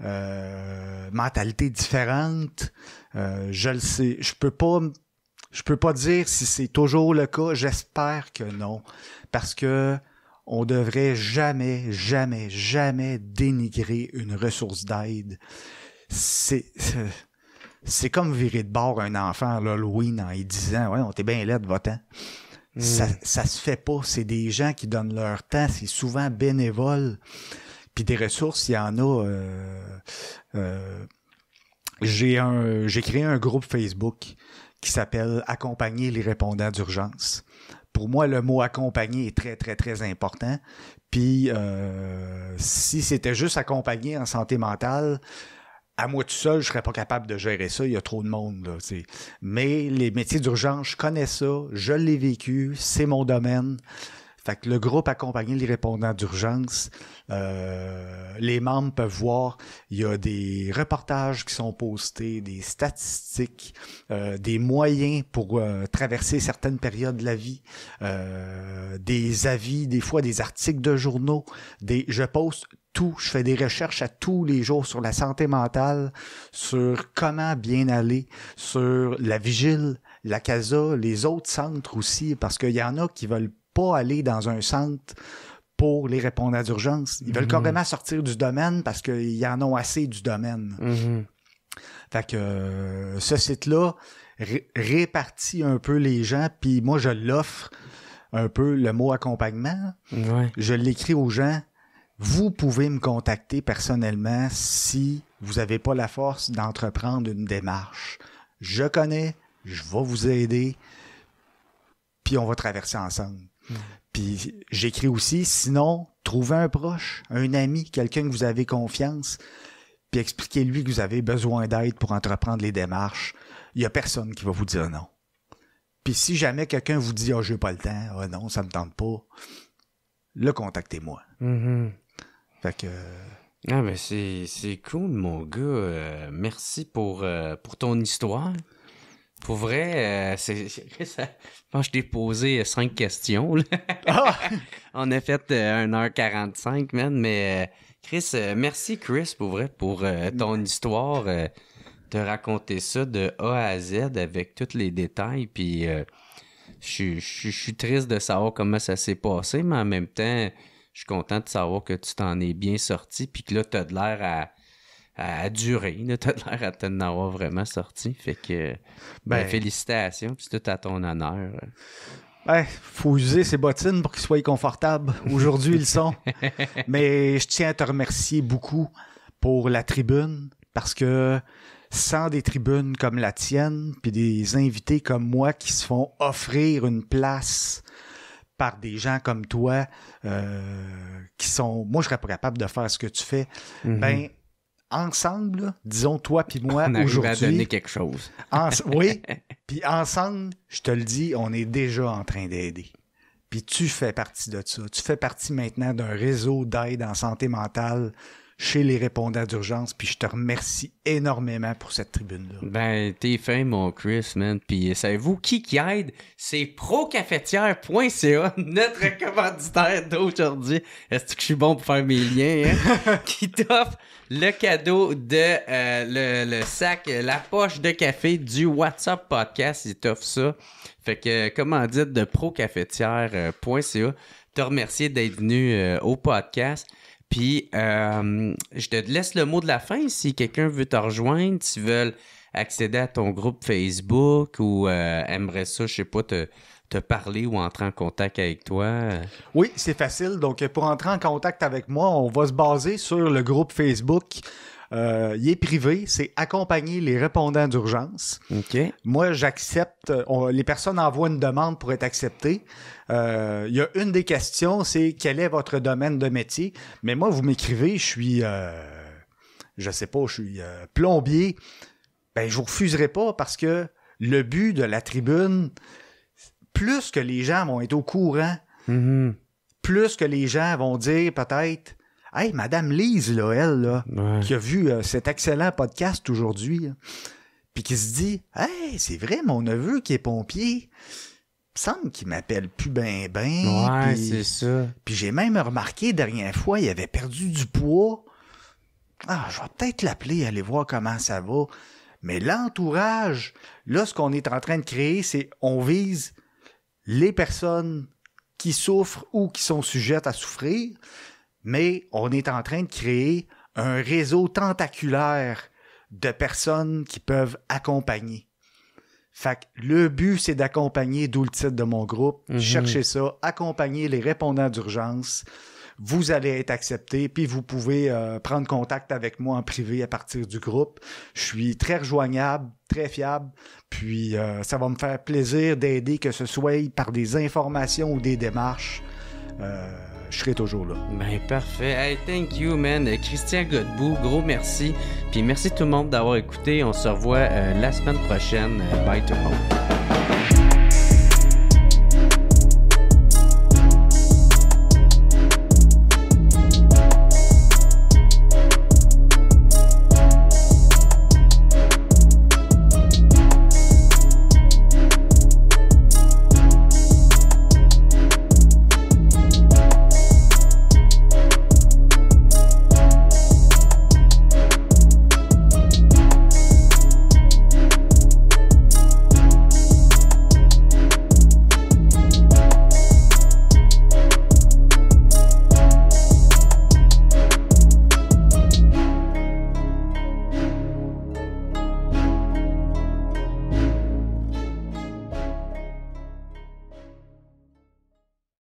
Mentalité différente. Je le sais. Je peux pas dire si c'est toujours le cas. J'espère que non. Parce que on devrait jamais dénigrer une ressource d'aide. C'est comme virer de bord un enfant à l'Halloween en lui disant « Ouais, on t'est bien laid de votre temps. » Ça se fait pas. C'est des gens qui donnent leur temps. C'est souvent bénévole. Puis des ressources, il y en a. J'ai créé un groupe Facebook qui s'appelle « Accompagner les répondants d'urgence ». Pour moi, le mot « accompagner » est très, très, très important. Puis, si c'était juste accompagner en santé mentale, à moi tout seul, je serais pas capable de gérer ça. Il y a trop de monde, là, t'sais. Mais les métiers d'urgence, je connais ça. Je l'ai vécu. C'est mon domaine. Fait que le groupe Accompagner les répondants d'urgence, les membres peuvent voir, il y a des reportages qui sont postés, des statistiques, des moyens pour traverser certaines périodes de la vie, des avis, des fois des articles de journaux, je poste tout, je fais des recherches à tous les jours sur la santé mentale, sur comment bien aller, sur la vigile, la CASA, les autres centres aussi, parce qu'il y en a qui veulent pas aller dans un centre pour les répondants d'urgence. Ils veulent carrément sortir du domaine parce qu'ils en ont assez du domaine. Fait que ce site-là répartit un peu les gens, puis moi je l'offre un peu le mot accompagnement. Ouais. Je l'écris aux gens. Vous pouvez me contacter personnellement si vous n'avez pas la force d'entreprendre une démarche. Je connais, je vais vous aider, puis on va traverser ensemble. Puis j'écris aussi, sinon, trouvez un proche, un ami, quelqu'un que vous avez confiance, puis expliquez-lui que vous avez besoin d'aide pour entreprendre les démarches. Il n'y a personne qui va vous dire non. Puis si jamais quelqu'un vous dit « Ah, j'ai pas le temps, ah non, ça me tente pas », là, contactez-moi. Fait que... Ah ben c'est cool, mon gars. Merci pour ton histoire. Pour vrai, je pense que je t'ai posé 5 questions. Là. On a fait 1h45, man, mais Chris, merci Chris, pour vrai, pour ton histoire, de raconter ça de A à Z avec tous les détails, puis je suis triste de savoir comment ça s'est passé, mais en même temps, je suis content de savoir que tu t'en es bien sorti, puis que là, t'as de l'air à durer. Là, t'as l'air à t'en avoir vraiment sorti. Fait que, félicitations. Puis c'est tout à ton honneur. Faut user ses bottines pour qu'ils soient confortables. Aujourd'hui, ils sont. Mais je tiens à te remercier beaucoup pour la tribune, parce que sans des tribunes comme la tienne, puis des invités comme moi qui se font offrir une place par des gens comme toi, qui sont... Moi, je serais pas capable de faire ce que tu fais. Ben, ensemble, là, disons toi puis moi, on aujourd'hui... à donner quelque chose. Oui, puis ensemble, je te le dis, on est déjà en train d'aider. Puis tu fais partie de ça. Tu fais partie maintenant d'un réseau d'aide en santé mentale chez les répondants d'urgence, puis je te remercie énormément pour cette tribune-là. Ben, t'es fin, mon Chris, man. Puis savez-vous qui aide? C'est procafetière.ca, notre commanditaire d'aujourd'hui. Est-ce que je suis bon pour faire mes liens, hein? Qui t'offre le cadeau de le sac, la poche de café du WhatsApp Podcast. Il t'offre ça. Fait que, commandite de procafetière.ca. Te remercier d'être venu au podcast. Puis, je te laisse le mot de la fin si quelqu'un veut te rejoindre, s'ils veulent accéder à ton groupe Facebook ou aimerait ça, je sais pas, te parler ou entrer en contact avec toi. Oui, c'est facile. Donc, pour entrer en contact avec moi, on va se baser sur le groupe Facebook. Il est privé, c'est Accompagner les répondants d'urgence. OK. Moi, j'accepte. Les personnes envoient une demande pour être acceptées. Il y a une des questions, c'est quel est votre domaine de métier? Mais moi, vous m'écrivez, je suis, je sais pas, je suis plombier. Ben, je vous refuserai pas parce que le but de la tribune, plus que les gens vont être au courant, plus que les gens vont dire peut-être, hey, Madame Lise, là, elle, là, qui a vu cet excellent podcast aujourd'hui, là, puis qui se dit, hey, c'est vrai, mon neveu qui est pompier, il me semble qu'il m'appelle plus ben. Ouais, pis, c'est ça. Puis j'ai même remarqué, dernière fois, il avait perdu du poids. Ah, je vais peut-être l'appeler, aller voir comment ça va. Mais l'entourage, là, ce qu'on est en train de créer, c'est, on vise les personnes qui souffrent ou qui sont sujettes à souffrir, mais on est en train de créer un réseau tentaculaire de personnes qui peuvent accompagner. Fait que le but, c'est d'accompagner, d'où le titre de mon groupe. Cherchez ça, accompagner les répondants d'urgence. Vous allez être accepté, puis vous pouvez prendre contact avec moi en privé à partir du groupe. Je suis très rejoignable, très fiable, puis ça va me faire plaisir d'aider, que ce soit par des informations ou des démarches. Je serai toujours là. Ben, parfait. Hey, thank you, man. Christian Godbout, gros merci. Puis merci tout le monde d'avoir écouté. On se revoit la semaine prochaine. Bye tout le monde.